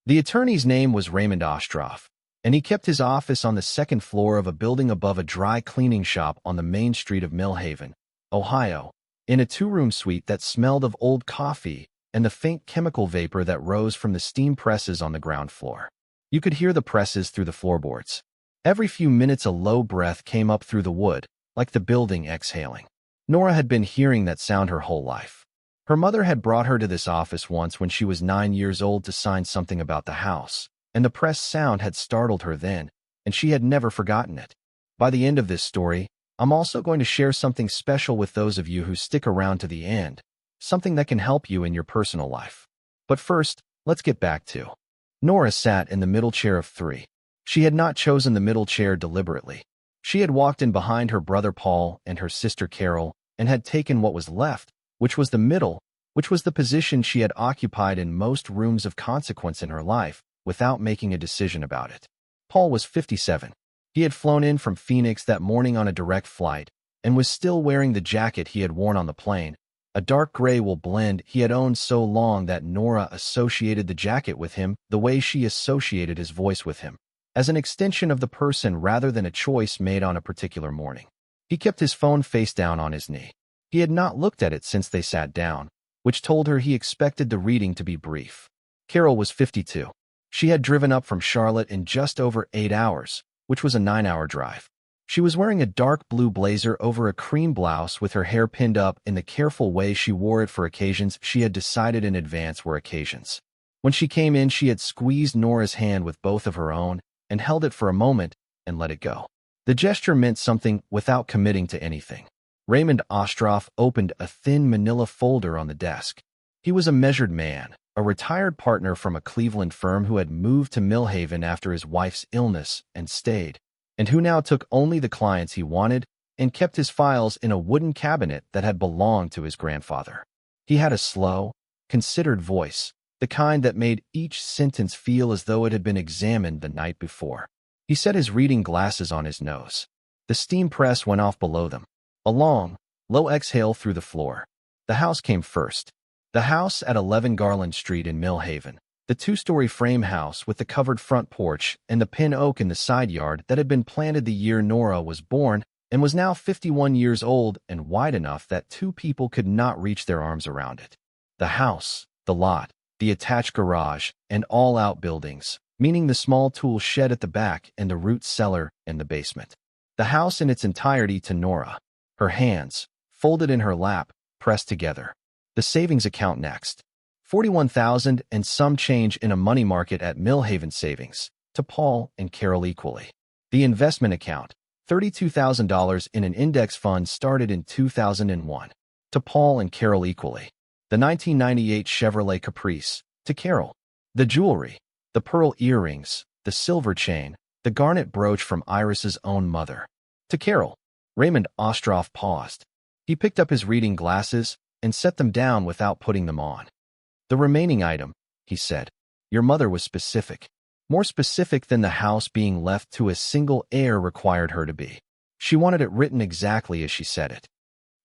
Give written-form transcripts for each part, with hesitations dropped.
The attorney's name was Raymond Ostroff, and he kept his office on the second floor of a building above a dry cleaning shop on the main street of Millhaven, Ohio, in a two-room suite that smelled of old coffee and the faint chemical vapor that rose from the steam presses on the ground floor. You could hear the presses through the floorboards. Every few minutes a low breath came up through the wood, like the building exhaling. Nora had been hearing that sound her whole life. Her mother had brought her to this office once when she was 9 years old to sign something about the house, and the press sound had startled her then, and she had never forgotten it. By the end of this story, I'm also going to share something special with those of you who stick around to the end, something that can help you in your personal life. But first, let's get back to. Nora sat in the middle chair of three. She had not chosen the middle chair deliberately. She had walked in behind her brother Paul and her sister Carol and had taken what was left, which was the middle, which was the position she had occupied in most rooms of consequence in her life, without making a decision about it. Paul was 57. He had flown in from Phoenix that morning on a direct flight and was still wearing the jacket he had worn on the plane, a dark gray wool blend he had owned so long that Nora associated the jacket with him the way she associated his voice with him, as an extension of the person rather than a choice made on a particular morning. He kept his phone face down on his knee. He had not looked at it since they sat down, which told her he expected the reading to be brief. Carol was 52. She had driven up from Charlotte in just over 8 hours, which was a 9-hour drive. She was wearing a dark blue blazer over a cream blouse with her hair pinned up in the careful way she wore it for occasions she had decided in advance were occasions. When she came in, she had squeezed Nora's hand with both of her own and held it for a moment and let it go. The gesture meant something without committing to anything. Raymond Ostroff opened a thin manila folder on the desk. He was a measured man, a retired partner from a Cleveland firm who had moved to Millhaven after his wife's illness and stayed, and who now took only the clients he wanted and kept his files in a wooden cabinet that had belonged to his grandfather. He had a slow, considered voice, the kind that made each sentence feel as though it had been examined the night before. He set his reading glasses on his nose. The steam press went off below them. A long, low exhale through the floor. The house came first. The house at 11 Garland Street in Millhaven, the two-story frame house with the covered front porch and the pin oak in the side yard that had been planted the year Nora was born and was now 51 years old and wide enough that two people could not reach their arms around it. The house, the lot, the attached garage, and all outbuildings, meaning the small tool shed at the back and the root cellar and the basement. The house in its entirety to Nora. Her hands, folded in her lap, pressed together. The savings account next. 41,000 and some change in a money market at Millhaven Savings, to Paul and Carol equally. The investment account, $32,000 in an index fund started in 2001, to Paul and Carol equally. The 1998 Chevrolet Caprice, to Carol. The jewelry, the pearl earrings, the silver chain, the garnet brooch from Iris's own mother, to Carol. Raymond Ostroff paused. He picked up his reading glasses and set them down without putting them on. The remaining item, he said. Your mother was specific. More specific than the house being left to a single heir required her to be. She wanted it written exactly as she said it.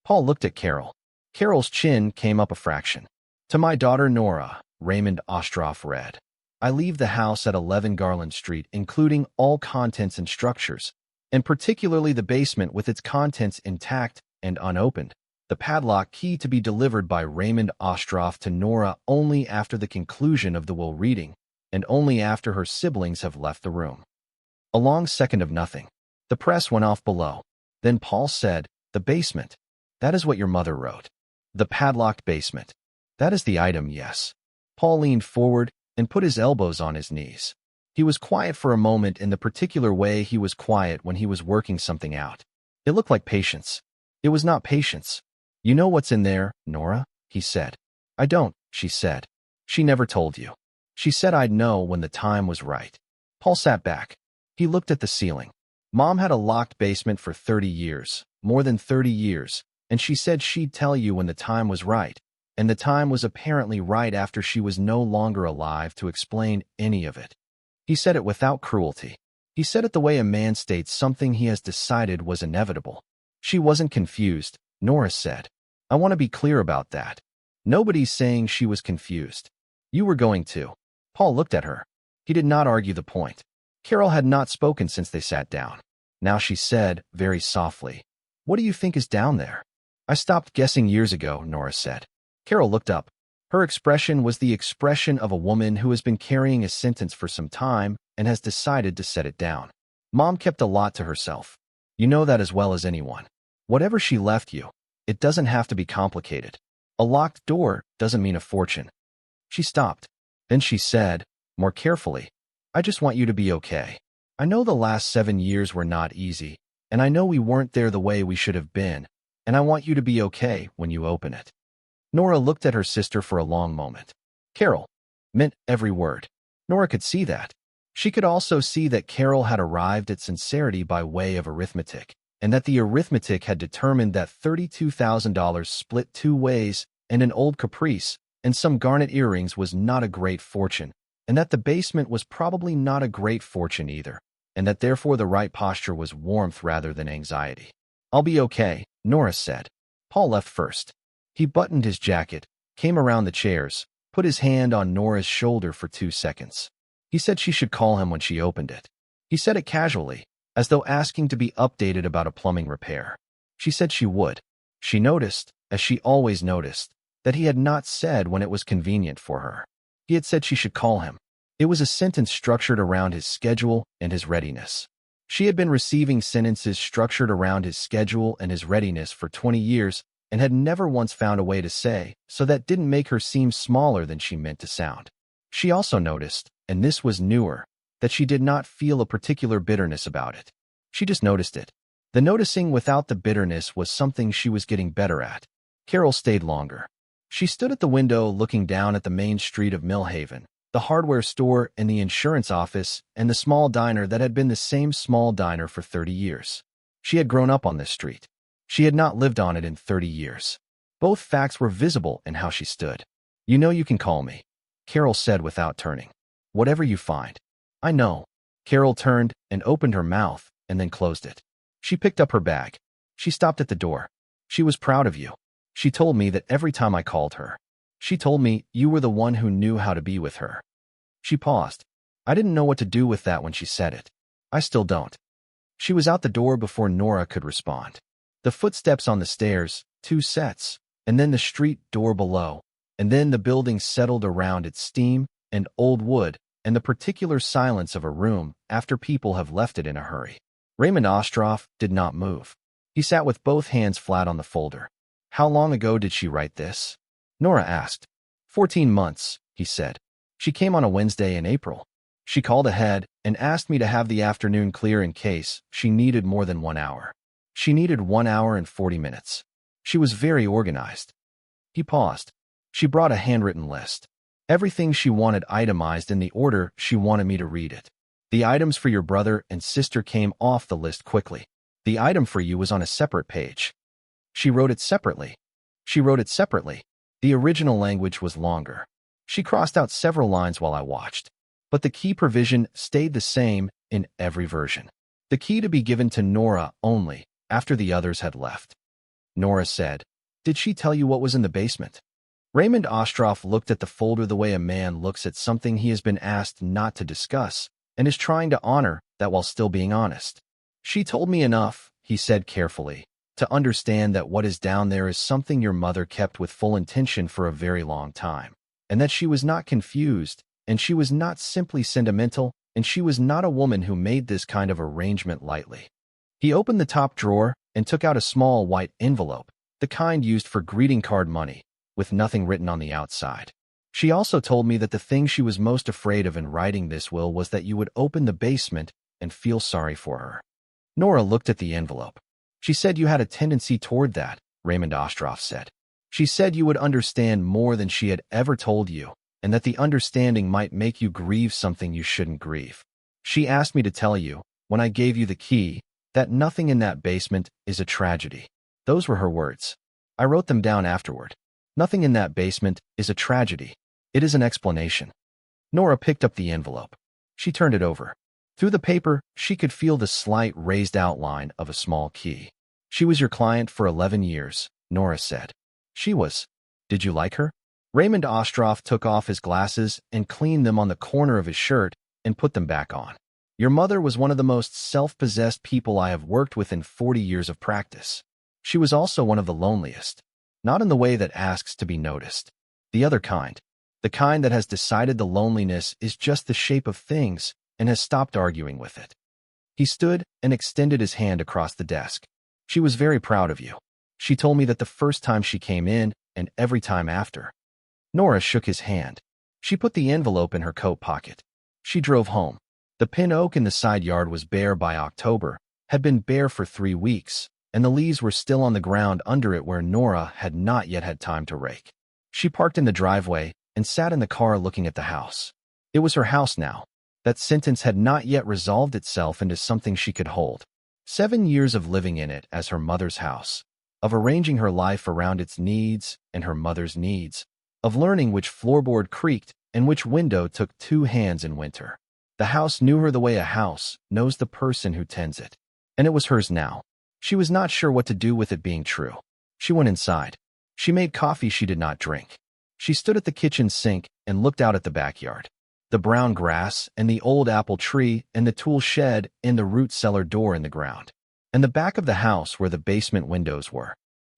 Paul looked at Carol. Carol's chin came up a fraction. To my daughter Nora, Raymond Ostroff read. I leave the house at 11 Garland Street, including all contents and structures, and particularly the basement with its contents intact and unopened. The padlock key to be delivered by Raymond Ostroff to Nora only after the conclusion of the will reading, and only after her siblings have left the room. A long second of nothing. The press went off below. Then Paul said, the basement. That is what your mother wrote. The padlocked basement. That is the item, yes. Paul leaned forward and put his elbows on his knees. He was quiet for a moment in the particular way he was quiet when he was working something out. It looked like patience. It was not patience. You know what's in there, Nora? He said. I don't, she said. She never told you. She said I'd know when the time was right. Paul sat back. He looked at the ceiling. Mom had a locked basement for 30 years, more than 30 years, and she said she'd tell you when the time was right, and the time was apparently right after she was no longer alive to explain any of it. He said it without cruelty. He said it the way a man states something he has decided was inevitable. She wasn't confused, Nora said. I want to be clear about that. Nobody's saying she was confused. You were going to. Paul looked at her. He did not argue the point. Carol had not spoken since they sat down. Now she said, very softly, "What do you think is down there?" "I stopped guessing years ago," Nora said. Carol looked up. Her expression was the expression of a woman who has been carrying a sentence for some time and has decided to set it down. Mom kept a lot to herself. You know that as well as anyone. Whatever she left you, it doesn't have to be complicated. A locked door doesn't mean a fortune. She stopped. Then she said, more carefully, "I just want you to be okay. I know the last 7 years were not easy, and I know we weren't there the way we should have been, and I want you to be okay when you open it." Nora looked at her sister for a long moment. Carol meant every word. Nora could see that. She could also see that Carol had arrived at sincerity by way of arithmetic, and that the arithmetic had determined that $32,000 split 2 ways and an old caprice and some garnet earrings was not a great fortune, and that the basement was probably not a great fortune either, and that therefore the right posture was warmth rather than anxiety. "I'll be okay," Nora said. Paul left first. He buttoned his jacket, came around the chairs, put his hand on Nora's shoulder for 2 seconds. He said she should call him when she opened it. He said it casually, as though asking to be updated about a plumbing repair. She said she would. She noticed, as she always noticed, that he had not said when it was convenient for her. He had said she should call him. It was a sentence structured around his schedule and his readiness. She had been receiving sentences structured around his schedule and his readiness for 20 years and had never once found a way to say, so that didn't make her seem smaller than she meant to sound. She also noticed, and this was newer, that she did not feel a particular bitterness about it. She just noticed it. The noticing without the bitterness was something she was getting better at. Carol stayed longer. She stood at the window looking down at the main street of Millhaven, the hardware store and the insurance office and the small diner that had been the same small diner for 30 years. She had grown up on this street. She had not lived on it in 30 years. Both facts were visible in how she stood. "You know you can call me," Carol said without turning. "Whatever you find." "I know." Carol turned and opened her mouth and then closed it. She picked up her bag. She stopped at the door. "She was proud of you. She told me that every time I called her. She told me you were the one who knew how to be with her." She paused. I didn't know what to do with that when she said it. I still don't. She was out the door before Nora could respond. The footsteps on the stairs, 2 sets, and then the street door below, and then the building settled around its steam and old wood and the particular silence of a room after people have left it in a hurry. Raymond Ostroff did not move. He sat with both hands flat on the folder. "How long ago did she write this?" Nora asked. 14 months, he said. "She came on a Wednesday in April. She called ahead and asked me to have the afternoon clear in case she needed more than 1 hour. She needed 1 hour and 40 minutes. She was very organized." He paused. "She brought a handwritten list. Everything she wanted itemized in the order she wanted me to read it. The items for your brother and sister came off the list quickly. The item for you was on a separate page. She wrote it separately. She wrote it separately. The original language was longer. She crossed out several lines while I watched. But the key provision stayed the same in every version. The key to be given to Nora only after the others had left." Nora said, "Did she tell you what was in the basement?" Raymond Ostroff looked at the folder the way a man looks at something he has been asked not to discuss and is trying to honor that while still being honest. "She told me enough," he said carefully, "to understand that what is down there is something your mother kept with full intention for a very long time, and that she was not confused, and she was not simply sentimental, and she was not a woman who made this kind of arrangement lightly." He opened the top drawer and took out a small white envelope, the kind used for greeting card money, with nothing written on the outside. "She also told me that the thing she was most afraid of in writing this will was that you would open the basement and feel sorry for her." Nora looked at the envelope. "She said you had a tendency toward that," Raymond Ostroff said. "She said you would understand more than she had ever told you, and that the understanding might make you grieve something you shouldn't grieve. She asked me to tell you, when I gave you the key, that nothing in that basement is a tragedy." Those were her words. I wrote them down afterward. "Nothing in that basement is a tragedy. It is an explanation." Nora picked up the envelope. She turned it over. Through the paper, she could feel the slight raised outline of a small key. "She was your client for 11 years, Nora said. "She was. Did you like her?" Raymond Ostroff took off his glasses and cleaned them on the corner of his shirt and put them back on. Your mother was one of the most self-possessed people I have worked with in 40 years of practice. She was also one of the loneliest. Not in the way that asks to be noticed. The other kind. The kind that has decided the loneliness is just the shape of things and has stopped arguing with it. He stood and extended his hand across the desk. She was very proud of you. She told me that the first time she came in and every time after. Nora shook his hand. She put the envelope in her coat pocket. She drove home. The pin oak in the side yard was bare by October, had been bare for 3 weeks, and the leaves were still on the ground under it where Nora had not yet had time to rake. She parked in the driveway and sat in the car looking at the house. It was her house now. That sentence had not yet resolved itself into something she could hold. 7 years of living in it as her mother's house, of arranging her life around its needs and her mother's needs, of learning which floorboard creaked and which window took 2 hands in winter. The house knew her the way a house knows the person who tends it. And it was hers now. She was not sure what to do with it being true. She went inside. She made coffee she did not drink. She stood at the kitchen sink and looked out at the backyard. The brown grass and the old apple tree and the tool shed and the root cellar door in the ground. And the back of the house where the basement windows were.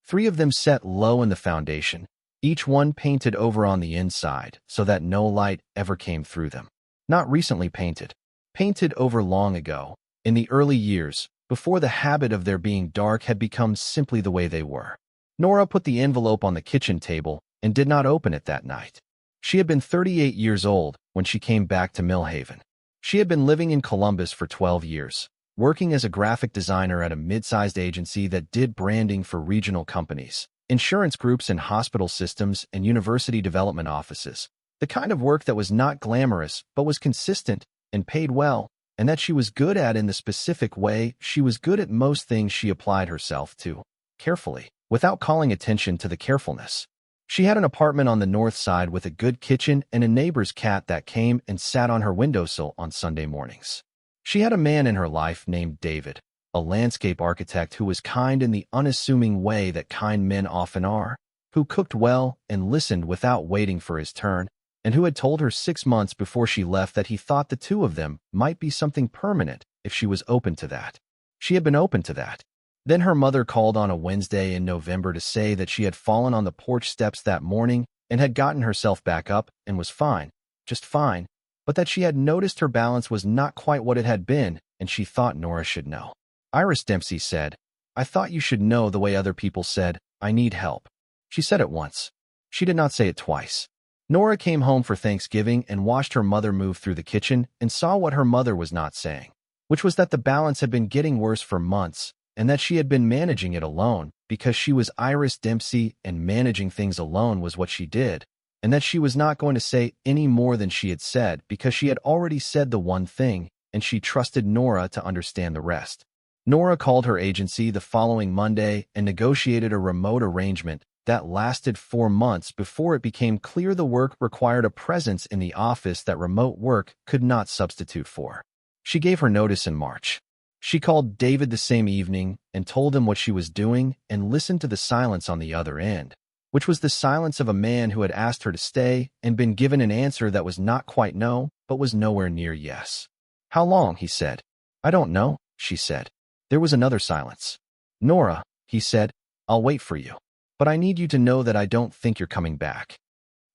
3 of them set low in the foundation, each one painted over on the inside so that no light ever came through them. Not recently painted. Painted over long ago, in the early years, before the habit of their being dark had become simply the way they were. Nora put the envelope on the kitchen table and did not open it that night. She had been 38 years old when she came back to Millhaven. She had been living in Columbus for 12 years, working as a graphic designer at a mid-sized agency that did branding for regional companies, insurance groups and hospital systems and university development offices. The kind of work that was not glamorous but was consistent and paid well, and that she was good at in the specific way she was good at most things she applied herself to, carefully, without calling attention to the carefulness. She had an apartment on the north side with a good kitchen and a neighbor's cat that came and sat on her windowsill on Sunday mornings. She had a man in her life named David, a landscape architect who was kind in the unassuming way that kind men often are, who cooked well and listened without waiting for his turn, and who had told her 6 months before she left that he thought the 2 of them might be something permanent if she was open to that. She had been open to that. Then her mother called on a Wednesday in November to say that she had fallen on the porch steps that morning and had gotten herself back up and was fine, just fine, but that she had noticed her balance was not quite what it had been, and she thought Nora should know. Iris Dempsey said, "I thought you should know the way other people said, 'I need help.'" She said it once. She did not say it twice. Nora came home for Thanksgiving and watched her mother move through the kitchen and saw what her mother was not saying, which was that the balance had been getting worse for months and that she had been managing it alone because she was Iris Dempsey and managing things alone was what she did, and that she was not going to say any more than she had said because she had already said the one thing and she trusted Nora to understand the rest. Nora called her agency the following Monday and negotiated a remote arrangement that lasted 4 months before it became clear the work required a presence in the office that remote work could not substitute for. She gave her notice in March. She called David the same evening and told him what she was doing and listened to the silence on the other end, which was the silence of a man who had asked her to stay and been given an answer that was not quite no, but was nowhere near yes. "How long?" he said. "I don't know," she said. There was another silence. "Nora," he said, "I'll wait for you. But I need you to know that I don't think you're coming back."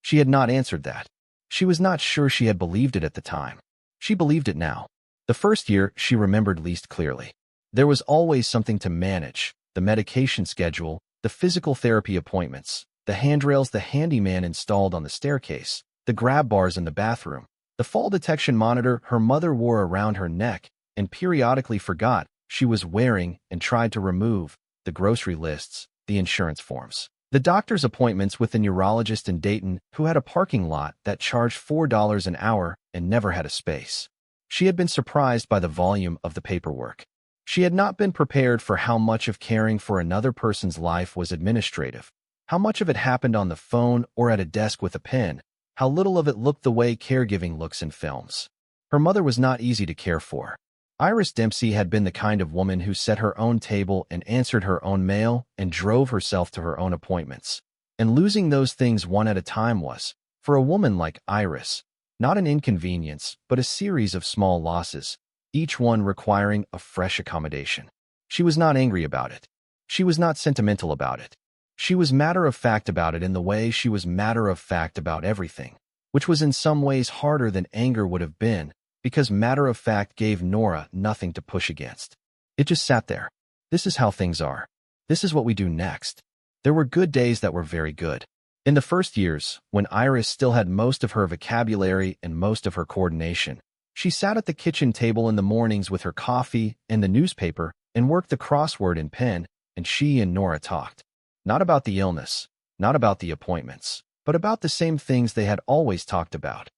She had not answered that. She was not sure she had believed it at the time. She believed it now. The first year she remembered least clearly. There was always something to manage, the medication schedule, the physical therapy appointments, the handrails the handyman installed on the staircase, the grab bars in the bathroom, the fall detection monitor her mother wore around her neck and periodically forgot she was wearing and tried to remove, the grocery lists, the insurance forms, the doctor's appointments with a neurologist in Dayton who had a parking lot that charged $4 an hour and never had a space. She had been surprised by the volume of the paperwork. She had not been prepared for how much of caring for another person's life was administrative, how much of it happened on the phone or at a desk with a pen, how little of it looked the way caregiving looks in films. Her mother was not easy to care for. Iris Dempsey had been the kind of woman who set her own table and answered her own mail and drove herself to her own appointments. And losing those things one at a time was, for a woman like Iris, not an inconvenience, but a series of small losses, each one requiring a fresh accommodation. She was not angry about it. She was not sentimental about it. She was matter-of-fact about it in the way she was matter-of-fact about everything, which was in some ways harder than anger would have been, because matter-of-fact gave Nora nothing to push against. It just sat there. This is how things are. This is what we do next. There were good days that were very good. In the first years, when Iris still had most of her vocabulary and most of her coordination, she sat at the kitchen table in the mornings with her coffee and the newspaper and worked the crossword in pen, and she and Nora talked. Not about the illness, not about the appointments, but about the same things they had always talked about.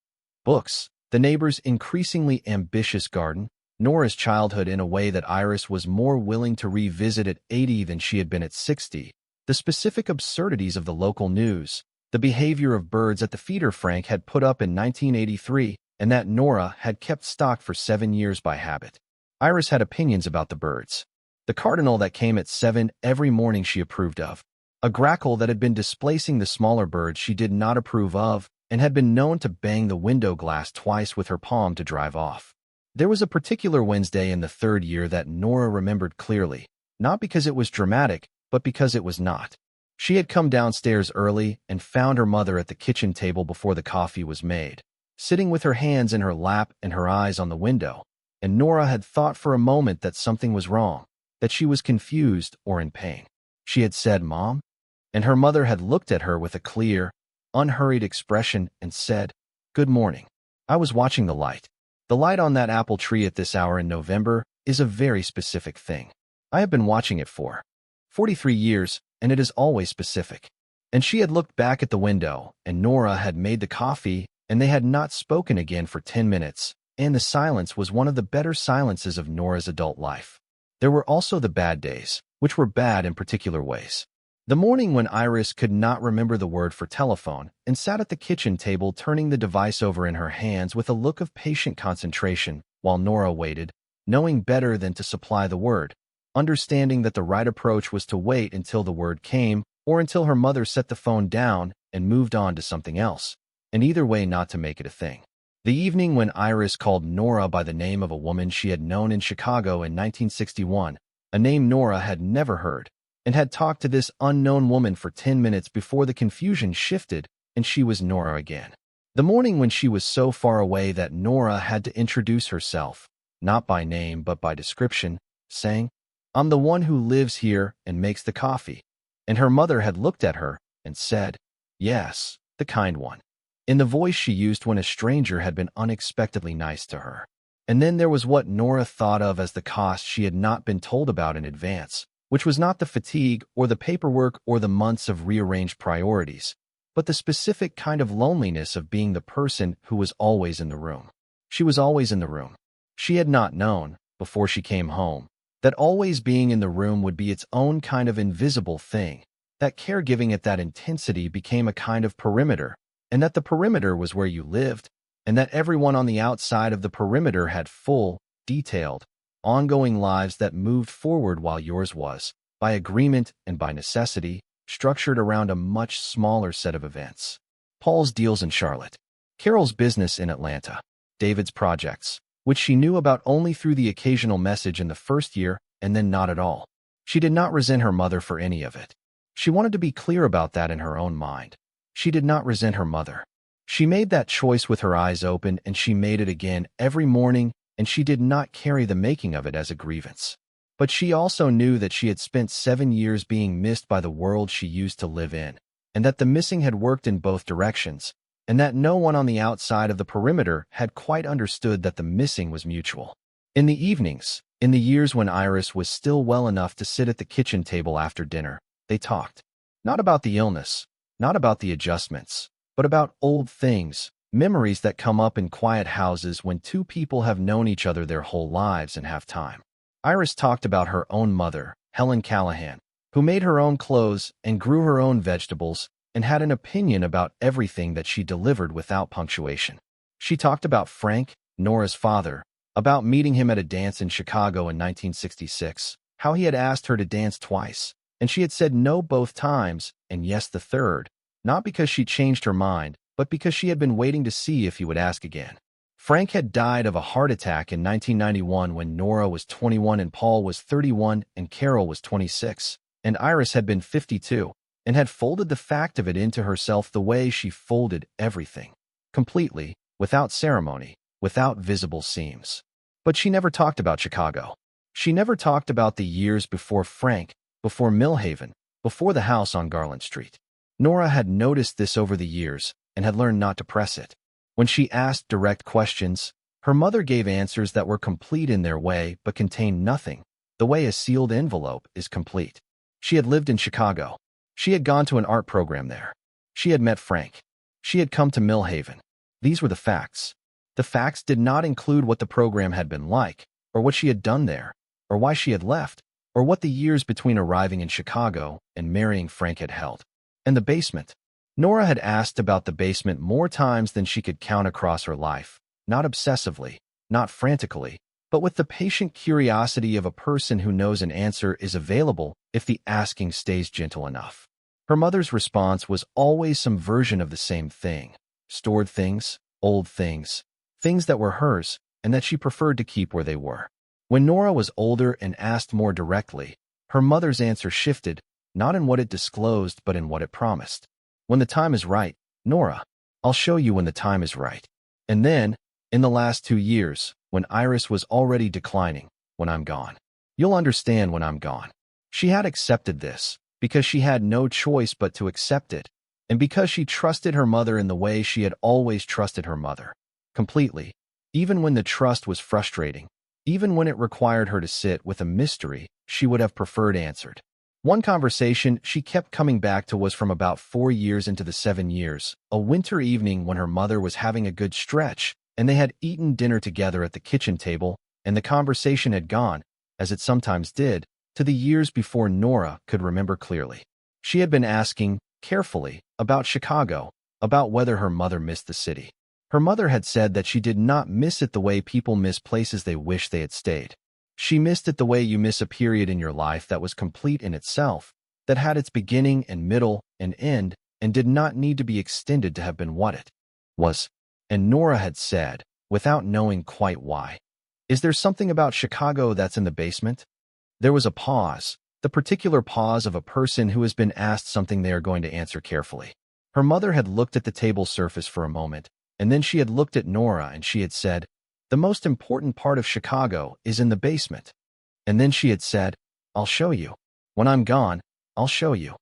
Books, the neighbor's increasingly ambitious garden, Nora's childhood in a way that Iris was more willing to revisit at 80 than she had been at 60, the specific absurdities of the local news, the behavior of birds at the feeder Frank had put up in 1983, and that Nora had kept stock for 7 years by habit. Iris had opinions about the birds. The cardinal that came at 7 every morning she approved of, a grackle that had been displacing the smaller birds she did not approve of, and had been known to bang the window glass twice with her palm to drive off. There was a particular Wednesday in the 3rd year that Nora remembered clearly, not because it was dramatic, but because it was not. She had come downstairs early and found her mother at the kitchen table before the coffee was made, sitting with her hands in her lap and her eyes on the window, and Nora had thought for a moment that something was wrong, that she was confused or in pain. She had said, "Mom?" And her mother had looked at her with a clear, unhurried expression and said, "Good morning. I was watching the light. The light on that apple tree at this hour in November is a very specific thing. I have been watching it for 43 years, and it is always specific." And she had looked back at the window, and Nora had made the coffee, and they had not spoken again for 10 minutes, and the silence was one of the better silences of Nora's adult life. There were also the bad days, which were bad in particular ways. The morning when Iris could not remember the word for telephone and sat at the kitchen table turning the device over in her hands with a look of patient concentration while Nora waited, knowing better than to supply the word, understanding that the right approach was to wait until the word came or until her mother set the phone down and moved on to something else, and either way not to make it a thing. The evening when Iris called Nora by the name of a woman she had known in Chicago in 1961, a name Nora had never heard, and had talked to this unknown woman for 10 minutes before the confusion shifted and she was Nora again. The morning when she was so far away that Nora had to introduce herself, not by name but by description, saying, "I'm the one who lives here and makes the coffee." And her mother had looked at her and said, "Yes, the kind one," in the voice she used when a stranger had been unexpectedly nice to her. And then there was what Nora thought of as the cost she had not been told about in advance, which was not the fatigue or the paperwork or the months of rearranged priorities, but the specific kind of loneliness of being the person who was always in the room. She was always in the room. She had not known, before she came home, that always being in the room would be its own kind of invisible thing, that caregiving at that intensity became a kind of perimeter, and that the perimeter was where you lived, and that everyone on the outside of the perimeter had full, detailed, ongoing lives that moved forward while yours was, by agreement and by necessity, structured around a much smaller set of events. Paul's deals in Charlotte, Carol's business in Atlanta, David's projects, which she knew about only through the occasional message in the first year and then not at all. She did not resent her mother for any of it. She wanted to be clear about that in her own mind. She did not resent her mother. She made that choice with her eyes open, and she made it again every morning, and she did not carry the making of it as a grievance. But she also knew that she had spent 7 years being missed by the world she used to live in, and that the missing had worked in both directions, and that no one on the outside of the perimeter had quite understood that the missing was mutual. In the evenings, in the years when Iris was still well enough to sit at the kitchen table after dinner, they talked. Not about the illness, not about the adjustments, but about old things, memories that come up in quiet houses when two people have known each other their whole lives and have time. Iris talked about her own mother, Helen Callahan, who made her own clothes and grew her own vegetables and had an opinion about everything that she delivered without punctuation. She talked about Frank, Nora's father, about meeting him at a dance in Chicago in 1966, how he had asked her to dance twice, and she had said no both times and yes the third, not because she changed her mind, but because she had been waiting to see if he would ask again. Frank had died of a heart attack in 1991 when Nora was 21 and Paul was 31 and Carol was 26, and Iris had been 52, and had folded the fact of it into herself the way she folded everything, completely, without ceremony, without visible seams. But she never talked about Chicago. She never talked about the years before Frank, before Millhaven, before the house on Garland Street. Nora had noticed this over the years and had learned not to press it. When she asked direct questions, her mother gave answers that were complete in their way but contained nothing, the way a sealed envelope is complete. She had lived in Chicago. She had gone to an art program there. She had met Frank. She had come to Millhaven. These were the facts. The facts did not include what the program had been like, or what she had done there, or why she had left, or what the years between arriving in Chicago and marrying Frank had held. And the basement. Nora had asked about the basement more times than she could count across her life, not obsessively, not frantically, but with the patient curiosity of a person who knows an answer is available if the asking stays gentle enough. Her mother's response was always some version of the same thing: stored things, old things, things that were hers and that she preferred to keep where they were. When Nora was older and asked more directly, her mother's answer shifted, not in what it disclosed but in what it promised. When the time is right, Nora, I'll show you when the time is right. And then, in the last 2 years, when Iris was already declining, when I'm gone. You'll understand when I'm gone. She had accepted this, because she had no choice but to accept it, and because she trusted her mother in the way she had always trusted her mother. Completely. Even when the trust was frustrating, even when it required her to sit with a mystery she would have preferred answered. One conversation she kept coming back to was from about 4 years into the 7 years, a winter evening when her mother was having a good stretch, and they had eaten dinner together at the kitchen table, and the conversation had gone, as it sometimes did, to the years before Nora could remember clearly. She had been asking, carefully, about Chicago, about whether her mother missed the city. Her mother had said that she did not miss it the way people miss places they wish they had stayed. She missed it the way you miss a period in your life that was complete in itself, that had its beginning and middle and end, and did not need to be extended to have been what it was. And Nora had said, without knowing quite why, "Is there something about Chicago that's in the basement?" There was a pause, the particular pause of a person who has been asked something they are going to answer carefully. Her mother had looked at the table surface for a moment, and then she had looked at Nora and she had said, "The most important part of Chicago is in the basement." And then she had said, "I'll show you. When I'm gone, I'll show you."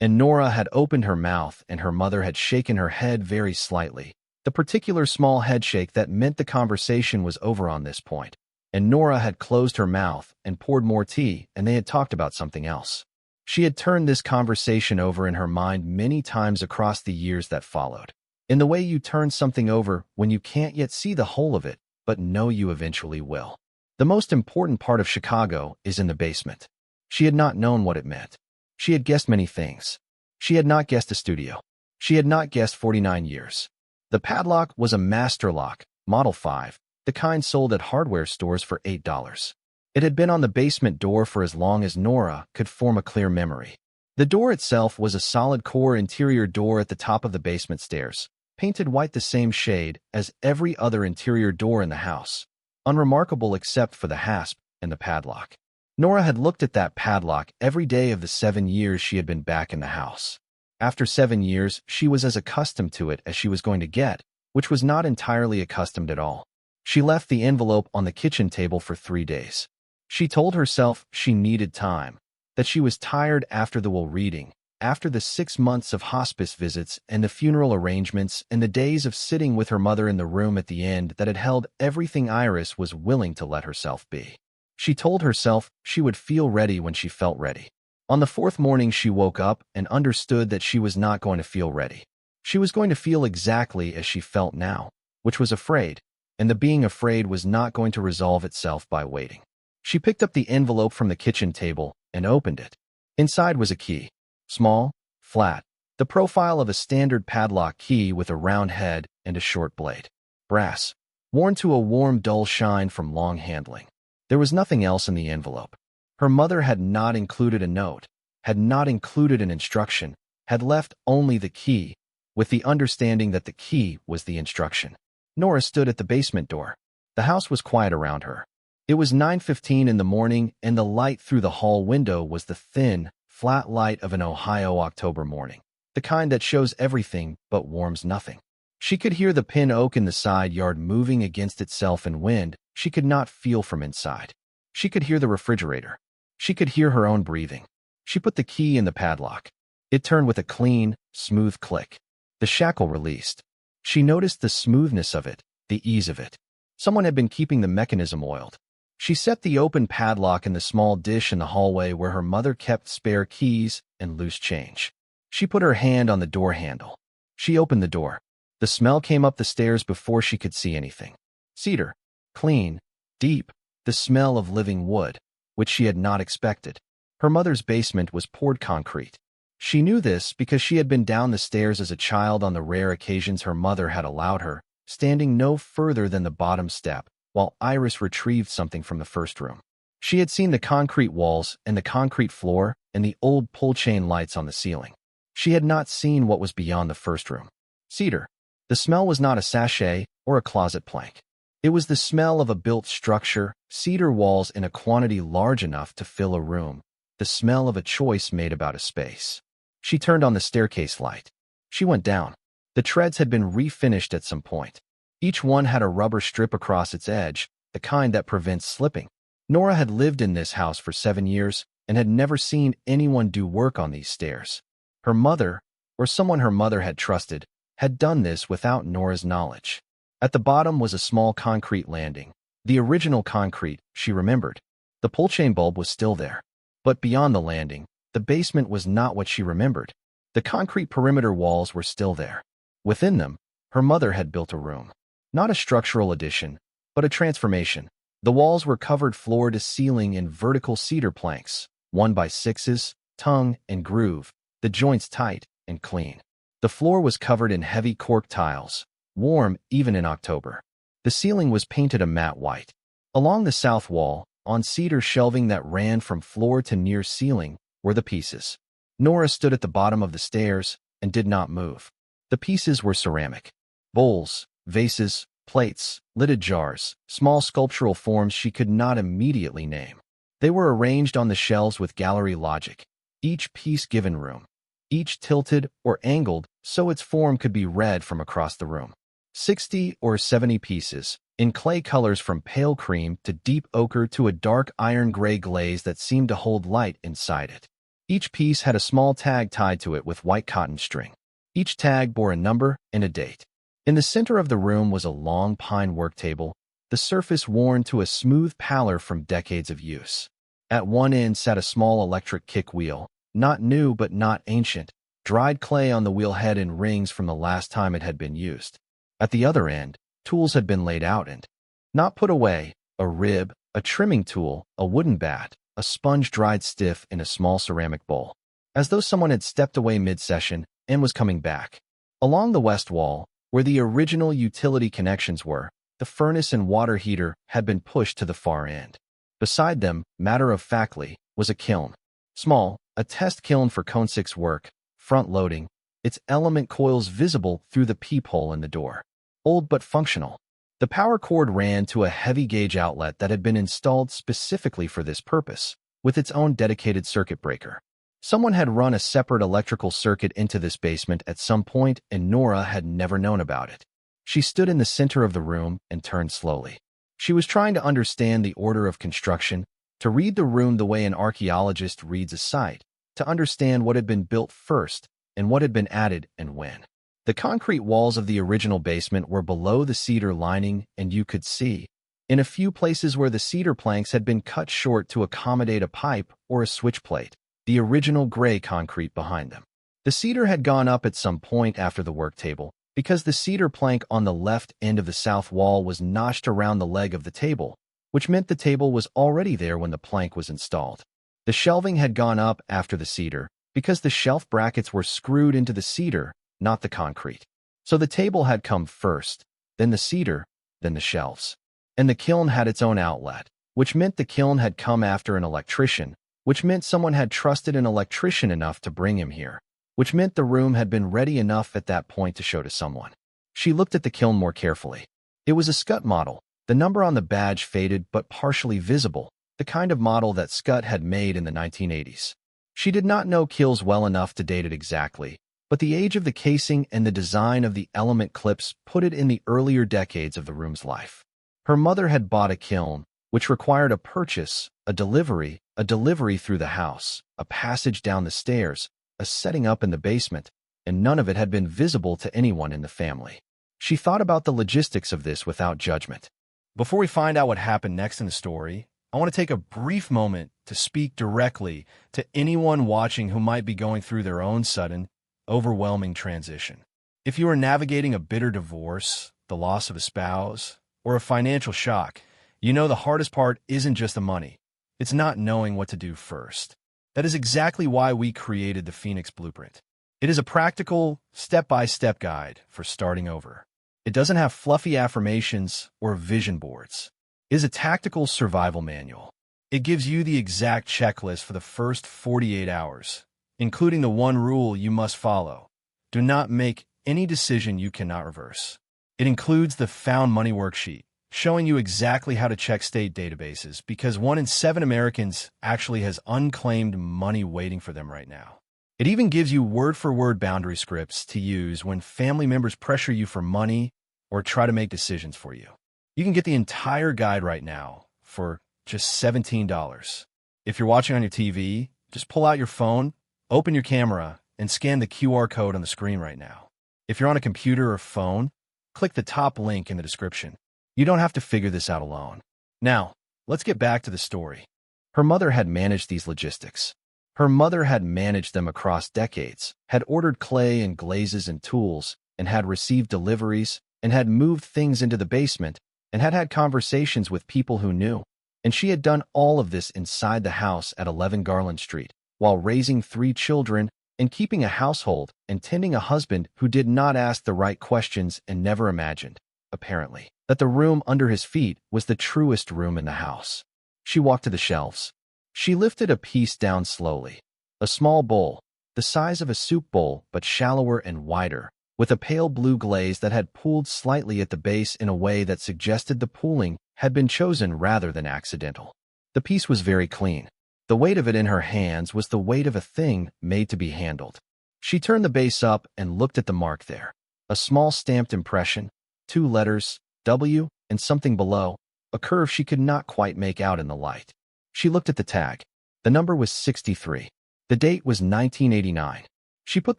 And Nora had opened her mouth and her mother had shaken her head very slightly, the particular small headshake that meant the conversation was over on this point. And Nora had closed her mouth and poured more tea, and they had talked about something else. She had turned this conversation over in her mind many times across the years that followed. In the way you turn something over when you can't yet see the whole of it, but know you eventually will. The most important part of Chicago is in the basement. She had not known what it meant. She had guessed many things. She had not guessed a studio. She had not guessed 49 years. The padlock was a master lock, Model 5, the kind sold at hardware stores for $8. It had been on the basement door for as long as Nora could form a clear memory. The door itself was a solid core interior door at the top of the basement stairs, painted white the same shade as every other interior door in the house, unremarkable except for the hasp and the padlock. Nora had looked at that padlock every day of the 7 years she had been back in the house. After 7 years, she was as accustomed to it as she was going to get, which was not entirely accustomed at all. She left the envelope on the kitchen table for 3 days. She told herself she needed time, that she was tired after the will reading, after the 6 months of hospice visits and the funeral arrangements and the days of sitting with her mother in the room at the end that had held everything Iris was willing to let herself be. She told herself she would feel ready when she felt ready. On the 4th morning she woke up and understood that she was not going to feel ready. She was going to feel exactly as she felt now, which was afraid, and the being afraid was not going to resolve itself by waiting. She picked up the envelope from the kitchen table and opened it. Inside was a key. Small, flat, the profile of a standard padlock key with a round head and a short blade. Brass, worn to a warm, dull shine from long handling. There was nothing else in the envelope. Her mother had not included a note. had not included an instruction, had left only the key, with the understanding that the key was the instruction. Nora stood at the basement door. The house was quiet around her. It was 9:15 in the morning, and the light through the hall window was the thin, flat light of an Ohio October morning, the kind that shows everything but warms nothing. She could hear the pin oak in the side yard moving against itself in wind she could not feel from inside. She could hear the refrigerator. She could hear her own breathing. She put the key in the padlock. It turned with a clean, smooth click. The shackle released. She noticed the smoothness of it, the ease of it. Someone had been keeping the mechanism oiled. She set the open padlock in the small dish in the hallway where her mother kept spare keys and loose change. She put her hand on the door handle. She opened the door. The smell came up the stairs before she could see anything. Cedar. Clean. Deep. The smell of living wood, which she had not expected. Her mother's basement was poured concrete. She knew this because she had been down the stairs as a child on the rare occasions her mother had allowed her, standing no further than the bottom step, while Iris retrieved something from the first room. She had seen the concrete walls and the concrete floor and the old pull-chain lights on the ceiling. She had not seen what was beyond the first room. Cedar. The smell was not a sachet or a closet plank. It was the smell of a built structure, cedar walls in a quantity large enough to fill a room, the smell of a choice made about a space. She turned on the staircase light. She went down. The treads had been refinished at some point. Each one had a rubber strip across its edge, the kind that prevents slipping. Nora had lived in this house for 7 years and had never seen anyone do work on these stairs. Her mother, or someone her mother had trusted, had done this without Nora's knowledge. At the bottom was a small concrete landing. The original concrete, she remembered. The pull-chain bulb was still there. But beyond the landing, the basement was not what she remembered. The concrete perimeter walls were still there. Within them, her mother had built a room. Not a structural addition, but a transformation. The walls were covered floor to ceiling in vertical cedar planks, 1x6s, tongue and groove, the joints tight and clean. The floor was covered in heavy cork tiles, warm even in October. The ceiling was painted a matte white. Along the south wall, on cedar shelving that ran from floor to near ceiling, were the pieces. Nora stood at the bottom of the stairs and did not move. The pieces were ceramic. Bowls, vases, plates, lidded jars, small sculptural forms she could not immediately name. They were arranged on the shelves with gallery logic, each piece given room, each tilted or angled so its form could be read from across the room. 60 or 70 pieces, in clay colors from pale cream to deep ochre to a dark iron gray glaze that seemed to hold light inside it. Each piece had a small tag tied to it with white cotton string. Each tag bore a number and a date. In the center of the room was a long pine work table, the surface worn to a smooth pallor from decades of use. At one end sat a small electric kick wheel, not new but not ancient, dried clay on the wheel head and rings from the last time it had been used. At the other end, tools had been laid out and not put away, a rib, a trimming tool, a wooden bat, a sponge dried stiff in a small ceramic bowl, as though someone had stepped away mid-session and was coming back. Along the west wall, where the original utility connections were, the furnace and water heater had been pushed to the far end. Beside them, matter-of-factly, was a kiln. Small, a test kiln for Cone 6 work, front-loading, its element coils visible through the peephole in the door. Old but functional. The power cord ran to a heavy-gauge outlet that had been installed specifically for this purpose, with its own dedicated circuit breaker. Someone had run a separate electrical circuit into this basement at some point, and Nora had never known about it. She stood in the center of the room and turned slowly. She was trying to understand the order of construction, to read the room the way an archaeologist reads a site, to understand what had been built first and what had been added and when. The concrete walls of the original basement were below the cedar lining, and you could see, in a few places where the cedar planks had been cut short to accommodate a pipe or a switch plate, the original gray concrete behind them. The cedar had gone up at some point after the work table, because the cedar plank on the left end of the south wall was notched around the leg of the table, which meant the table was already there when the plank was installed. The shelving had gone up after the cedar, because the shelf brackets were screwed into the cedar, not the concrete. So the table had come first, then the cedar, then the shelves. And the kiln had its own outlet, which meant the kiln had come after an electrician, which meant someone had trusted an electrician enough to bring him here, which meant the room had been ready enough at that point to show to someone. She looked at the kiln more carefully. It was a Scott model, the number on the badge faded but partially visible, the kind of model that Scott had made in the 1980s. She did not know kilns well enough to date it exactly, but the age of the casing and the design of the element clips put it in the earlier decades of the room's life. Her mother had bought a kiln, which required a purchase, a delivery through the house, a passage down the stairs, a setting up in the basement, and none of it had been visible to anyone in the family. She thought about the logistics of this without judgment. Before we find out what happened next in the story, I want to take a brief moment to speak directly to anyone watching who might be going through their own sudden, overwhelming transition. If you are navigating a bitter divorce, the loss of a spouse, or a financial shock, you know the hardest part isn't just the money. It's not knowing what to do first. That is exactly why we created the Phoenix Blueprint. It is a practical, step-by-step guide for starting over. It doesn't have fluffy affirmations or vision boards. It is a tactical survival manual. It gives you the exact checklist for the first 48 hours, including the one rule you must follow. Do not make any decision you cannot reverse. It includes the Found Money worksheet, showing you exactly how to check state databases because 1 in 7 Americans actually has unclaimed money waiting for them right now. It even gives you word-for-word boundary scripts to use when family members pressure you for money or try to make decisions for you. You can get the entire guide right now for just $17. If you're watching on your TV, just pull out your phone, open your camera, and scan the QR code on the screen right now. If you're on a computer or phone, click the top link in the description. You don't have to figure this out alone. Now, let's get back to the story. Her mother had managed these logistics. Her mother had managed them across decades, had ordered clay and glazes and tools, and had received deliveries, and had moved things into the basement, and had had conversations with people who knew. And she had done all of this inside the house at 11 Garland Street, while raising 3 children and keeping a household and tending a husband who did not ask the right questions and never imagined, apparently, that the room under his feet was the truest room in the house. She walked to the shelves. She lifted a piece down slowly. A small bowl, the size of a soup bowl but shallower and wider, with a pale blue glaze that had pooled slightly at the base in a way that suggested the pooling had been chosen rather than accidental. The piece was very clean. The weight of it in her hands was the weight of a thing made to be handled. She turned the base up and looked at the mark there. A small stamped impression, 2 letters, W, and something below, a curve she could not quite make out in the light. She looked at the tag. The number was 63. The date was 1989. She put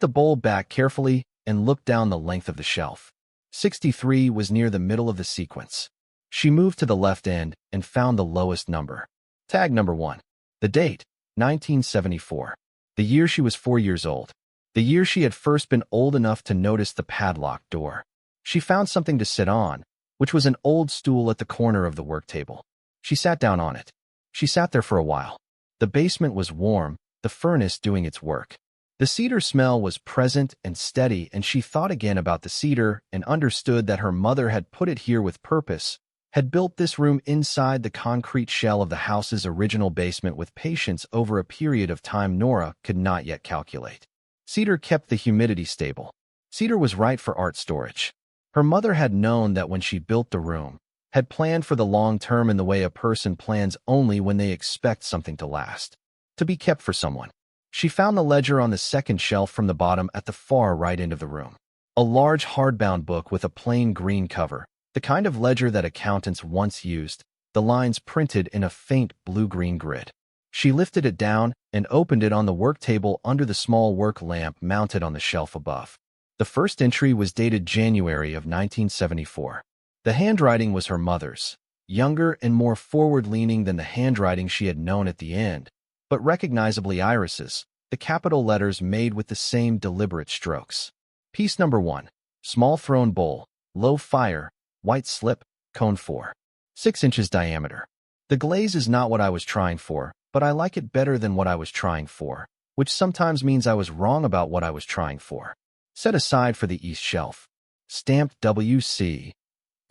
the bowl back carefully and looked down the length of the shelf. 63 was near the middle of the sequence. She moved to the left end and found the lowest number. Tag number 1. The date, 1974. The year she was 4 years old. The year she had first been old enough to notice the padlocked door. She found something to sit on, which was an old stool at the corner of the work table. She sat down on it. She sat there for a while. The basement was warm, the furnace doing its work. The cedar smell was present and steady, and she thought again about the cedar and understood that her mother had put it here with purpose, had built this room inside the concrete shell of the house's original basement with patience over a period of time Nora could not yet calculate. Cedar kept the humidity stable. Cedar was right for art storage. Her mother had known that when she built the room, had planned for the long term in the way a person plans only when they expect something to last, to be kept for someone. She found the ledger on the second shelf from the bottom at the far right end of the room. A large hardbound book with a plain green cover, the kind of ledger that accountants once used, the lines printed in a faint blue-green grid. She lifted it down and opened it on the work table under the small work lamp mounted on the shelf above. The first entry was dated January of 1974. The handwriting was her mother's, younger and more forward-leaning than the handwriting she had known at the end, but recognizably Iris's, the capital letters made with the same deliberate strokes. Piece number 1. Small thrown bowl, low fire, white slip, cone 4. 6 inches diameter. The glaze is not what I was trying for, but I like it better than what I was trying for, which sometimes means I was wrong about what I was trying for. Set aside for the east shelf. Stamped W.C.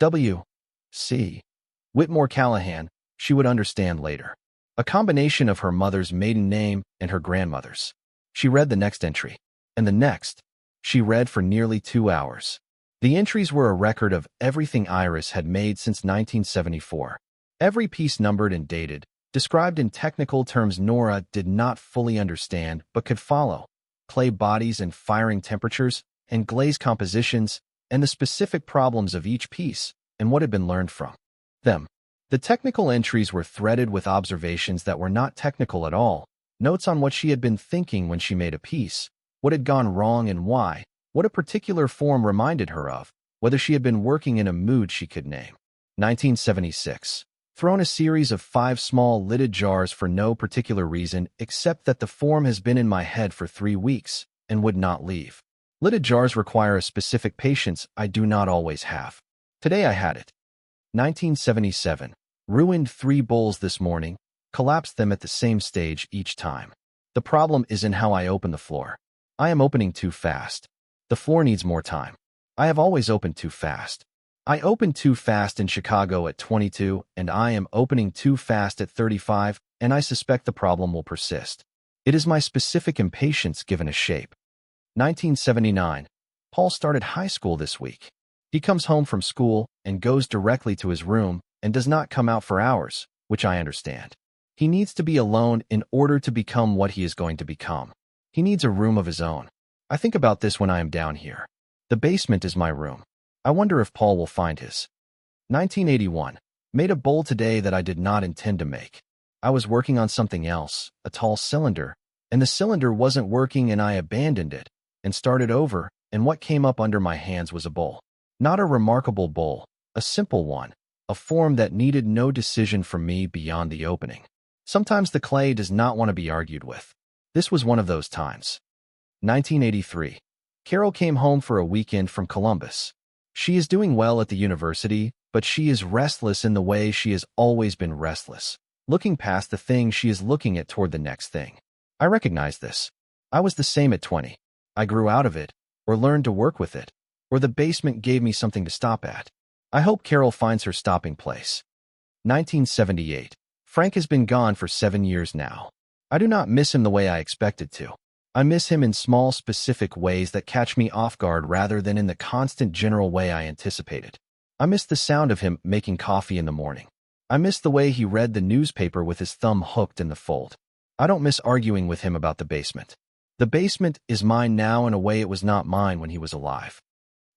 W.C. Whitmore Callahan, she would understand later. A combination of her mother's maiden name and her grandmother's. She read the next entry. And the next. She read for nearly 2 hours. The entries were a record of everything Iris had made since 1974. Every piece numbered and dated, described in technical terms Nora did not fully understand but could follow. Clay bodies and firing temperatures, and glaze compositions, and the specific problems of each piece, and what had been learned from them. The technical entries were threaded with observations that were not technical at all, notes on what she had been thinking when she made a piece, what had gone wrong and why, what a particular form reminded her of, whether she had been working in a mood she could name. 1976. Thrown a series of 5 small lidded jars for no particular reason except that the form has been in my head for 3 weeks and would not leave. Lidded jars require a specific patience I do not always have. Today I had it. 1977. Ruined 3 bowls this morning, collapsed them at the same stage each time. The problem is in how I open the floor. I am opening too fast. The floor needs more time. I have always opened too fast. I opened too fast in Chicago at 22, and I am opening too fast at 35, and I suspect the problem will persist. It is my specific impatience given a shape. 1979. Paul started high school this week. He comes home from school and goes directly to his room and does not come out for hours, which I understand. He needs to be alone in order to become what he is going to become. He needs a room of his own. I think about this when I am down here. The basement is my room. I wonder if Paul will find his. 1981. Made a bowl today that I did not intend to make. I was working on something else, a tall cylinder, and the cylinder wasn't working and I abandoned it and started over, and what came up under my hands was a bowl. Not a remarkable bowl, a simple one, a form that needed no decision from me beyond the opening. Sometimes the clay does not want to be argued with. This was one of those times. 1983. Carol came home for a weekend from Columbus. She is doing well at the university, but she is restless in the way she has always been restless, looking past the thing she is looking at toward the next thing. I recognize this. I was the same at 20. I grew out of it, or learned to work with it, or the basement gave me something to stop at. I hope Carol finds her stopping place. 1978. Frank has been gone for 7 years now. I do not miss him the way I expected to. I miss him in small, specific ways that catch me off guard rather than in the constant general way I anticipated. I miss the sound of him making coffee in the morning. I miss the way he read the newspaper with his thumb hooked in the fold. I don't miss arguing with him about the basement. The basement is mine now in a way it was not mine when he was alive.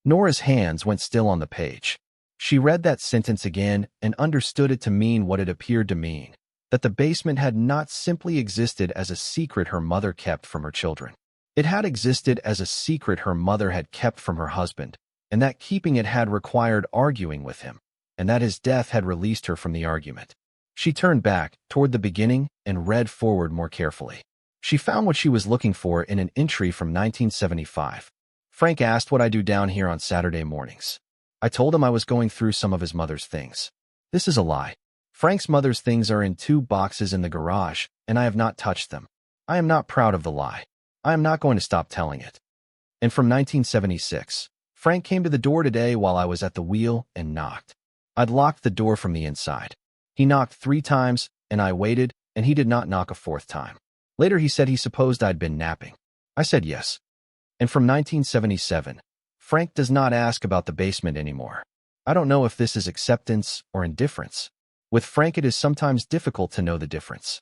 Nora's hands went still on the page. She read that sentence again and understood it to mean what it appeared to mean. That the basement had not simply existed as a secret her mother kept from her children. It had existed as a secret her mother had kept from her husband, and that keeping it had required arguing with him, and that his death had released her from the argument. She turned back, toward the beginning, and read forward more carefully. She found what she was looking for in an entry from 1975. Frank asked what I do down here on Saturday mornings. I told him I was going through some of his mother's things. This is a lie. Frank's mother's things are in 2 boxes in the garage, and I have not touched them. I am not proud of the lie. I am not going to stop telling it. And from 1976, Frank came to the door today while I was at the wheel and knocked. I'd locked the door from the inside. He knocked 3 times, and I waited, and he did not knock a 4th time. Later he said he supposed I'd been napping. I said yes. And from 1977, Frank does not ask about the basement anymore. I don't know if this is acceptance or indifference. With Frank, it is sometimes difficult to know the difference.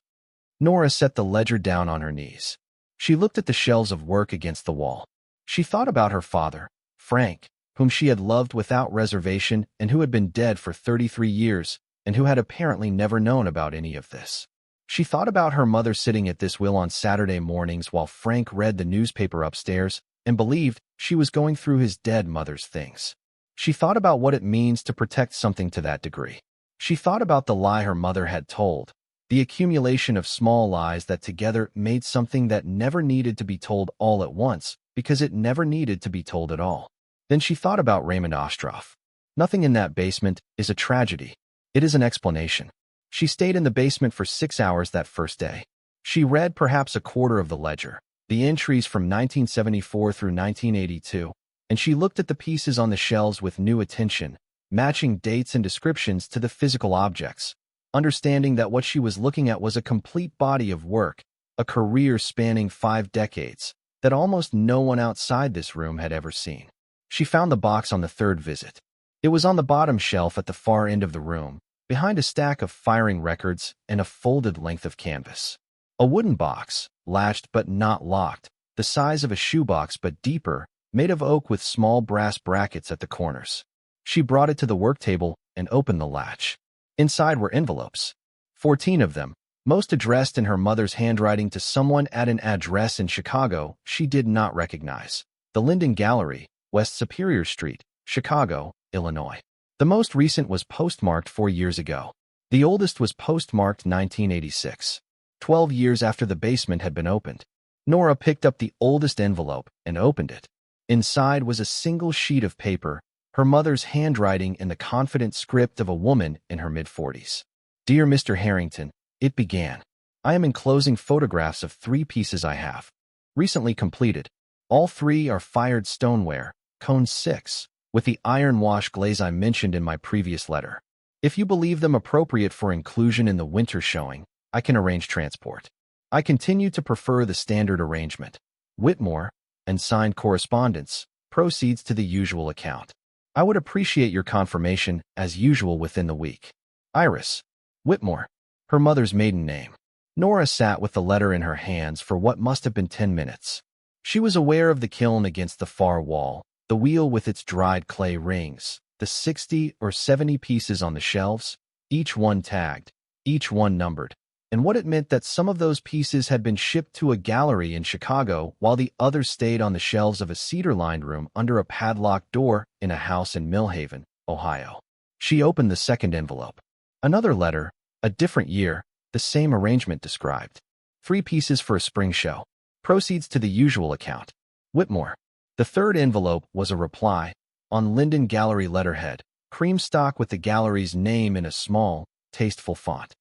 Nora set the ledger down on her knees. She looked at the shelves of work against the wall. She thought about her father, Frank, whom she had loved without reservation and who had been dead for 33 years and who had apparently never known about any of this. She thought about her mother sitting at this wheel on Saturday mornings while Frank read the newspaper upstairs and believed she was going through his dead mother's things. She thought about what it means to protect something to that degree. She thought about the lie her mother had told, the accumulation of small lies that together made something that never needed to be told all at once because it never needed to be told at all. Then she thought about Raymond Ostroff. Nothing in that basement is a tragedy. It is an explanation. She stayed in the basement for 6 hours that first day. She read perhaps a quarter of the ledger, the entries from 1974 through 1982, and she looked at the pieces on the shelves with new attention, matching dates and descriptions to the physical objects. understanding that what she was looking at was a complete body of work, a career spanning 5 decades, that almost no one outside this room had ever seen. She found the box on the third visit. It was on the bottom shelf at the far end of the room, behind a stack of firing records and a folded length of canvas. A wooden box, latched but not locked, the size of a shoebox but deeper, made of oak with small brass brackets at the corners. She brought it to the work table and opened the latch. Inside were envelopes, 14 of them, most addressed in her mother's handwriting to someone at an address in Chicago she did not recognize. The Linden Gallery, West Superior Street, Chicago, Illinois. The most recent was postmarked 4 years ago. The oldest was postmarked 1986, 12 years after the basement had been opened. Nora picked up the oldest envelope and opened it. Inside was a single sheet of paper, her mother's handwriting in the confident script of a woman in her mid-40s. "Dear Mr. Harrington," it began, "I am enclosing photographs of 3 pieces I have recently completed. All 3 are fired stoneware, cone 6, with the iron wash glaze I mentioned in my previous letter. If you believe them appropriate for inclusion in the winter showing, I can arrange transport. I continue to prefer the standard arrangement. Whitmore," and signed correspondence, "proceeds to the usual account. I would appreciate your confirmation, as usual, within the week. Iris Whitmore," her mother's maiden name. Nora sat with the letter in her hands for what must have been 10 minutes. She was aware of the kiln against the far wall, the wheel with its dried clay rings, the 60 or 70 pieces on the shelves, each one tagged, each one numbered, and what it meant that some of those pieces had been shipped to a gallery in Chicago while the others stayed on the shelves of a cedar-lined room under a padlocked door in a house in Millhaven, Ohio. She opened the second envelope. Another letter, a different year, the same arrangement described. 3 pieces for a spring show. Proceeds to the usual account. Whitmore. The third envelope was a reply, on Linden Gallery letterhead, cream stock with the gallery's name in a small, tasteful font.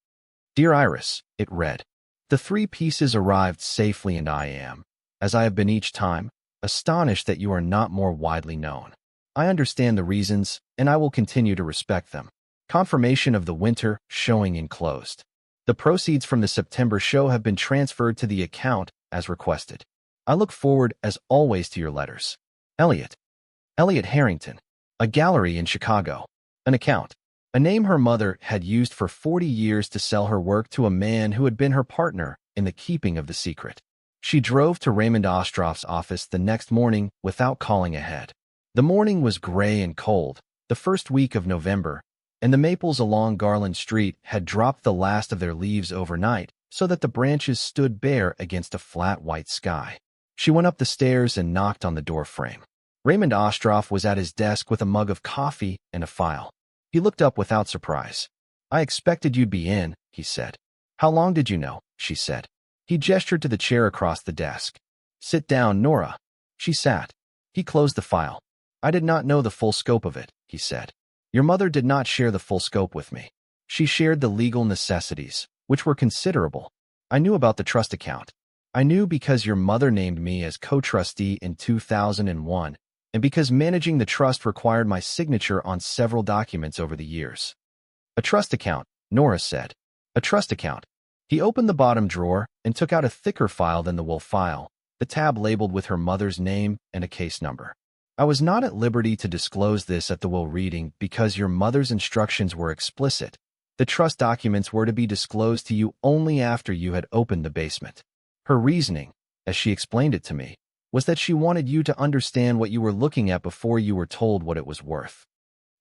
"Dear Iris," it read. "The 3 pieces arrived safely and I am, as I have been each time, astonished that you are not more widely known. I understand the reasons, and I will continue to respect them. Confirmation of the winter showing enclosed. The proceeds from the September show have been transferred to the account as requested. I look forward, as always, to your letters. Elliot Harrington. A gallery in Chicago. An account. A name her mother had used for 40 years to sell her work to a man who had been her partner in the keeping of the secret. She drove to Raymond Ostroff's office the next morning without calling ahead. The morning was gray and cold, the first week of November, and the maples along Garland Street had dropped the last of their leaves overnight so that the branches stood bare against a flat white sky. She went up the stairs and knocked on the door frame. Raymond Ostroff was at his desk with a mug of coffee and a file. He looked up without surprise. "I expected you'd be in," he said. "How long did you know?" she said. He gestured to the chair across the desk. "Sit down, Nora." She sat. He closed the file. "I did not know the full scope of it," he said. "Your mother did not share the full scope with me. She shared the legal necessities, which were considerable. I knew about the trust account. I knew because your mother named me as co-trustee in 2001, and because managing the trust required my signature on several documents over the years." "A trust account," Nora said. "A trust account." He opened the bottom drawer and took out a thicker file than the will file, the tab labeled with her mother's name and a case number. "I was not at liberty to disclose this at the will reading because your mother's instructions were explicit. The trust documents were to be disclosed to you only after you had opened the basement. Her reasoning, as she explained it to me, was that she wanted you to understand what you were looking at before you were told what it was worth."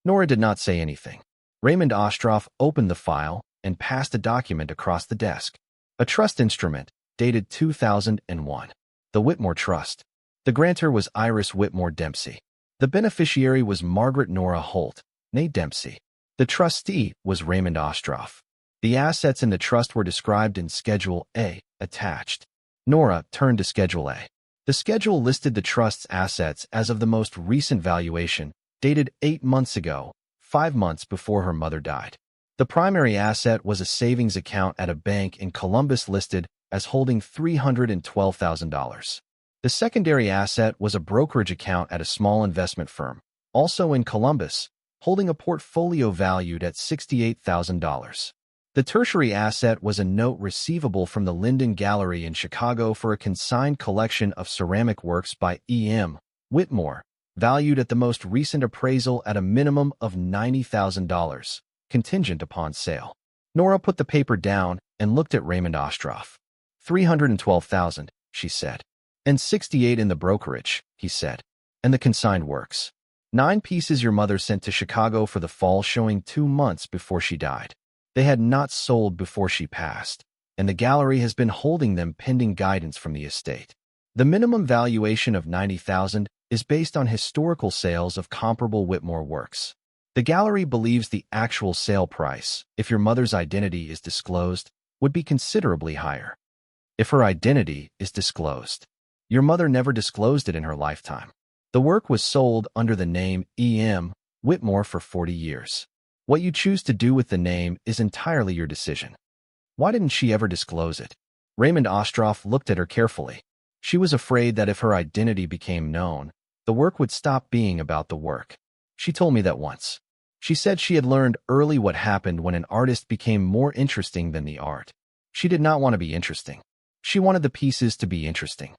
Nora did not say anything. Raymond Ostroff opened the file and passed a document across the desk. A trust instrument, dated 2001. The Whitmore Trust. The grantor was Iris Whitmore Dempsey. The beneficiary was Margaret Nora Holt, née Dempsey. The trustee was Raymond Ostroff. The assets in the trust were described in Schedule A, attached. Nora turned to Schedule A. The schedule listed the trust's assets as of the most recent valuation, dated 8 months ago, 5 months before her mother died. The primary asset was a savings account at a bank in Columbus listed as holding $312,000. The secondary asset was a brokerage account at a small investment firm, also in Columbus, holding a portfolio valued at $68,000. The tertiary asset was a note receivable from the Linden Gallery in Chicago for a consigned collection of ceramic works by E.M. Whitmore, valued at the most recent appraisal at a minimum of $90,000, contingent upon sale. Nora put the paper down and looked at Raymond Ostroff. $312,000, she said. And 68 in the brokerage, he said. And the consigned works. 9 pieces your mother sent to Chicago for the fall showing 2 months before she died. They had not sold before she passed, and the gallery has been holding them pending guidance from the estate. The minimum valuation of $90,000 is based on historical sales of comparable Whitmore works. The gallery believes the actual sale price, if your mother's identity is disclosed, would be considerably higher. If her identity is disclosed. Your mother never disclosed it in her lifetime. The work was sold under the name E.M. Whitmore for 40 years. What you choose to do with the name is entirely your decision. Why didn't she ever disclose it? Raymond Ostroff looked at her carefully. She was afraid that if her identity became known, the work would stop being about the work. She told me that once. She said she had learned early what happened when an artist became more interesting than the art. She did not want to be interesting. She wanted the pieces to be interesting.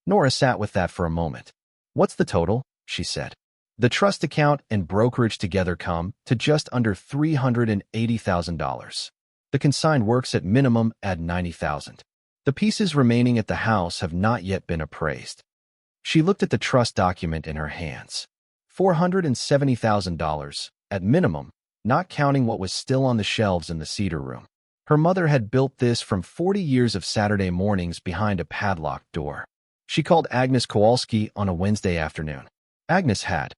Nora sat with that for a moment. What's the total? She said. The trust account and brokerage together come to just under $380,000. The consigned works at minimum add $90,000. The pieces remaining at the house have not yet been appraised. She looked at the trust document in her hands. $470,000, at minimum, not counting what was still on the shelves in the cedar room. Her mother had built this from 40 years of Saturday mornings behind a padlocked door. She called Agnes Kowalski on a Wednesday afternoon. Agnes had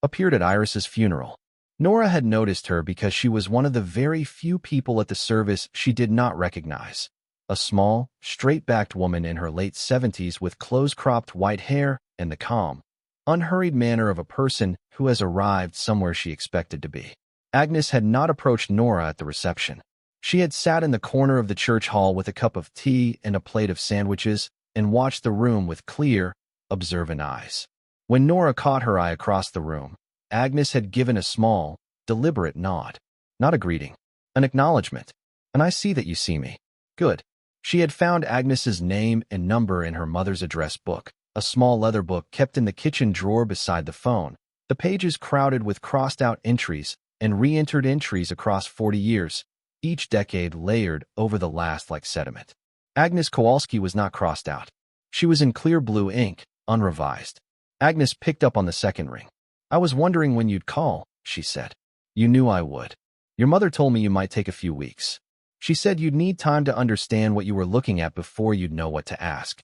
appeared at Iris's funeral. Nora had noticed her because she was one of the very few people at the service she did not recognize. A small, straight-backed woman in her late 70s with close-cropped white hair and the calm, unhurried manner of a person who has arrived somewhere she expected to be. Agnes had not approached Nora at the reception. She had sat in the corner of the church hall with a cup of tea and a plate of sandwiches and watched the room with clear, observant eyes. When Nora caught her eye across the room, Agnes had given a small, deliberate nod. Not a greeting, an acknowledgement. And I see that you see me. Good. She had found Agnes's name and number in her mother's address book, a small leather book kept in the kitchen drawer beside the phone, the pages crowded with crossed-out entries and re-entered entries across 40 years, each decade layered over the last like sediment. Agnes Kowalski was not crossed out. She was in clear blue ink, unrevised. Agnes picked up on the second ring. I was wondering when you'd call, she said. You knew I would. Your mother told me you might take a few weeks. She said you'd need time to understand what you were looking at before you'd know what to ask.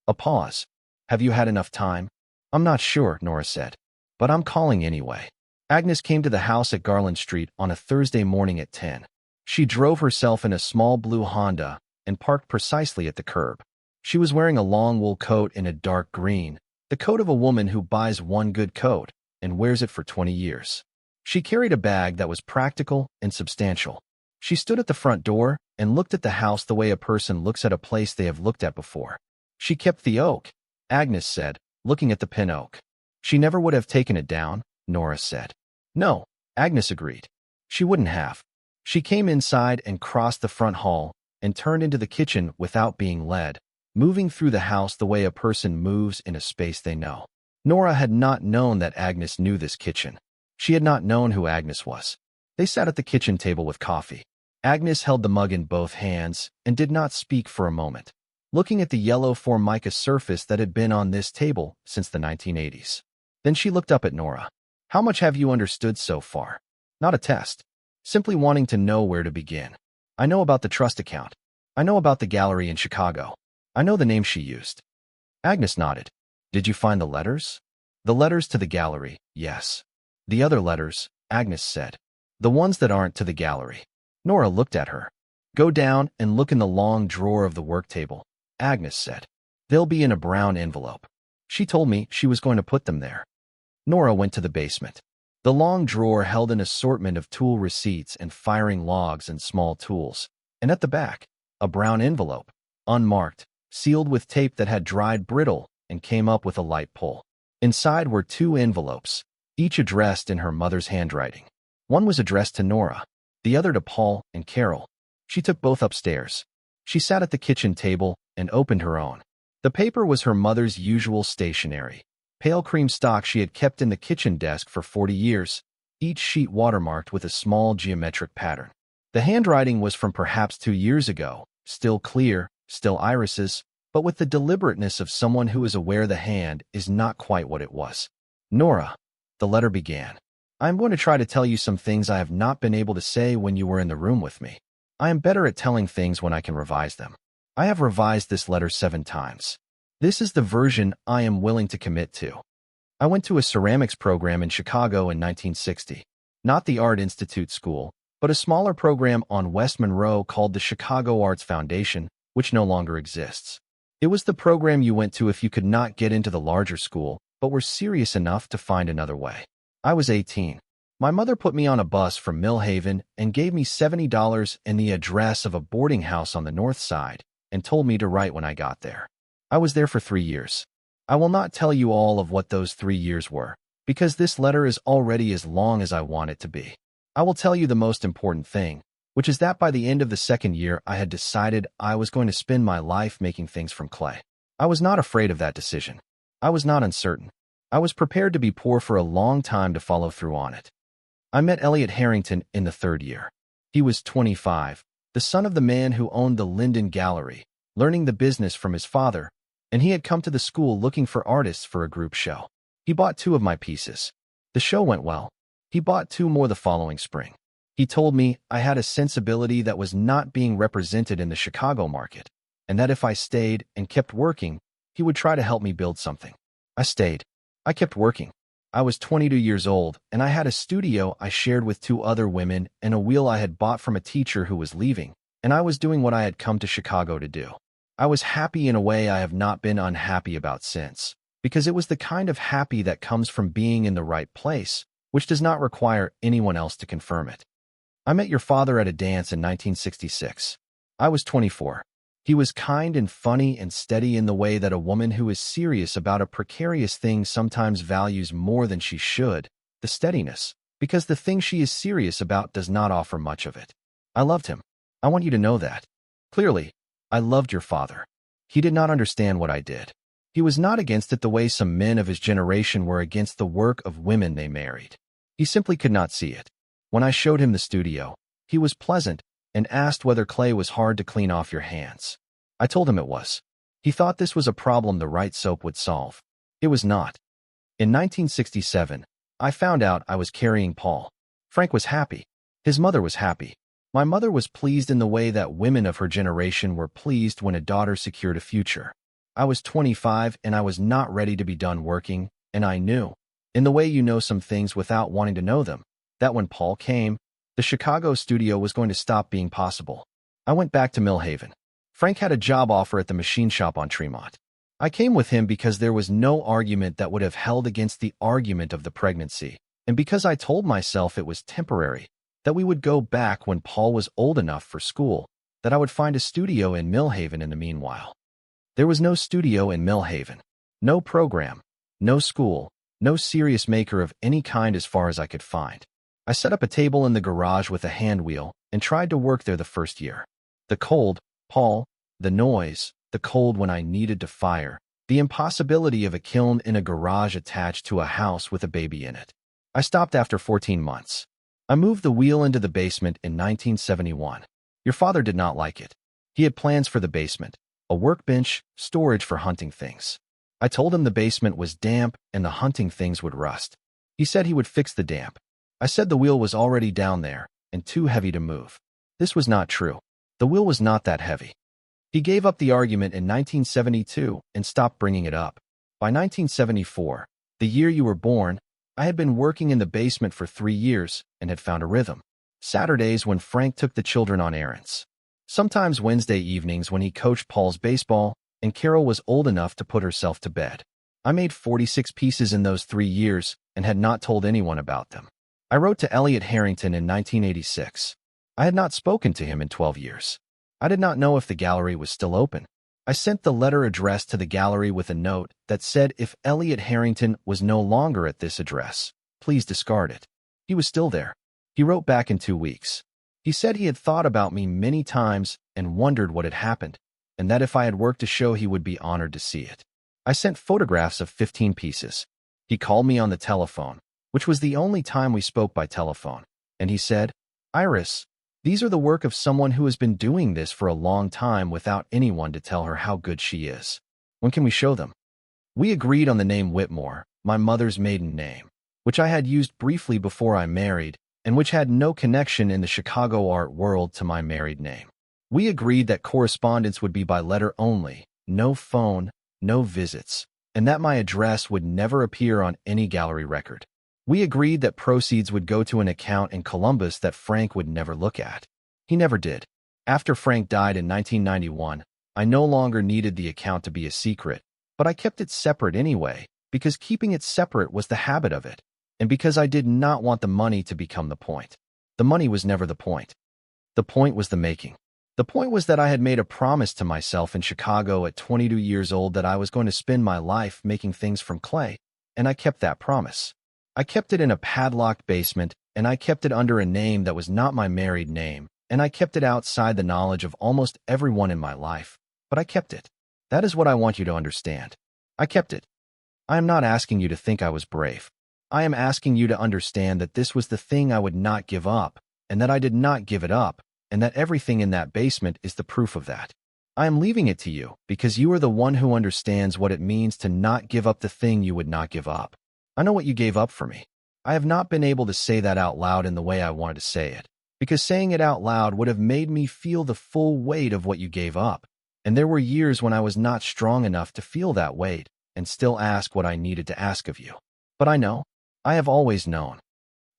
A pause. Have you had enough time? I'm not sure, Nora said. But I'm calling anyway. Agnes came to the house at Garland Street on a Thursday morning at 10. She drove herself in a small blue Honda and parked precisely at the curb. She was wearing a long wool coat in a dark green, the coat of a woman who buys one good coat and wears it for 20 years. She carried a bag that was practical and substantial. She stood at the front door and looked at the house the way a person looks at a place they have looked at before. She kept the oak, Agnes said, looking at the pin oak. She never would have taken it down, Nora said. No, Agnes agreed. She wouldn't have. She came inside and crossed the front hall and turned into the kitchen without being led, moving through the house the way a person moves in a space they know. Nora had not known that Agnes knew this kitchen. She had not known who Agnes was. They sat at the kitchen table with coffee. Agnes held the mug in both hands and did not speak for a moment, looking at the yellow formica surface that had been on this table since the 1980s. Then she looked up at Nora. How much have you understood so far? Not a test. Simply wanting to know where to begin. I know about the trust account. I know about the gallery in Chicago. I know the name she used. Agnes nodded. Did you find the letters? The letters to the gallery, yes. The other letters, Agnes said. The ones that aren't to the gallery. Nora looked at her. Go down and look in the long drawer of the work table, Agnes said. They'll be in a brown envelope. She told me she was going to put them there. Nora went to the basement. The long drawer held an assortment of tool receipts and firing logs and small tools, and at the back, a brown envelope, unmarked, sealed with tape that had dried brittle and came up with a light pull. Inside were 2 envelopes, each addressed in her mother's handwriting. One was addressed to Nora, the other to Paul and Carol. She took both upstairs. She sat at the kitchen table and opened her own. The paper was her mother's usual stationery. Pale cream stock she had kept in the kitchen desk for 40 years, each sheet watermarked with a small geometric pattern. The handwriting was from perhaps 2 years ago, still clear, still irises, but with the deliberateness of someone who is aware the hand is not quite what it was. Nora, the letter began. I am going to try to tell you some things I have not been able to say when you were in the room with me. I am better at telling things when I can revise them. I have revised this letter 7 times. This is the version I am willing to commit to. I went to a ceramics program in Chicago in 1960. Not the Art Institute school, but a smaller program on West Monroe called the Chicago Arts Foundation, which no longer exists. It was the program you went to if you could not get into the larger school, but were serious enough to find another way. I was 18. My mother put me on a bus from Millhaven and gave me $70 and the address of a boarding house on the north side, and told me to write when I got there. I was there for 3 years. I will not tell you all of what those 3 years were, because this letter is already as long as I want it to be. I will tell you the most important thing, which is that by the end of the 2nd year I had decided I was going to spend my life making things from clay. I was not afraid of that decision. I was not uncertain. I was prepared to be poor for a long time to follow through on it. I met Elliot Harrington in the 3rd year. He was 25, the son of the man who owned the Linden Gallery, learning the business from his father, and he had come to the school looking for artists for a group show. He bought 2 of my pieces. The show went well. He bought 2 more the following spring. He told me I had a sensibility that was not being represented in the Chicago market, and that if I stayed and kept working, he would try to help me build something. I stayed. I kept working. I was 22 years old, and I had a studio I shared with 2 other women and a wheel I had bought from a teacher who was leaving, and I was doing what I had come to Chicago to do. I was happy in a way I have not been unhappy about since, because it was the kind of happy that comes from being in the right place, which does not require anyone else to confirm it. I met your father at a dance in 1966. I was 24. He was kind and funny and steady in the way that a woman who is serious about a precarious thing sometimes values more than she should, the steadiness, because the thing she is serious about does not offer much of it. I loved him. I want you to know that. Clearly, I loved your father. He did not understand what I did. He was not against it the way some men of his generation were against the work of women they married. He simply could not see it. When I showed him the studio, he was pleasant and asked whether clay was hard to clean off your hands. I told him it was. He thought this was a problem the right soap would solve. It was not. In 1967, I found out I was carrying Paul. Frank was happy. His mother was happy. My mother was pleased in the way that women of her generation were pleased when a daughter secured a future. I was 25 and I was not ready to be done working, and I knew, in the way you know some things without wanting to know them, that when Paul came, the Chicago studio was going to stop being possible. I went back to Millhaven. Frank had a job offer at the machine shop on Tremont. I came with him because there was no argument that would have held against the argument of the pregnancy, and because I told myself it was temporary, that we would go back when Paul was old enough for school, that I would find a studio in Millhaven in the meanwhile. There was no studio in Millhaven, no program, no school, no serious maker of any kind as far as I could find. I set up a table in the garage with a hand wheel and tried to work there the 1st year. The cold, Paul, the noise, the cold when I needed to fire, the impossibility of a kiln in a garage attached to a house with a baby in it. I stopped after 14 months. I moved the wheel into the basement in 1971. Your father did not like it. He had plans for the basement, a workbench, storage for hunting things. I told him the basement was damp and the hunting things would rust. He said he would fix the damp. I said the wheel was already down there and too heavy to move. This was not true. The wheel was not that heavy. He gave up the argument in 1972 and stopped bringing it up. By 1974, the year you were born, I had been working in the basement for 3 years and had found a rhythm. Saturdays when Frank took the children on errands. Sometimes Wednesday evenings when he coached Paul's baseball and Carol was old enough to put herself to bed. I made 46 pieces in those 3 years and had not told anyone about them. I wrote to Elliot Harrington in 1986. I had not spoken to him in 12 years. I did not know if the gallery was still open. I sent the letter addressed to the gallery with a note that said if Elliot Harrington was no longer at this address, please discard it. He was still there. He wrote back in 2 weeks. He said he had thought about me many times and wondered what had happened, and that if I had worked a show he would be honored to see it. I sent photographs of 15 pieces. He called me on the telephone, which was the only time we spoke by telephone, and he said, "Iris, these are the work of someone who has been doing this for a long time without anyone to tell her how good she is. When can we show them?" We agreed on the name Whitmore, my mother's maiden name, which I had used briefly before I married, and which had no connection in the Chicago art world to my married name. We agreed that correspondence would be by letter only, no phone, no visits, and that my address would never appear on any gallery record. We agreed that proceeds would go to an account in Columbus that Frank would never look at. He never did. After Frank died in 1991, I no longer needed the account to be a secret, but I kept it separate anyway, because keeping it separate was the habit of it, and because I did not want the money to become the point. The money was never the point. The point was the making. The point was that I had made a promise to myself in Chicago at 22 years old that I was going to spend my life making things from clay, and I kept that promise. I kept it in a padlocked basement, and I kept it under a name that was not my married name, and I kept it outside the knowledge of almost everyone in my life, but I kept it. That is what I want you to understand. I kept it. I am not asking you to think I was brave. I am asking you to understand that this was the thing I would not give up, and that I did not give it up, and that everything in that basement is the proof of that. I am leaving it to you because you are the one who understands what it means to not give up the thing you would not give up. I know what you gave up for me. I have not been able to say that out loud in the way I wanted to say it, because saying it out loud would have made me feel the full weight of what you gave up, and there were years when I was not strong enough to feel that weight and still ask what I needed to ask of you. But I know. I have always known.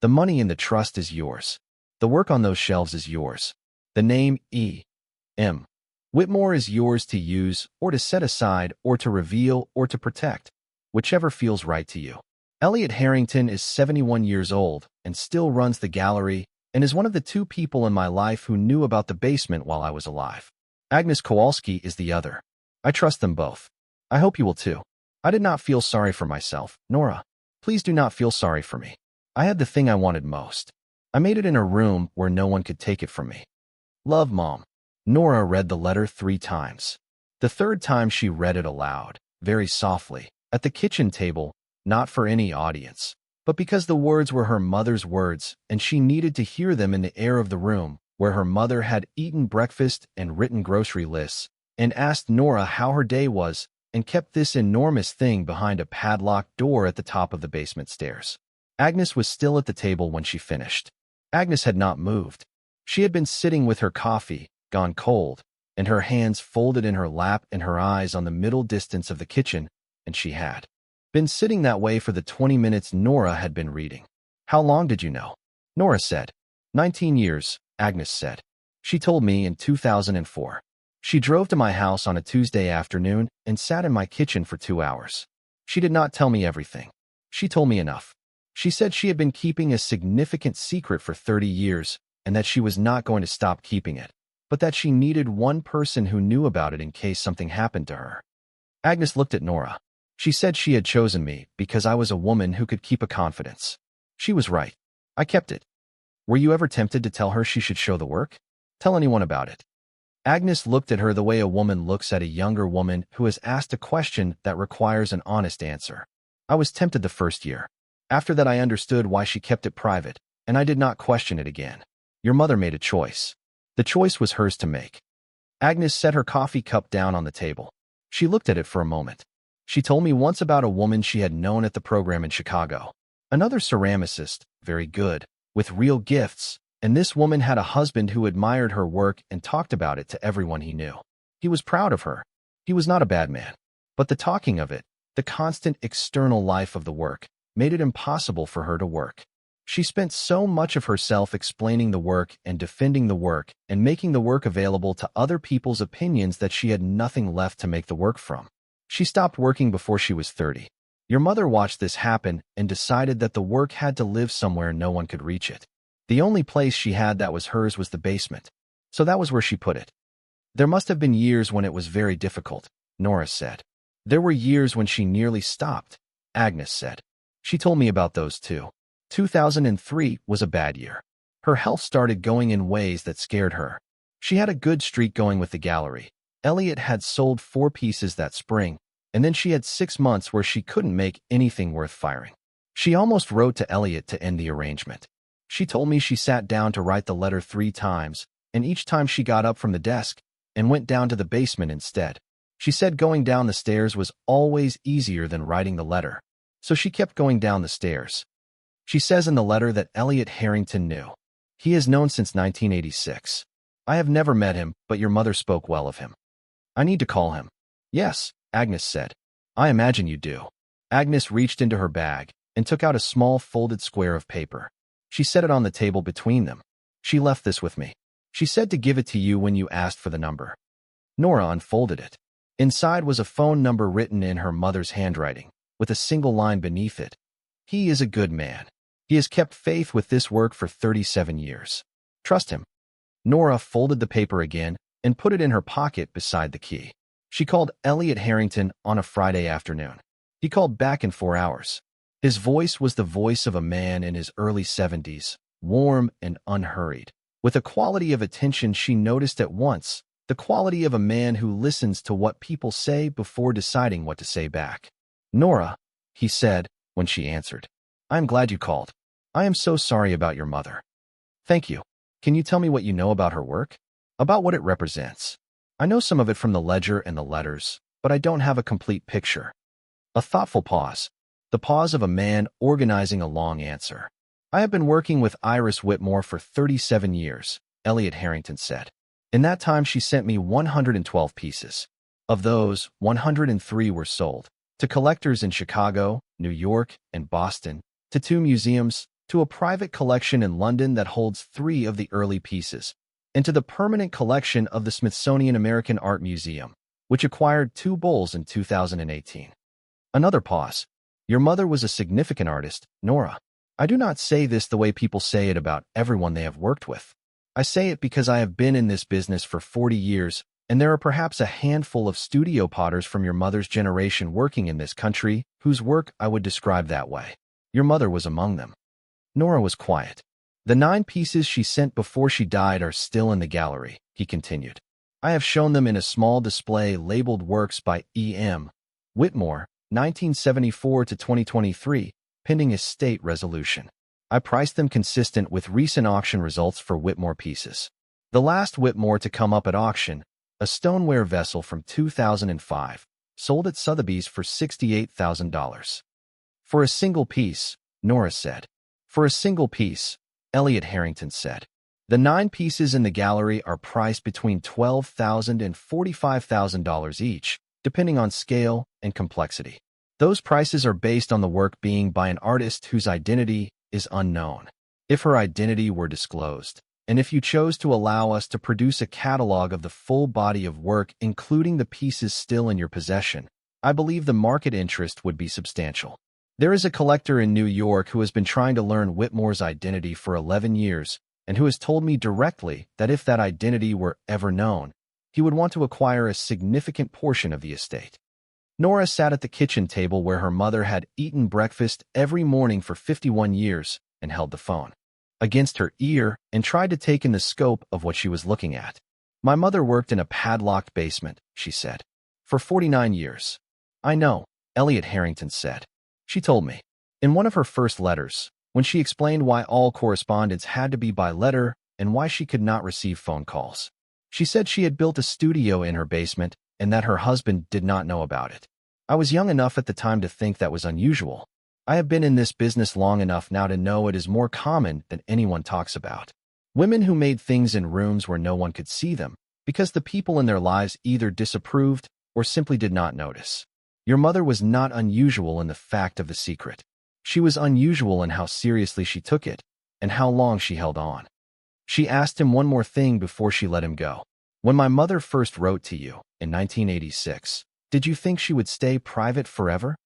The money in the trust is yours. The work on those shelves is yours. The name E.M. Whitmore is yours to use or to set aside or to reveal or to protect, whichever feels right to you. Elliot Harrington is 71 years old and still runs the gallery and is one of the two people in my life who knew about the basement while I was alive. Agnes Kowalski is the other. I trust them both. I hope you will too. I did not feel sorry for myself, Nora. Please do not feel sorry for me. I had the thing I wanted most. I made it in a room where no one could take it from me. Love, Mom. Nora read the letter 3 times. The third time she read it aloud, very softly, at the kitchen table, not for any audience, but because the words were her mother's words and she needed to hear them in the air of the room where her mother had eaten breakfast and written grocery lists and asked Nora how her day was and kept this enormous thing behind a padlocked door at the top of the basement stairs. Agnes was still at the table when she finished. Agnes had not moved. She had been sitting with her coffee, gone cold, and her hands folded in her lap and her eyes on the middle distance of the kitchen, and she had been sitting that way for the 20 minutes Nora had been reading. How long did you know? Nora said. 19 years, Agnes said. She told me in 2004. She drove to my house on a Tuesday afternoon and sat in my kitchen for 2 hours. She did not tell me everything. She told me enough. She said she had been keeping a significant secret for 30 years and that she was not going to stop keeping it, but that she needed one person who knew about it in case something happened to her. Agnes looked at Nora. She said she had chosen me because I was a woman who could keep a confidence. She was right. I kept it. Were you ever tempted to tell her she should show the work? Tell anyone about it. Agnes looked at her the way a woman looks at a younger woman who has asked a question that requires an honest answer. I was tempted the first year. After that I understood why she kept it private, and I did not question it again. Your mother made a choice. The choice was hers to make. Agnes set her coffee cup down on the table. She looked at it for a moment. She told me once about a woman she had known at the program in Chicago. Another ceramicist, very good, with real gifts, and this woman had a husband who admired her work and talked about it to everyone he knew. He was proud of her. He was not a bad man. But the talking of it, the constant external life of the work, made it impossible for her to work. She spent so much of herself explaining the work and defending the work and making the work available to other people's opinions that she had nothing left to make the work from. She stopped working before she was 30. Your mother watched this happen and decided that the work had to live somewhere no one could reach it. The only place she had that was hers was the basement. So that was where she put it. There must have been years when it was very difficult, Nora said. There were years when she nearly stopped, Agnes said. She told me about those too. 2003 was a bad year. Her health started going in ways that scared her. She had a good streak going with the gallery. Elliot had sold 4 pieces that spring, and then she had 6 months where she couldn't make anything worth firing. She almost wrote to Elliot to end the arrangement. She told me she sat down to write the letter 3 times, and each time she got up from the desk and went down to the basement instead. She said going down the stairs was always easier than writing the letter, so she kept going down the stairs. She says in the letter that Elliot Harrington knew. He is known since 1986. I have never met him, but your mother spoke well of him. I need to call him. Yes, Agnes said. I imagine you do. Agnes reached into her bag and took out a small folded square of paper. She set it on the table between them. She left this with me. She said to give it to you when you asked for the number. Nora unfolded it. Inside was a phone number written in her mother's handwriting, with a single line beneath it. He is a good man. He has kept faith with this work for 37 years. Trust him. Nora folded the paper again and put it in her pocket beside the key. She called Elliot Harrington on a Friday afternoon. He called back in 4 hours. His voice was the voice of a man in his early 70s, warm and unhurried, with a quality of attention she noticed at once, the quality of a man who listens to what people say before deciding what to say back. Nora, he said when she answered. I am glad you called. I am so sorry about your mother. Thank you. Can you tell me what you know about her work? About what it represents? I know some of it from the ledger and the letters, but I don't have a complete picture. A thoughtful pause. The pause of a man organizing a long answer. I have been working with Iris Whitmore for 37 years, Elliot Harrington said. In that time, she sent me 112 pieces. Of those, 103 were sold to collectors in Chicago, New York, and Boston, to 2 museums, to a private collection in London that holds 3 of the early pieces, and to the permanent collection of the Smithsonian American Art Museum, which acquired 2 bulls in 2018. Another pause. Your mother was a significant artist, Nora. I do not say this the way people say it about everyone they have worked with. I say it because I have been in this business for 40 years, and there are perhaps a handful of studio potters from your mother's generation working in this country whose work I would describe that way. Your mother was among them. Nora was quiet. The 9 pieces she sent before she died are still in the gallery, he continued. I have shown them in a small display labeled Works by E.M. Whitmore, 1974 to 2023, pending estate resolution. I priced them consistent with recent auction results for Whitmore pieces. The last Whitmore to come up at auction, a stoneware vessel from 2005, sold at Sotheby's for $68,000. For a single piece, Nora said. For a single piece, Elliot Harrington said. The 9 pieces in the gallery are priced between $12,000 and $45,000 each, depending on scale and complexity. Those prices are based on the work being by an artist whose identity is unknown. If her identity were disclosed, and if you chose to allow us to produce a catalog of the full body of work including the pieces still in your possession, I believe the market interest would be substantial. There is a collector in New York who has been trying to learn Whitmore's identity for 11 years and who has told me directly that if that identity were ever known, he would want to acquire a significant portion of the estate. Nora sat at the kitchen table where her mother had eaten breakfast every morning for 51 years and held the phone against her ear and tried to take in the scope of what she was looking at. My mother worked in a padlocked basement, she said, for 49 years. I know, Elliot Harrington said. She told me. In one of her first letters, when she explained why all correspondence had to be by letter and why she could not receive phone calls. She said she had built a studio in her basement and that her husband did not know about it. I was young enough at the time to think that was unusual. I have been in this business long enough now to know it is more common than anyone talks about. Women who made things in rooms where no one could see them because the people in their lives either disapproved or simply did not notice. Your mother was not unusual in the fact of the secret. She was unusual in how seriously she took it and how long she held on. She asked him one more thing before she let him go. When my mother first wrote to you, in 1986, did you think she would stay private forever?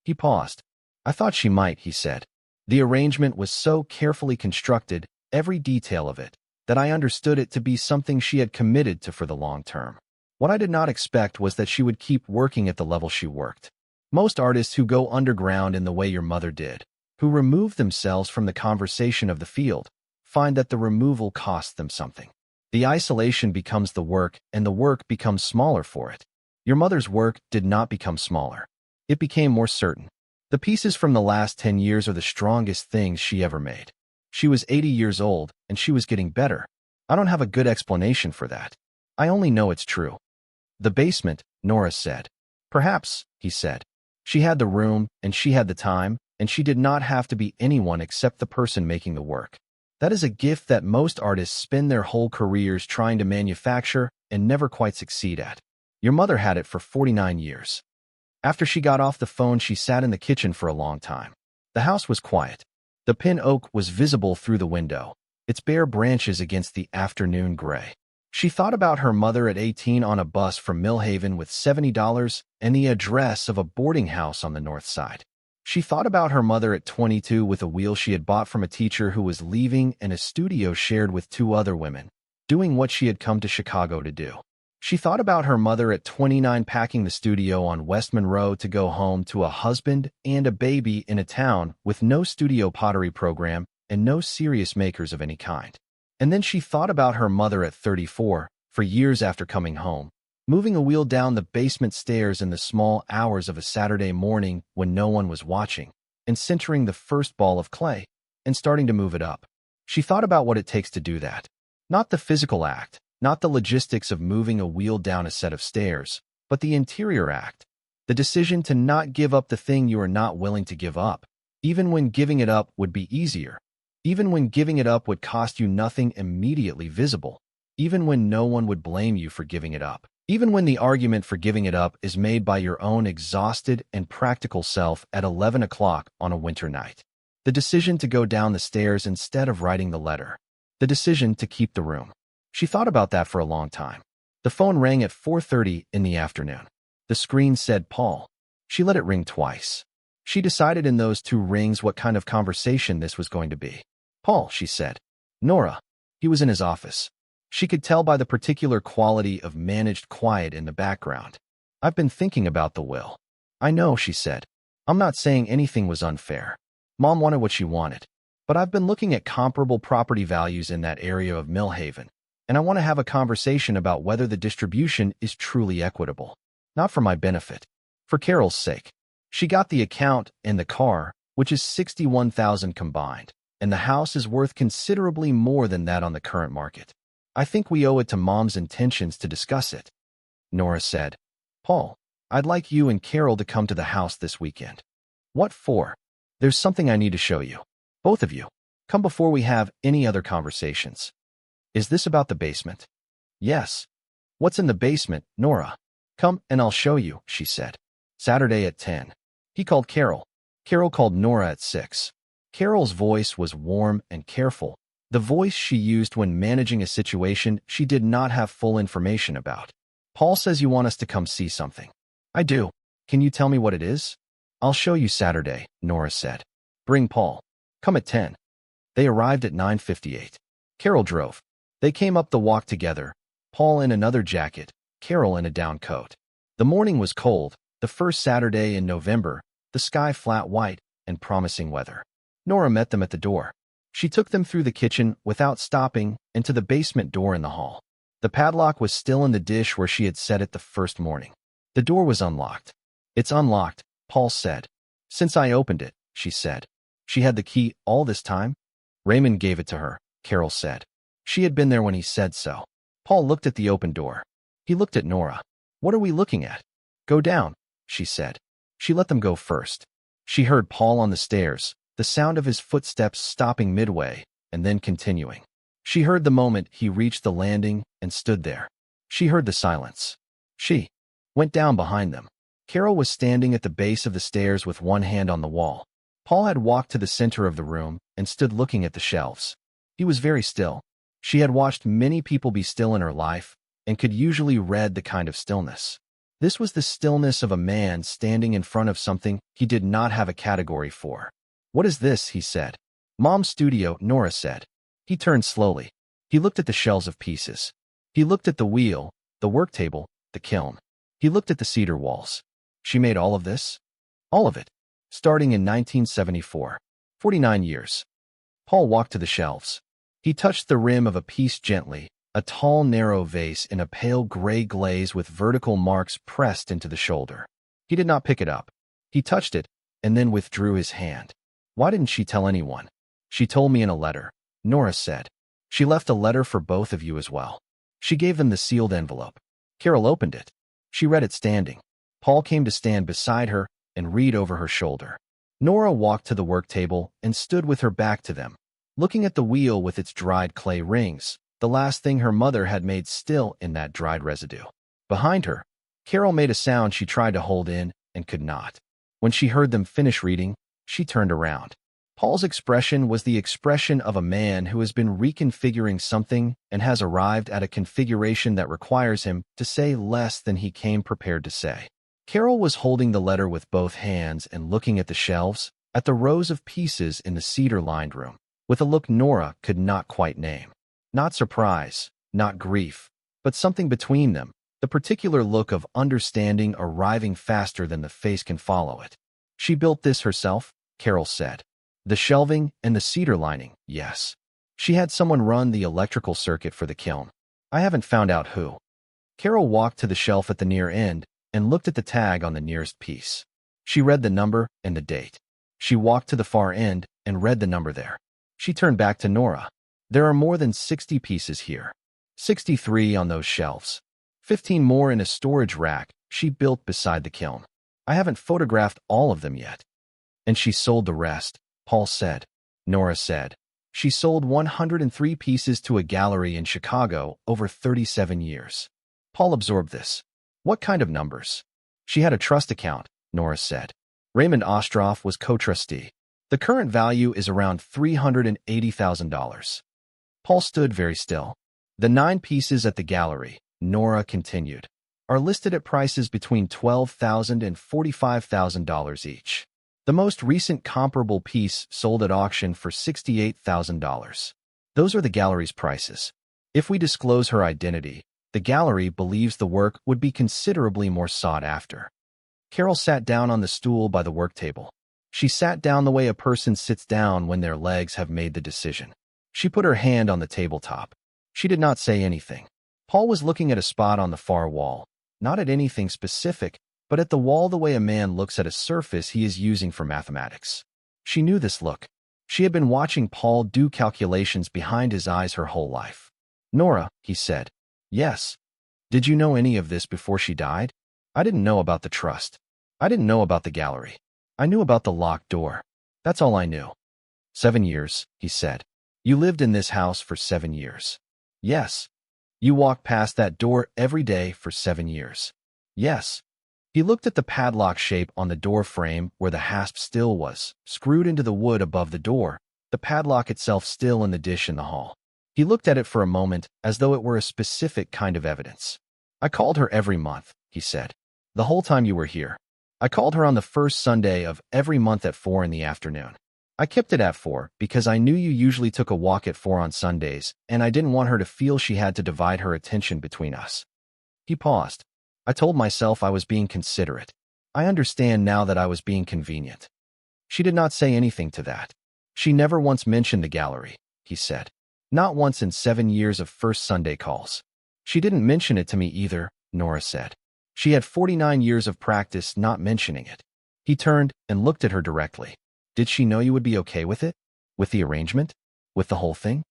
He paused. I thought she might, he said. The arrangement was so carefully constructed, every detail of it, that I understood it to be something she had committed to for the long term. What I did not expect was that she would keep working at the level she worked. Most artists who go underground in the way your mother did, who remove themselves from the conversation of the field, find that the removal costs them something. The isolation becomes the work, and the work becomes smaller for it. Your mother's work did not become smaller. It became more certain. The pieces from the last 10 years are the strongest things she ever made. She was 80 years old, and she was getting better. I don't have a good explanation for that. I only know it's true. The basement, Nora said. Perhaps, he said. She had the room, and she had the time, and she did not have to be anyone except the person making the work. That is a gift that most artists spend their whole careers trying to manufacture and never quite succeed at. Your mother had it for 49 years. After she got off the phone, she sat in the kitchen for a long time. The house was quiet. The pin oak was visible through the window, its bare branches against the afternoon gray. She thought about her mother at 18 on a bus from Millhaven with $70 and the address of a boarding house on the north side. She thought about her mother at 22 with a wheel she had bought from a teacher who was leaving and a studio shared with 2 other women, doing what she had come to Chicago to do. She thought about her mother at 29 packing the studio on West Monroe to go home to a husband and a baby in a town with no studio pottery program and no serious makers of any kind. And then she thought about her mother at 34, for years after coming home, moving a wheel down the basement stairs in the small hours of a Saturday morning when no one was watching, and centering the first ball of clay, and starting to move it up. She thought about what it takes to do that. Not the physical act, not the logistics of moving a wheel down a set of stairs, but the interior act, the decision to not give up the thing you are not willing to give up, even when giving it up would be easier, even when giving it up would cost you nothing immediately visible, even when no one would blame you for giving it up, even when the argument for giving it up is made by your own exhausted and practical self at 11 o'clock on a winter night. The decision to go down the stairs instead of writing the letter. The decision to keep the room. She thought about that for a long time. The phone rang at 4:30 in the afternoon. The screen said Paul. She let it ring twice. She decided in those 2 rings what kind of conversation this was going to be. Paul, she said. Nora. He was in his office. She could tell by the particular quality of managed quiet in the background. I've been thinking about the will. I know, she said. I'm not saying anything was unfair. Mom wanted what she wanted. But I've been looking at comparable property values in that area of Millhaven, and I want to have a conversation about whether the distribution is truly equitable. Not for my benefit. For Carol's sake. She got the account and the car, which is $61,000 combined, and the house is worth considerably more than that on the current market. I think we owe it to Mom's intentions to discuss it. Nora said. Paul, I'd like you and Carol to come to the house this weekend. What for? There's something I need to show you. Both of you. Come before we have any other conversations. Is this about the basement? Yes. What's in the basement, Nora? Come and I'll show you, she said. Saturday at 10. He called Carol. Carol called Nora at 6. Carol's voice was warm and careful, the voice she used when managing a situation she did not have full information about. Paul says you want us to come see something. I do. Can you tell me what it is? I'll show you Saturday, Nora said. Bring Paul. Come at 10. They arrived at 9:58. Carol drove. They came up the walk together, Paul in another jacket, Carol in a down coat. The morning was cold, the first Saturday in November, the sky flat white, and promising weather. Nora met them at the door. She took them through the kitchen without stopping and to the basement door in the hall. The padlock was still in the dish where she had set it the first morning. The door was unlocked. It's unlocked, Paul said. Since I opened it, she said. She had the key all this time? Raymond gave it to her, Carol said. She had been there when he said so. Paul looked at the open door. He looked at Nora. What are we looking at? Go down, she said. She let them go first. She heard Paul on the stairs, the sound of his footsteps stopping midway, and then continuing. She heard the moment he reached the landing and stood there. She heard the silence. She went down behind them. Carol was standing at the base of the stairs with one hand on the wall. Paul had walked to the center of the room and stood looking at the shelves. He was very still. She had watched many people be still in her life and could usually read the kind of stillness. This was the stillness of a man standing in front of something he did not have a category for. What is this? He said. Mom's studio, Nora said. He turned slowly. He looked at the shelves of pieces. He looked at the wheel, the work table, the kiln. He looked at the cedar walls. She made all of this? All of it. Starting in 1974. 49 years. Paul walked to the shelves. He touched the rim of a piece gently, a tall, narrow vase in a pale gray glaze with vertical marks pressed into the shoulder. He did not pick it up. He touched it, and then withdrew his hand. Why didn't she tell anyone? She told me in a letter, Nora said. She left a letter for both of you as well. She gave them the sealed envelope. Carol opened it. She read it standing. Paul came to stand beside her and read over her shoulder. Nora walked to the work table and stood with her back to them, looking at the wheel with its dried clay rings, the last thing her mother had made still in that dried residue. Behind her, Carol made a sound she tried to hold in and could not. When she heard them finish reading, she turned around. Paul's expression was the expression of a man who has been reconfiguring something and has arrived at a configuration that requires him to say less than he came prepared to say. Carol was holding the letter with both hands and looking at the shelves, at the rows of pieces in the cedar-lined room, with a look Nora could not quite name. Not surprise, not grief, but something between them, the particular look of understanding arriving faster than the face can follow it. She built this herself, Carol said. The shelving and the cedar lining, yes. She had someone run the electrical circuit for the kiln. I haven't found out who. Carol walked to the shelf at the near end and looked at the tag on the nearest piece. She read the number and the date. She walked to the far end and read the number there. She turned back to Nora. There are more than 60 pieces here. 63 on those shelves. 15 more in a storage rack she built beside the kiln. I haven't photographed all of them yet. And she sold the rest, Paul said. Nora said. She sold 103 pieces to a gallery in Chicago over 37 years. Paul absorbed this. What kind of numbers? She had a trust account, Nora said. Raymond Ostroff was co-trustee. The current value is around $380,000. Paul stood very still. The 9 pieces at the gallery, Nora continued, are listed at prices between $12,000 and $45,000 each. The most recent comparable piece sold at auction for $68,000. Those are the gallery's prices. If we disclose her identity, the gallery believes the work would be considerably more sought after. Carol sat down on the stool by the work table. She sat down the way a person sits down when their legs have made the decision. She put her hand on the tabletop. She did not say anything. Paul was looking at a spot on the far wall, not at anything specific, but at the wall the way a man looks at a surface he is using for mathematics. She knew this look. She had been watching Paul do calculations behind his eyes her whole life. Nora, he said. Yes. Did you know any of this before she died? I didn't know about the trust. I didn't know about the gallery. I knew about the locked door. That's all I knew. 7 years, he said. You lived in this house for 7 years. Yes. You walked past that door every day for 7 years. Yes. He looked at the padlock shape on the door frame where the hasp still was, screwed into the wood above the door, the padlock itself still in the dish in the hall. He looked at it for a moment as though it were a specific kind of evidence. I called her every month, he said. The whole time you were here. I called her on the first Sunday of every month at 4 in the afternoon. I kept it at 4 because I knew you usually took a walk at 4 on Sundays, and I didn't want her to feel she had to divide her attention between us. He paused. I told myself I was being considerate. I understand now that I was being convenient. She did not say anything to that. She never once mentioned the gallery, he said. Not once in 7 years of first Sunday calls. She didn't mention it to me either, Nora said. She had 49 years of practice not mentioning it. He turned and looked at her directly. Did she know you would be okay with it? With the arrangement? With the whole thing?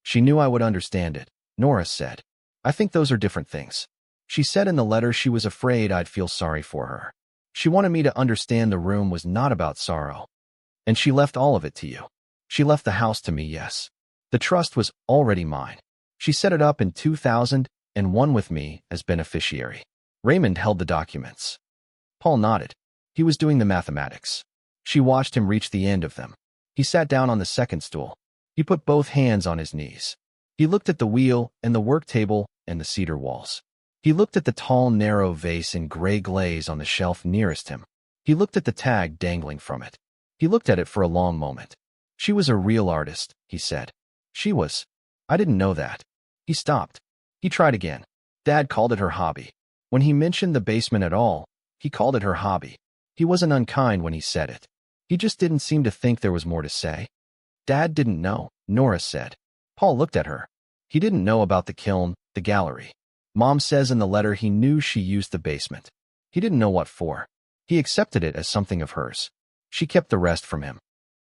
She knew I would understand it, Nora said. I think those are different things. She said in the letter she was afraid I'd feel sorry for her. She wanted me to understand the room was not about sorrow. And she left all of it to you. She left the house to me, yes. The trust was already mine. She set it up in 2001 with me as beneficiary. Raymond held the documents. Paul nodded. He was doing the mathematics. She watched him reach the end of them. He sat down on the second stool. He put both hands on his knees. He looked at the wheel and the work table and the cedar walls. He looked at the tall, narrow vase in gray glaze on the shelf nearest him. He looked at the tag dangling from it. He looked at it for a long moment. She was a real artist, he said. She was. I didn't know that. He stopped. He tried again. Dad called it her hobby. When he mentioned the basement at all, he called it her hobby. He wasn't unkind when he said it. He just didn't seem to think there was more to say. Dad didn't know, Nora said. Paul looked at her. He didn't know about the kiln, the gallery. Mom says in the letter he knew she used the basement. He didn't know what for. He accepted it as something of hers. She kept the rest from him.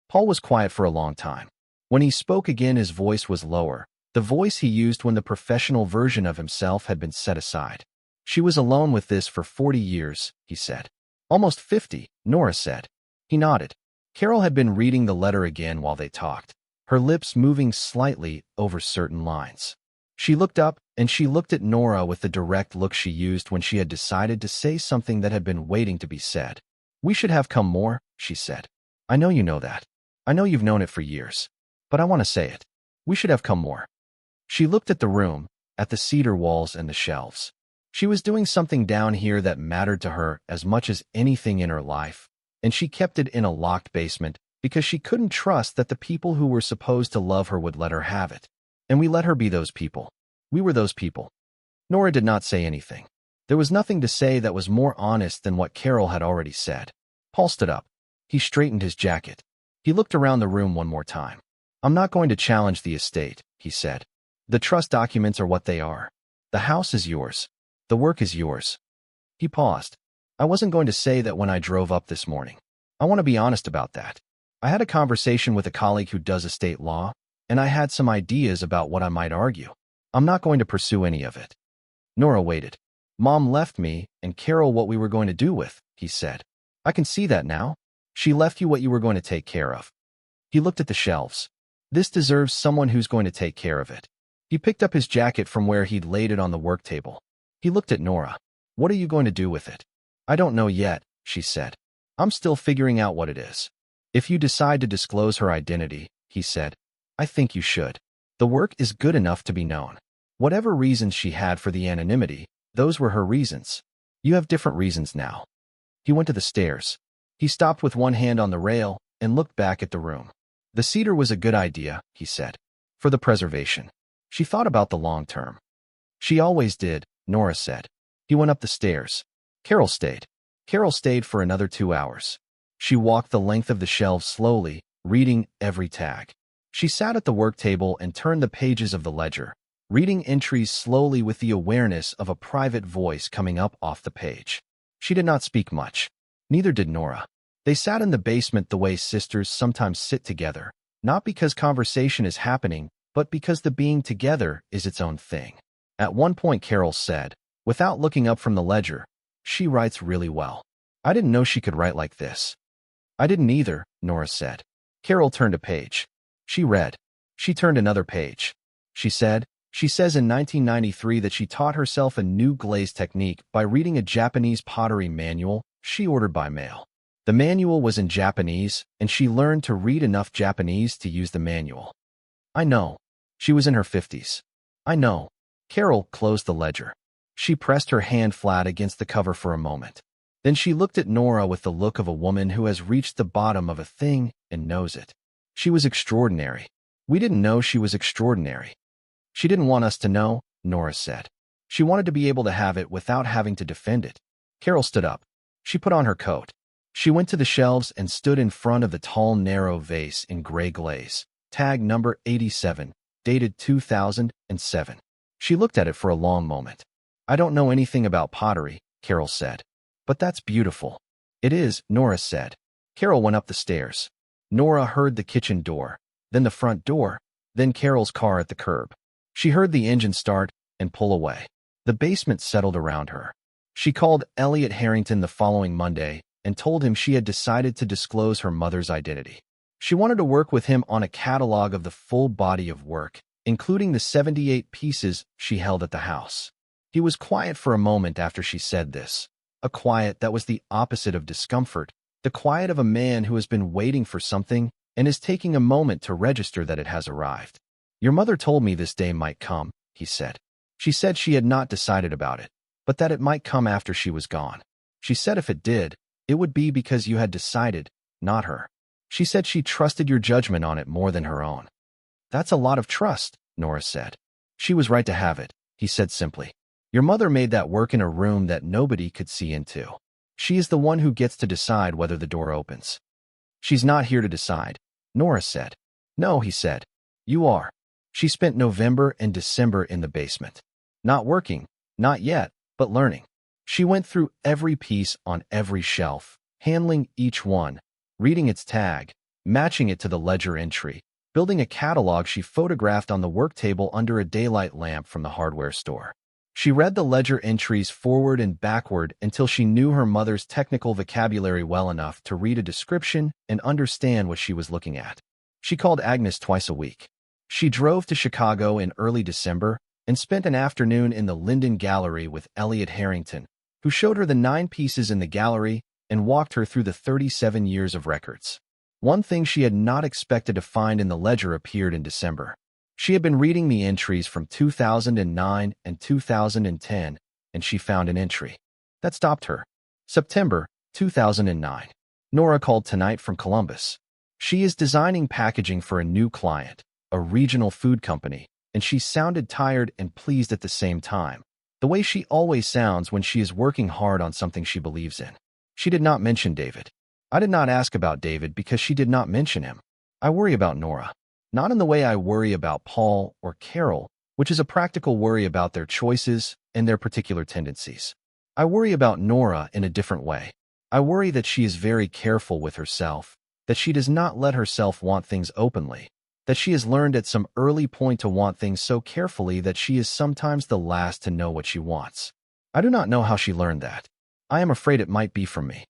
Paul was quiet for a long time. When he spoke again, his voice was lower, the voice he used when the professional version of himself had been set aside. She was alone with this for 40 years, he said. Almost 50, Nora said. He nodded. Carol had been reading the letter again while they talked, her lips moving slightly over certain lines. She looked up, and she looked at Nora with the direct look she used when she had decided to say something that had been waiting to be said. We should have come more, she said. I know you know that. I know you've known it for years. But I want to say it. We should have come more. She looked at the room, at the cedar walls and the shelves. She was doing something down here that mattered to her as much as anything in her life, and she kept it in a locked basement because she couldn't trust that the people who were supposed to love her would let her have it. And we let her be those people. We were those people. Nora did not say anything. There was nothing to say that was more honest than what Carol had already said. Paul stood up. He straightened his jacket. He looked around the room one more time. I'm not going to challenge the estate, he said. The trust documents are what they are. The house is yours. The work is yours. He paused. I wasn't going to say that when I drove up this morning. I want to be honest about that. I had a conversation with a colleague who does estate law, and I had some ideas about what I might argue. I'm not going to pursue any of it. Nora waited. Mom left me and Carol what we were going to do with, he said. I can see that now. She left you what you were going to take care of. He looked at the shelves. This deserves someone who's going to take care of it. He picked up his jacket from where he'd laid it on the work table. He looked at Nora. What are you going to do with it? I don't know yet, she said. I'm still figuring out what it is. If you decide to disclose her identity, he said, I think you should. The work is good enough to be known. Whatever reasons she had for the anonymity, those were her reasons. You have different reasons now. He went to the stairs. He stopped with one hand on the rail and looked back at the room. The cedar was a good idea, he said, for the preservation. She thought about the long term. She always did, Nora said. He went up the stairs. Carol stayed. Carol stayed for another 2 hours. She walked the length of the shelves slowly, reading every tag. She sat at the work table and turned the pages of the ledger, reading entries slowly with the awareness of a private voice coming up off the page. She did not speak much. Neither did Nora. They sat in the basement the way sisters sometimes sit together, not because conversation is happening, but because the being together is its own thing. At one point Carol said, without looking up from the ledger, she writes really well. I didn't know she could write like this. I didn't either, Nora said. Carol turned a page. She read. She turned another page. She said, she says in 1993 that she taught herself a new glaze technique by reading a Japanese pottery manual she ordered by mail. The manual was in Japanese, and she learned to read enough Japanese to use the manual. I know. She was in her 50s. I know. Carol closed the ledger. She pressed her hand flat against the cover for a moment. Then she looked at Nora with the look of a woman who has reached the bottom of a thing and knows it. She was extraordinary. We didn't know she was extraordinary. She didn't want us to know, Nora said. She wanted to be able to have it without having to defend it. Carol stood up. She put on her coat. She went to the shelves and stood in front of the tall, narrow vase in gray glaze. Tag number 87, dated 2007. She looked at it for a long moment. I don't know anything about pottery, Carol said. But that's beautiful. It is, Nora said. Carol went up the stairs. Nora heard the kitchen door, then the front door, then Carol's car at the curb. She heard the engine start and pull away. The basement settled around her. She called Elliot Harrington the following Monday and told him she had decided to disclose her mother's identity. She wanted to work with him on a catalog of the full body of work, including the 78 pieces she held at the house. He was quiet for a moment after she said this, a quiet that was the opposite of discomfort, the quiet of a man who has been waiting for something and is taking a moment to register that it has arrived. Your mother told me this day might come, he said. She said she had not decided about it, but that it might come after she was gone. She said if it did, it would be because you had decided, not her. She said she trusted your judgment on it more than her own. That's a lot of trust, Nora said. She was right to have it, he said simply. Your mother made that work in a room that nobody could see into. She is the one who gets to decide whether the door opens. She's not here to decide, Nora said. No, he said. You are. She spent November and December in the basement. Not working, not yet, but learning. She went through every piece on every shelf, handling each one, reading its tag, matching it to the ledger entry, building a catalog she photographed on the work table under a daylight lamp from the hardware store. She read the ledger entries forward and backward until she knew her mother's technical vocabulary well enough to read a description and understand what she was looking at. She called Agnes twice a week. She drove to Chicago in early December and spent an afternoon in the Linden Gallery with Elliot Harrington, who showed her the 9 pieces in the gallery and walked her through the 37 years of records. One thing she had not expected to find in the ledger appeared in December. She had been reading the entries from 2009 and 2010, and she found an entry that stopped her. September 2009. Nora called tonight from Columbus. She is designing packaging for a new client, a regional food company, and she sounded tired and pleased at the same time, the way she always sounds when she is working hard on something she believes in. She did not mention David. I did not ask about David because she did not mention him. I worry about Nora. Not in the way I worry about Paul or Carol, which is a practical worry about their choices and their particular tendencies. I worry about Nora in a different way. I worry that she is very careful with herself, that she does not let herself want things openly, that she has learned at some early point to want things so carefully that she is sometimes the last to know what she wants. I do not know how she learned that. I am afraid it might be from me.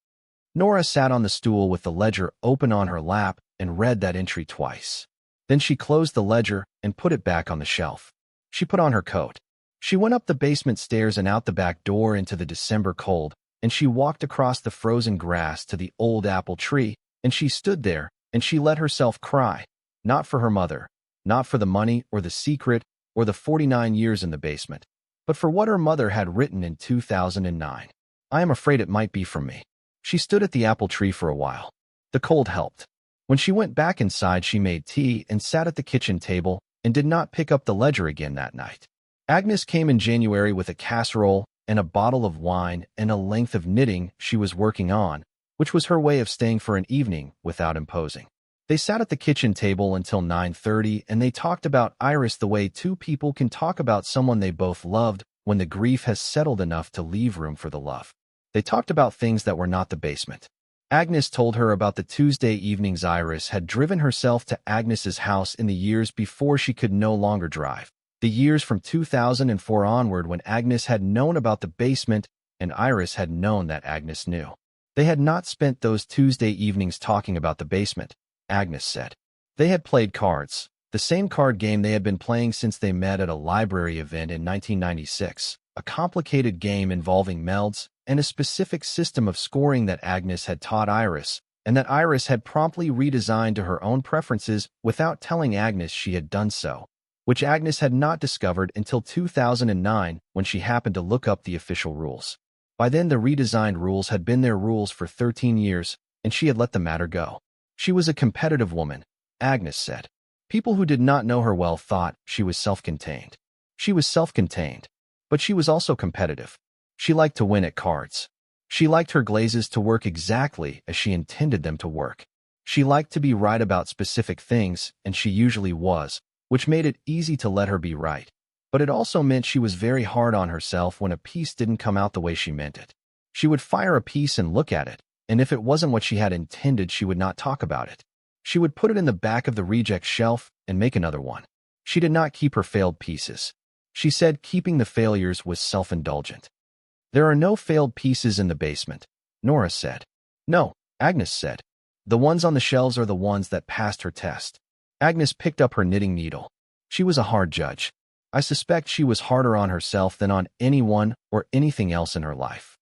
Nora sat on the stool with the ledger open on her lap and read that entry twice. Then she closed the ledger and put it back on the shelf. She put on her coat. She went up the basement stairs and out the back door into the December cold, and she walked across the frozen grass to the old apple tree, and she stood there, and she let herself cry, not for her mother, not for the money or the secret or the 49 years in the basement, but for what her mother had written in 2009. I am afraid it might be from me. She stood at the apple tree for a while. The cold helped. When she went back inside, she made tea and sat at the kitchen table and did not pick up the ledger again that night. Agnes came in January with a casserole and a bottle of wine and a length of knitting she was working on, which was her way of staying for an evening without imposing. They sat at the kitchen table until 9:30, and they talked about Iris the way two people can talk about someone they both loved when the grief has settled enough to leave room for the love. They talked about things that were not the basement. Agnes told her about the Tuesday evenings Iris had driven herself to Agnes's house in the years before she could no longer drive, the years from 2004 onward when Agnes had known about the basement and Iris had known that Agnes knew. They had not spent those Tuesday evenings talking about the basement, Agnes said. They had played cards, the same card game they had been playing since they met at a library event in 1996, a complicated game involving melds and a specific system of scoring that Agnes had taught Iris, and that Iris had promptly redesigned to her own preferences without telling Agnes she had done so, which Agnes had not discovered until 2009 when she happened to look up the official rules. By then, the redesigned rules had been their rules for 13 years, and she had let the matter go. She was a competitive woman, Agnes said. People who did not know her well thought she was self-contained. She was self-contained, but she was also competitive. She liked to win at cards. She liked her glazes to work exactly as she intended them to work. She liked to be right about specific things, and she usually was, which made it easy to let her be right. But it also meant she was very hard on herself when a piece didn't come out the way she meant it. She would fire a piece and look at it, and if it wasn't what she had intended, she would not talk about it. She would put it in the back of the reject shelf and make another one. She did not keep her failed pieces. She said keeping the failures was self-indulgent. There are no failed pieces in the basement, Nora said. No, Agnes said. The ones on the shelves are the ones that passed her test. Agnes picked up her knitting needle. She was a hard judge. I suspect she was harder on herself than on anyone or anything else in her life.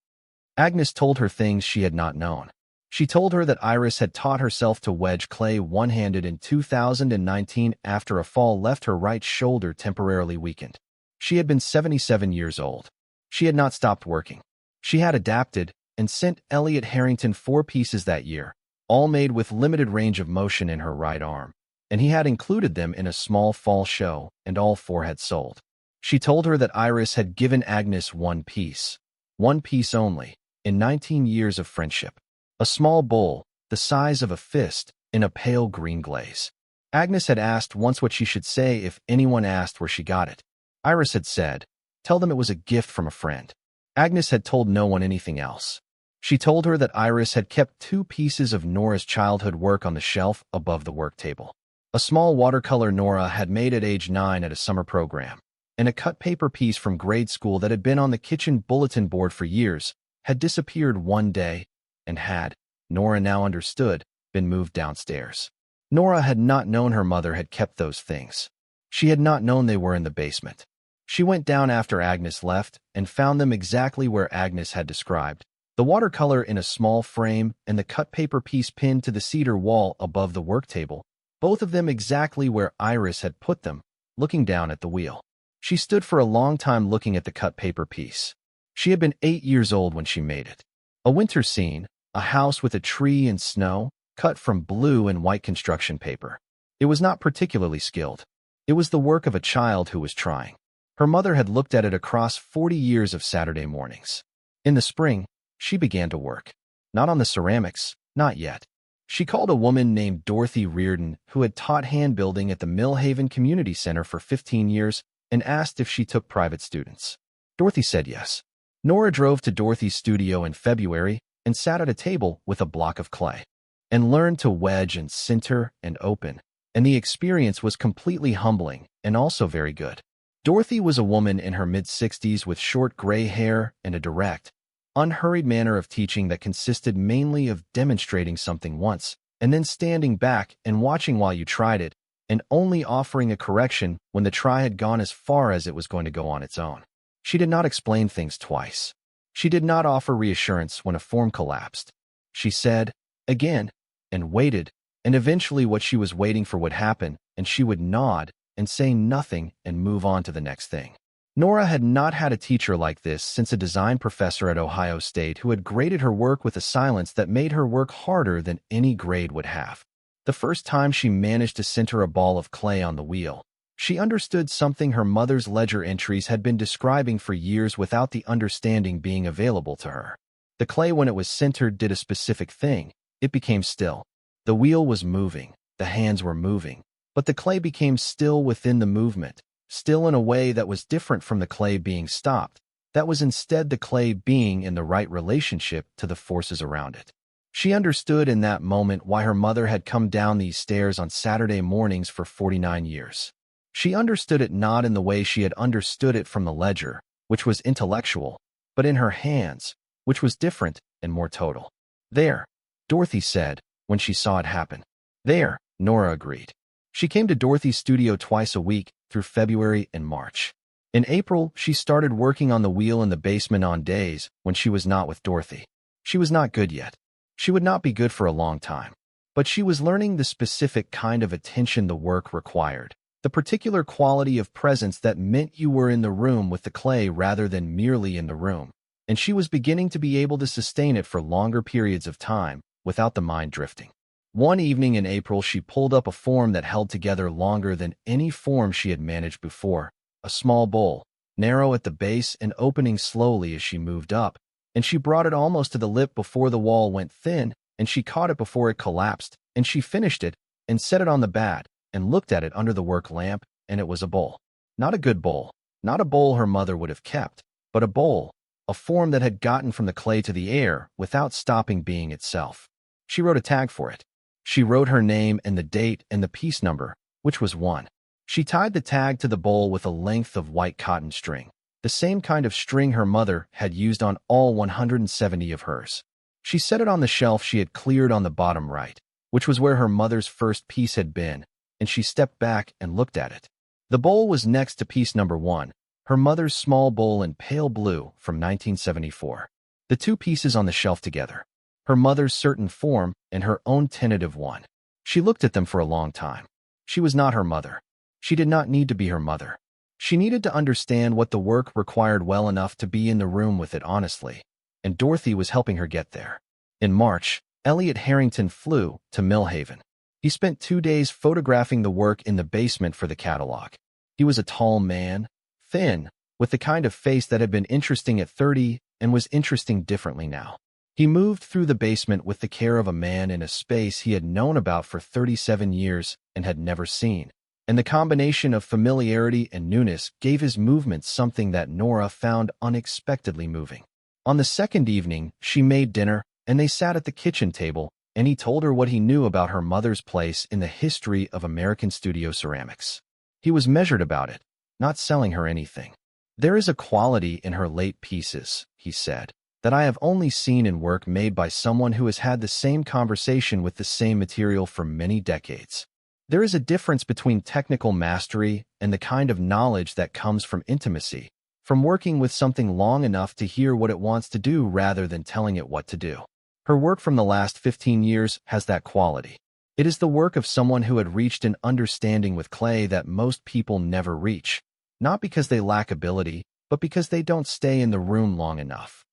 Agnes told her things she had not known. She told her that Iris had taught herself to wedge clay one-handed in 2019 after a fall left her right shoulder temporarily weakened. She had been 77 years old. She had not stopped working. She had adapted and sent Elliot Harrington 4 pieces that year, all made with limited range of motion in her right arm, and he had included them in a small fall show, and all 4 had sold. She told her that Iris had given Agnes one piece only, in 19 years of friendship. A small bowl, the size of a fist, in a pale green glaze. Agnes had asked once what she should say if anyone asked where she got it. Iris had said, "Tell them it was a gift from a friend." Agnes had told no one anything else. She told her that Iris had kept 2 pieces of Nora's childhood work on the shelf above the work table. A small watercolor Nora had made at age 9 at a summer program, and a cut paper piece from grade school that had been on the kitchen bulletin board for years had disappeared one day and had, Nora now understood, been moved downstairs. Nora had not known her mother had kept those things. She had not known they were in the basement. She went down after Agnes left and found them exactly where Agnes had described, the watercolor in a small frame and the cut paper piece pinned to the cedar wall above the work table, both of them exactly where Iris had put them, looking down at the wheel. She stood for a long time looking at the cut paper piece. She had been 8 years old when she made it. A winter scene, a house with a tree and snow, cut from blue and white construction paper. It was not particularly skilled. It was the work of a child who was trying. Her mother had looked at it across 40 years of Saturday mornings. In the spring, she began to work. Not on the ceramics, not yet. She called a woman named Dorothy Reardon, who had taught hand building at the Millhaven Community Center for 15 years, and asked if she took private students. Dorothy said yes. Nora drove to Dorothy's studio in February and sat at a table with a block of clay, and learned to wedge and sinter and open, and the experience was completely humbling and also very good. Dorothy was a woman in her mid-60s with short gray hair and a direct, unhurried manner of teaching that consisted mainly of demonstrating something once, and then standing back and watching while you tried it, and only offering a correction when the try had gone as far as it was going to go on its own. She did not explain things twice. She did not offer reassurance when a form collapsed. She said, again, and waited, and eventually what she was waiting for would happen, and she would nod and say nothing and move on to the next thing. Nora had not had a teacher like this since a design professor at Ohio State who had graded her work with a silence that made her work harder than any grade would have. The first time she managed to center a ball of clay on the wheel, she understood something her mother's ledger entries had been describing for years without the understanding being available to her. The clay, when it was centered, did a specific thing. It became still. The wheel was moving, the hands were moving, but the clay became still within the movement, still in a way that was different from the clay being stopped. That was instead the clay being in the right relationship to the forces around it. She understood in that moment why her mother had come down these stairs on Saturday mornings for 49 years. She understood it not in the way she had understood it from the ledger, which was intellectual, but in her hands, which was different and more total. "There," Dorothy said when she saw it happen. "There," Nora agreed. She came to Dorothy's studio twice a week through February and March. In April, she started working on the wheel in the basement on days when she was not with Dorothy. She was not good yet. She would not be good for a long time. But she was learning the specific kind of attention the work required, the particular quality of presence that meant you were in the room with the clay rather than merely in the room, and she was beginning to be able to sustain it for longer periods of time without the mind drifting. One evening in April, she pulled up a form that held together longer than any form she had managed before, a small bowl, narrow at the base and opening slowly as she moved up, and she brought it almost to the lip before the wall went thin, and she caught it before it collapsed, and she finished it and set it on the bed and looked at it under the work lamp, and it was a bowl. Not a good bowl, not a bowl her mother would have kept, but a bowl, a form that had gotten from the clay to the air without stopping being itself. She wrote a tag for it. She wrote her name and the date and the piece number, which was 1. She tied the tag to the bowl with a length of white cotton string, the same kind of string her mother had used on all 170 of hers. She set it on the shelf she had cleared on the bottom right, which was where her mother's first piece had been, and she stepped back and looked at it. The bowl was next to piece number 1, her mother's small bowl in pale blue from 1974. The two pieces on the shelf together, her mother's certain form and her own tentative one. She looked at them for a long time. She was not her mother. She did not need to be her mother. She needed to understand what the work required well enough to be in the room with it honestly, and Dorothy was helping her get there. In March, Elliot Harrington flew to Millhaven. He spent 2 days photographing the work in the basement for the catalog. He was a tall man, thin, with the kind of face that had been interesting at 30 and was interesting differently now. He moved through the basement with the care of a man in a space he had known about for 37 years and had never seen. And the combination of familiarity and newness gave his movements something that Nora found unexpectedly moving. On the second evening, she made dinner, and they sat at the kitchen table, and he told her what he knew about her mother's place in the history of American studio ceramics. He was measured about it, not selling her anything. "There is a quality in her late pieces," he said, "that I have only seen in work made by someone who has had the same conversation with the same material for many decades. There is a difference between technical mastery and the kind of knowledge that comes from intimacy, from working with something long enough to hear what it wants to do rather than telling it what to do. Her work from the last 15 years has that quality. It is the work of someone who had reached an understanding with clay that most people never reach, not because they lack ability, but because they don't stay in the room long enough."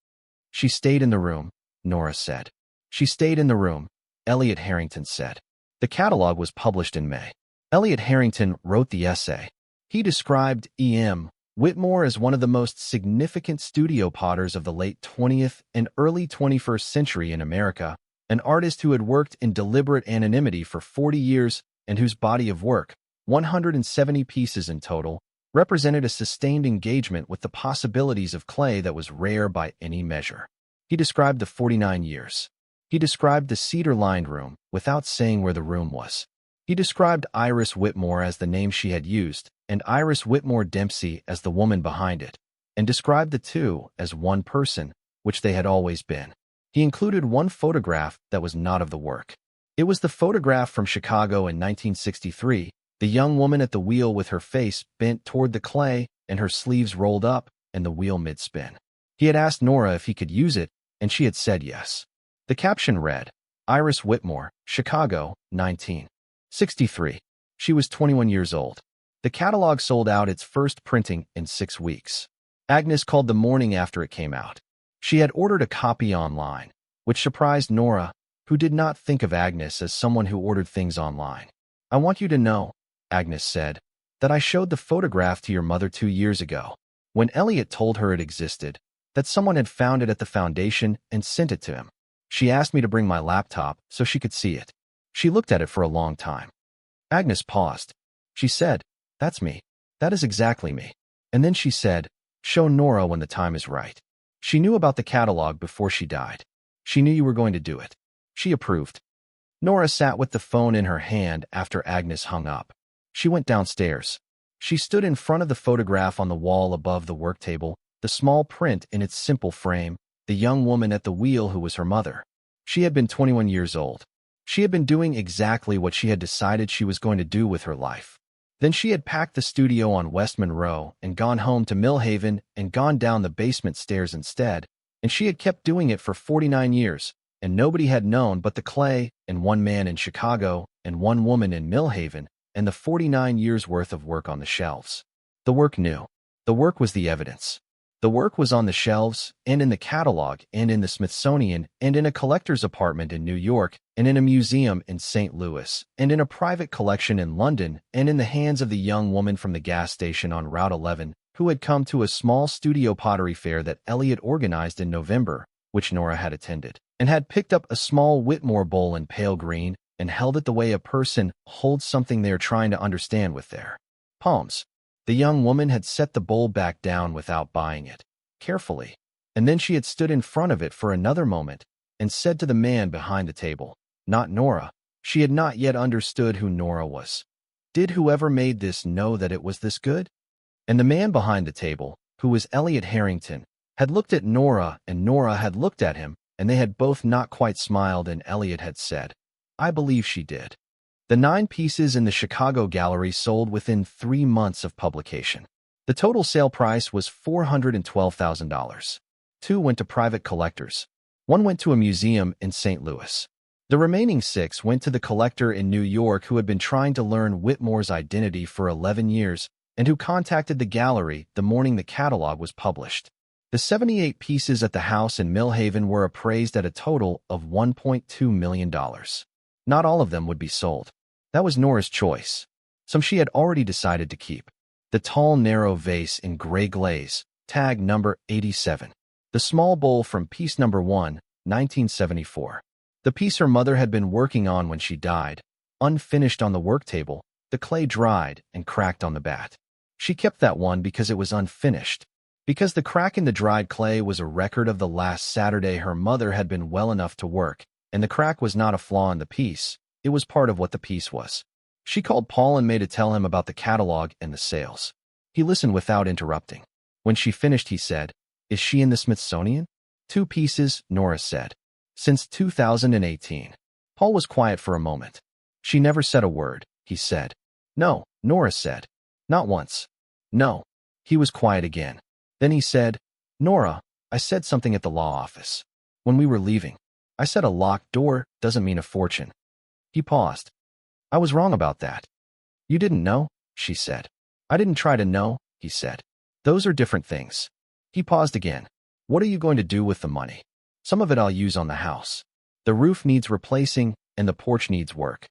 "She stayed in the room," Nora said. "She stayed in the room," Elliot Harrington said. The catalog was published in May. Elliot Harrington wrote the essay. He described E.M. Whitmore as one of the most significant studio potters of the late 20th and early 21st century in America, an artist who had worked in deliberate anonymity for 40 years and whose body of work, 170 pieces in total, represented a sustained engagement with the possibilities of clay that was rare by any measure. He described the 49 years. He described the cedar-lined room without saying where the room was. He described Iris Whitmore as the name she had used, and Iris Whitmore Dempsey as the woman behind it, and described the two as one person, which they had always been. He included one photograph that was not of the work. It was the photograph from Chicago in 1963, the young woman at the wheel with her face bent toward the clay and her sleeves rolled up and the wheel mid-spin. He had asked Nora if he could use it, and she had said yes. The caption read, "Iris Whitmore, Chicago, 1963. She was 21 years old." The catalog sold out its first printing in 6 weeks. Agnes called the morning after it came out. She had ordered a copy online, which surprised Nora, who did not think of Agnes as someone who ordered things online. "I want you to know," Agnes said, "that I showed the photograph to your mother 2 years ago, when Elliot told her it existed, that someone had found it at the foundation and sent it to him. She asked me to bring my laptop so she could see it. She looked at it for a long time." Agnes paused. She said, "That's me. That is exactly me." And then she said, "Show Nora when the time is right." She knew about the catalog before she died. She knew you were going to do it. She approved. Nora sat with the phone in her hand after Agnes hung up. She went downstairs. She stood in front of the photograph on the wall above the work table, the small print in its simple frame, the young woman at the wheel who was her mother. She had been 21 years old. She had been doing exactly what she had decided she was going to do with her life. Then she had packed the studio on West Monroe and gone home to Millhaven and gone down the basement stairs instead, and she had kept doing it for 49 years, and nobody had known but the clay and one man in Chicago and one woman in Millhaven and the 49 years' worth of work on the shelves. The work knew. The work was the evidence. The work was on the shelves, and in the catalog, and in the Smithsonian, and in a collector's apartment in New York, and in a museum in St. Louis, and in a private collection in London, and in the hands of the young woman from the gas station on Route 11, who had come to a small studio pottery fair that Elliot organized in November, which Nora had attended, and had picked up a small Whitmore bowl in pale green, and held it the way a person holds something they are trying to understand with their palms. The young woman had set the bowl back down without buying it, carefully, and then she had stood in front of it for another moment and said to the man behind the table, not Nora. She had not yet understood who Nora was. Did whoever made this know that it was this good? And the man behind the table, who was Elliot Harrington, had looked at Nora, and Nora had looked at him, and they had both not quite smiled, and Elliot had said, "I believe she did." The 9 pieces in the Chicago gallery sold within 3 months of publication. The total sale price was $412,000. 2 went to private collectors. 1 went to a museum in St. Louis. The remaining 6 went to the collector in New York who had been trying to learn Whitmore's identity for 11 years and who contacted the gallery the morning the catalog was published. The 78 pieces at the house in Millhaven were appraised at a total of $1.2 million. Not all of them would be sold. That was Nora's choice. Some she had already decided to keep. The tall, narrow vase in gray glaze, tag number 87. The small bowl from piece number 1, 1974. The piece her mother had been working on when she died, unfinished on the work table, the clay dried and cracked on the bat. She kept that one because it was unfinished. Because the crack in the dried clay was a record of the last Saturday her mother had been well enough to work, and the crack was not a flaw in the piece, it was part of what the piece was. She called Paul and made to tell him about the catalog and the sales. He listened without interrupting. When she finished, he said, "Is she in the Smithsonian?" "2 pieces," Nora said. "Since 2018. Paul was quiet for a moment. "She never said a word," he said. "No," Nora said. "Not once." "No." He was quiet again. Then he said, "Nora, I said something at the law office. When we were leaving, I said a locked door doesn't mean a fortune." He paused. "I was wrong about that." "You didn't know?" she said. "I didn't try to know," he said. "Those are different things." He paused again. "What are you going to do with the money?" "Some of it I'll use on the house. The roof needs replacing and the porch needs work."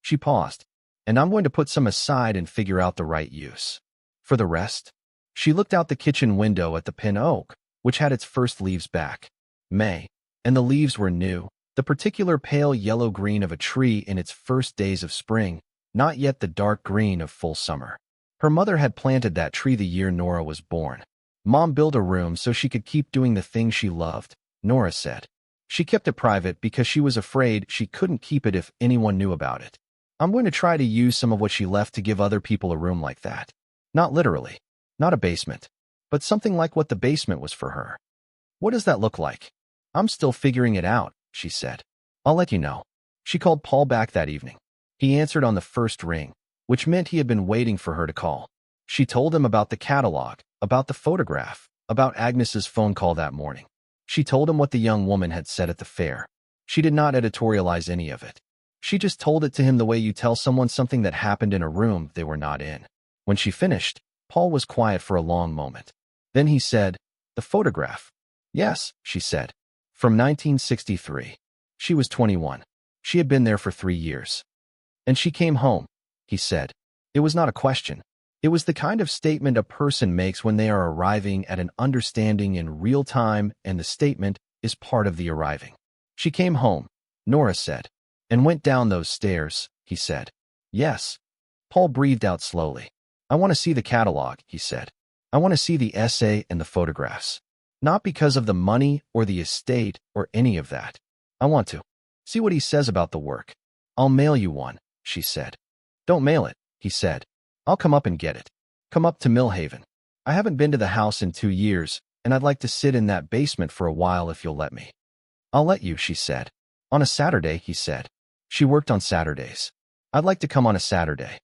She paused. "And I'm going to put some aside and figure out the right use. For the rest?" She looked out the kitchen window at the pin oak, which had its first leaves back. May, and the leaves were new, the particular pale yellow-green of a tree in its first days of spring, not yet the dark green of full summer. Her mother had planted that tree the year Nora was born. Mom built a room so she could keep doing the things she loved, Nora said. She kept it private because she was afraid she couldn't keep it if anyone knew about it. I'm going to try to use some of what she left to give other people a room like that. Not literally. Not a basement. But something like what the basement was for her. What does that look like? I'm still figuring it out, she said. I'll let you know. She called Paul back that evening. He answered on the first ring, which meant he had been waiting for her to call. She told him about the catalog, about the photograph, about Agnes's phone call that morning. She told him what the young woman had said at the fair. She did not editorialize any of it. She just told it to him the way you tell someone something that happened in a room they were not in. When she finished, Paul was quiet for a long moment. Then he said, "The photograph." "Yes," she said. "From 1963. She was 21. She had been there for 3 years. And she came home," he said. It was not a question. It was the kind of statement a person makes when they are arriving at an understanding in real time, and the statement is part of the arriving. "She came home," Nora said. "And went down those stairs," he said. "Yes." Paul breathed out slowly. "I want to see the catalog," he said. "I want to see the essay and the photographs. Not because of the money or the estate or any of that. I want to see what he says about the work." "I'll mail you one," she said. "Don't mail it," he said. "I'll come up and get it. Come up to Millhaven. I haven't been to the house in 2 years, and I'd like to sit in that basement for a while if you'll let me." "I'll let you," she said. "On a Saturday," he said. She worked on Saturdays. "I'd like to come on a Saturday."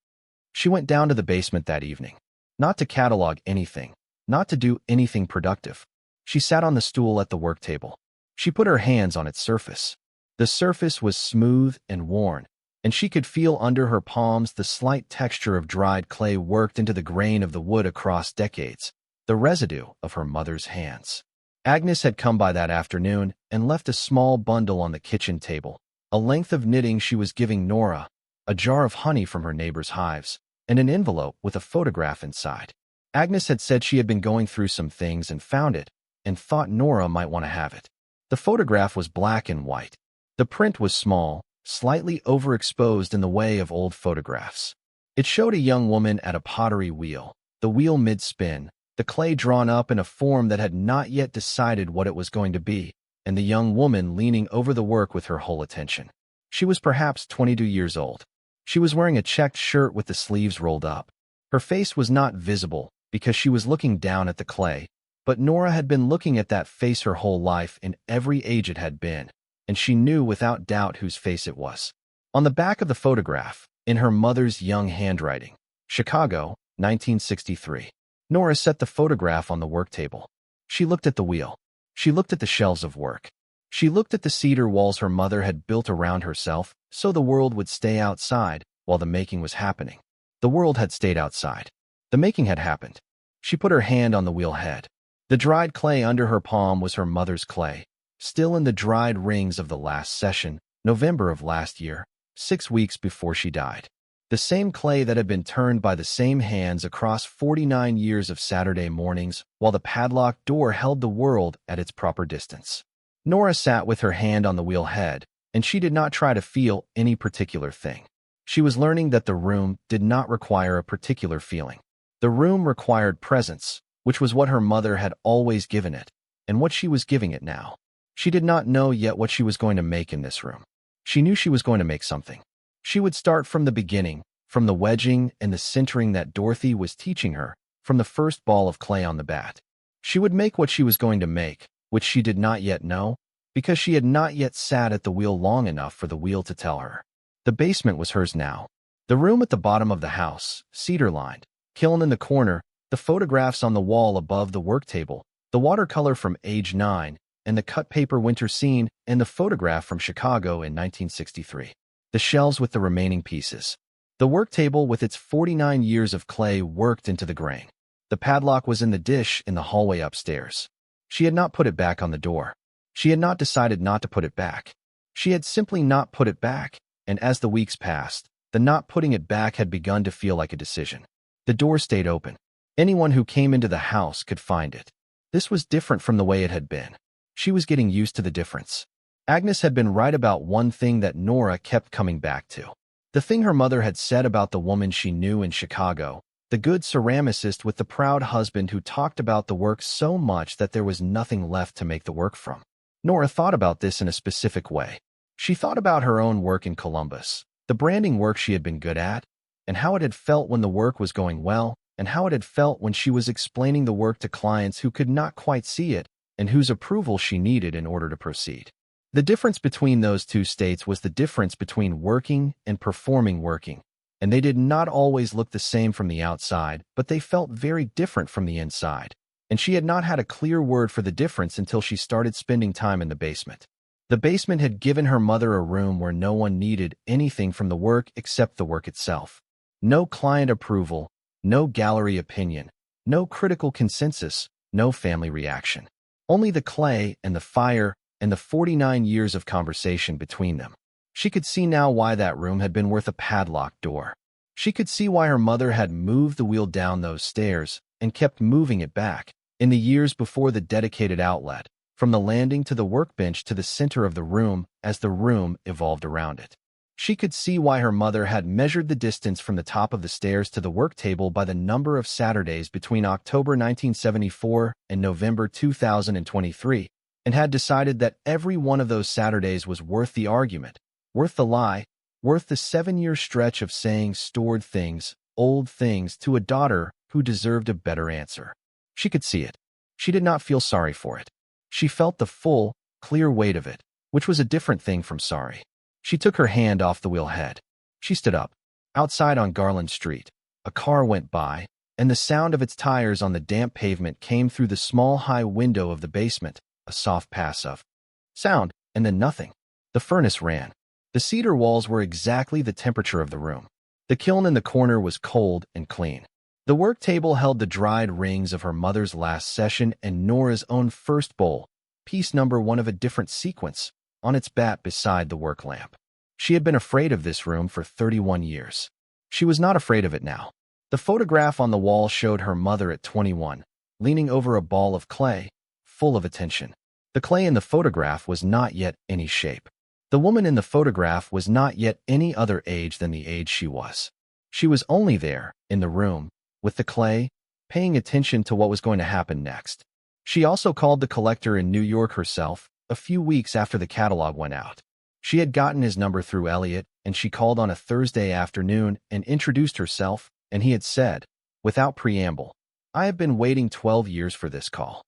She went down to the basement that evening. Not to catalog anything. Not to do anything productive. She sat on the stool at the work table. She put her hands on its surface. The surface was smooth and worn, and she could feel under her palms the slight texture of dried clay worked into the grain of the wood across decades, the residue of her mother's hands. Agnes had come by that afternoon and left a small bundle on the kitchen table, a length of knitting she was giving Nora, a jar of honey from her neighbor's hives, and an envelope with a photograph inside. Agnes had said she had been going through some things and found it, and thought Nora might want to have it. The photograph was black and white. The print was small, slightly overexposed in the way of old photographs. It showed a young woman at a pottery wheel, the wheel mid-spin, the clay drawn up in a form that had not yet decided what it was going to be, and the young woman leaning over the work with her whole attention. She was perhaps 22 years old. She was wearing a checked shirt with the sleeves rolled up. Her face was not visible because she was looking down at the clay, but Nora had been looking at that face her whole life in every age it had been, and she knew without doubt whose face it was. On the back of the photograph, in her mother's young handwriting, Chicago, 1963. Nora set the photograph on the work table. She looked at the wheel. She looked at the shelves of work. She looked at the cedar walls her mother had built around herself so the world would stay outside while the making was happening. The world had stayed outside. The making had happened. She put her hand on the wheel head. The dried clay under her palm was her mother's clay, still in the dried rings of the last session, November of last year, 6 weeks before she died. The same clay that had been turned by the same hands across 49 years of Saturday mornings while the padlocked door held the world at its proper distance. Nora sat with her hand on the wheel head, and she did not try to feel any particular thing. She was learning that the room did not require a particular feeling. The room required presence, which was what her mother had always given it, and what she was giving it now. She did not know yet what she was going to make in this room. She knew she was going to make something. She would start from the beginning, from the wedging and the sintering that Dorothy was teaching her, from the first ball of clay on the bat. She would make what she was going to make, which she did not yet know, because she had not yet sat at the wheel long enough for the wheel to tell her. The basement was hers now. The room at the bottom of the house, cedar-lined, kiln in the corner, the photographs on the wall above the work table, the watercolor from age 9, and the cut paper winter scene, and the photograph from Chicago in 1963. The shelves with the remaining pieces. The work table with its 49 years of clay worked into the grain. The padlock was in the dish in the hallway upstairs. She had not put it back on the door. She had not decided not to put it back. She had simply not put it back, and as the weeks passed, the not putting it back had begun to feel like a decision. The door stayed open. Anyone who came into the house could find it. This was different from the way it had been. She was getting used to the difference. Agnes had been right about one thing that Nora kept coming back to. The thing her mother had said about the woman she knew in Chicago, the good ceramicist with the proud husband who talked about the work so much that there was nothing left to make the work from. Nora thought about this in a specific way. She thought about her own work in Columbus, the branding work she had been good at, and how it had felt when the work was going well, and how it had felt when she was explaining the work to clients who could not quite see it, and whose approval she needed in order to proceed. The difference between those two states was the difference between working and performing working, and they did not always look the same from the outside, but they felt very different from the inside, and she had not had a clear word for the difference until she started spending time in the basement. The basement had given her mother a room where no one needed anything from the work except the work itself. No client approval, no gallery opinion, no critical consensus, no family reaction. Only the clay and the fire and the 49 years of conversation between them. She could see now why that room had been worth a padlocked door. She could see why her mother had moved the wheel down those stairs and kept moving it back, in the years before the dedicated outlet, from the landing to the workbench to the center of the room as the room evolved around it. She could see why her mother had measured the distance from the top of the stairs to the work table by the number of Saturdays between October 1974 and November 2023, and had decided that every one of those Saturdays was worth the argument, worth the lie, worth the 7-year stretch of saying stored things, old things to a daughter who deserved a better answer. She could see it. She did not feel sorry for it. She felt the full, clear weight of it, which was a different thing from sorry. She took her hand off the wheel head. She stood up. Outside on Garland Street, a car went by, and the sound of its tires on the damp pavement came through the small high window of the basement, a soft pass of sound, and then nothing. The furnace ran. The cedar walls were exactly the temperature of the room. The kiln in the corner was cold and clean. The work table held the dried rings of her mother's last session and Nora's own first bowl, piece number 1 of a different sequence, on its bat beside the work lamp. She had been afraid of this room for 31 years. She was not afraid of it now. The photograph on the wall showed her mother at 21, leaning over a ball of clay, full of attention. The clay in the photograph was not yet any shape. The woman in the photograph was not yet any other age than the age she was. She was only there, in the room, with the clay, paying attention to what was going to happen next. She also called the collector in New York herself, a few weeks after the catalog went out. She had gotten his number through Elliot, and she called on a Thursday afternoon and introduced herself, and he had said, without preamble, "I have been waiting 12 years for this call."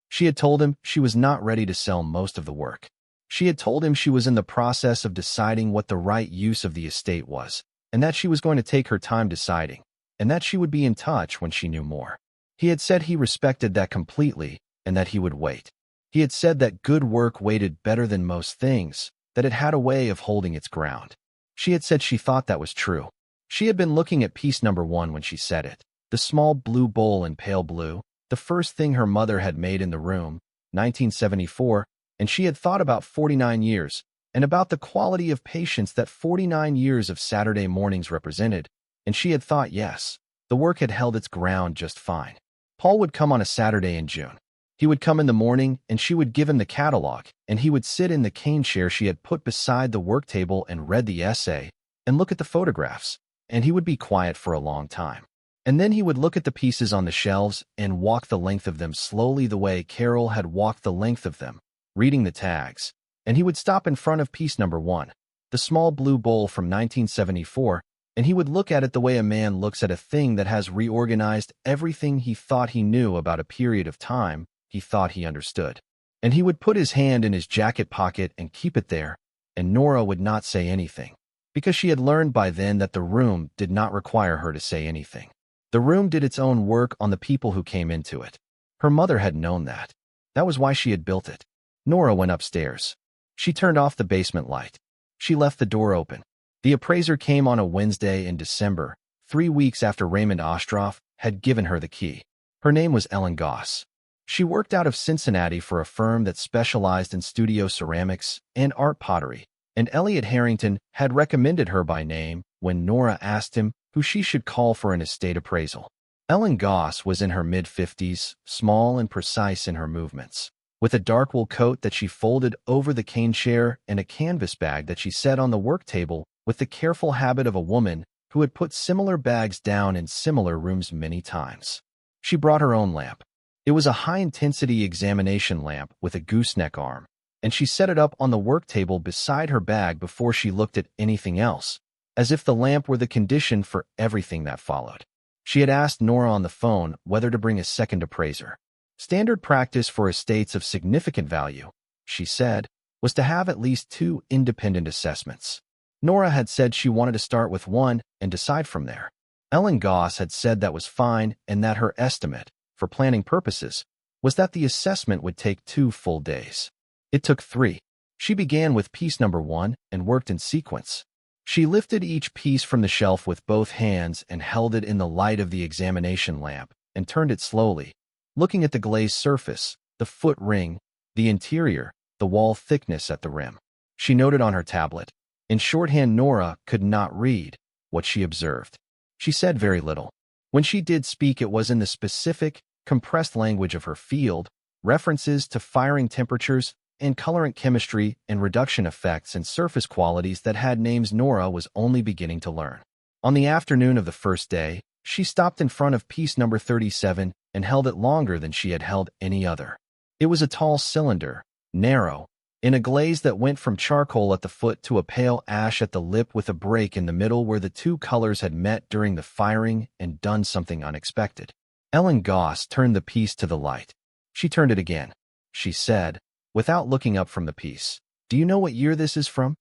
She had told him she was not ready to sell most of the work. She had told him she was in the process of deciding what the right use of the estate was, and that she was going to take her time deciding, and that she would be in touch when she knew more. He had said he respected that completely, and that he would wait. He had said that good work waited better than most things, that it had a way of holding its ground. She had said she thought that was true. She had been looking at piece number 1 when she said it, the small blue bowl in pale blue, the first thing her mother had made in the room, 1974, and she had thought about 49 years, and about the quality of patience that 49 years of Saturday mornings represented, and she had thought, yes, the work had held its ground just fine. Paul would come on a Saturday in June. He would come in the morning, and she would give him the catalog, and he would sit in the cane chair she had put beside the work table and read the essay, and look at the photographs, and he would be quiet for a long time. And then he would look at the pieces on the shelves and walk the length of them slowly the way Carol had walked the length of them, reading the tags. And he would stop in front of piece number 1, the small blue bowl from 1974, and he would look at it the way a man looks at a thing that has reorganized everything he thought he knew about a period of time he thought he understood. And he would put his hand in his jacket pocket and keep it there, and Nora would not say anything, because she had learned by then that the room did not require her to say anything. The room did its own work on the people who came into it. Her mother had known that. That was why she had built it. Nora went upstairs. She turned off the basement light. She left the door open. The appraiser came on a Wednesday in December, 3 weeks after Raymond Ostroff had given her the key. Her name was Ellen Goss. She worked out of Cincinnati for a firm that specialized in studio ceramics and art pottery, and Elliot Harrington had recommended her by name when Nora asked him who she should call for an estate appraisal. Ellen Goss was in her mid-50s, small and precise in her movements, with a dark wool coat that she folded over the cane chair and a canvas bag that she set on the work table with the careful habit of a woman who had put similar bags down in similar rooms many times. She brought her own lamp. It was a high-intensity examination lamp with a gooseneck arm, and she set it up on the work table beside her bag before she looked at anything else, as if the lamp were the condition for everything that followed. She had asked Nora on the phone whether to bring a second appraiser. Standard practice for estates of significant value, she said, was to have at least 2 independent assessments. Nora had said she wanted to start with one and decide from there. Ellen Goss had said that was fine and that her estimate, for planning purposes, was that the assessment would take 2 full days. It took 3. She began with piece number 1 and worked in sequence. She lifted each piece from the shelf with both hands and held it in the light of the examination lamp and turned it slowly, looking at the glazed surface, the foot ring, the interior, the wall thickness at the rim. She noted on her tablet. In shorthand, Nora could not read what she observed. She said very little. When she did speak, it was in the specific, compressed language of her field, references to firing temperatures and colorant chemistry and reduction effects and surface qualities that had names Nora was only beginning to learn. On the afternoon of the first day, she stopped in front of piece number 37 and held it longer than she had held any other. It was a tall cylinder, narrow, in a glaze that went from charcoal at the foot to a pale ash at the lip with a break in the middle where the 2 colors had met during the firing and done something unexpected. Ellen Goss turned the piece to the light. She turned it again. She said, without looking up from the piece, "Do you know what year this is from?"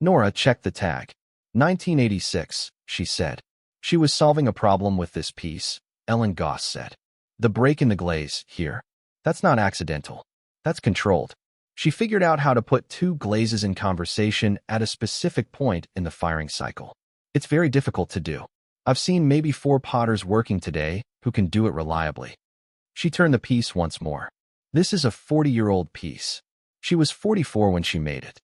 Nora checked the tag. 1986, she said. She was solving a problem with this piece, Ellen Goss said. The break in the glaze, here. That's not accidental. That's controlled. She figured out how to put 2 glazes in conversation at a specific point in the firing cycle. It's very difficult to do. I've seen maybe 4 potters working today who can do it reliably. She turned the piece once more. This is a 40-year-old piece. She was 44 when she made it.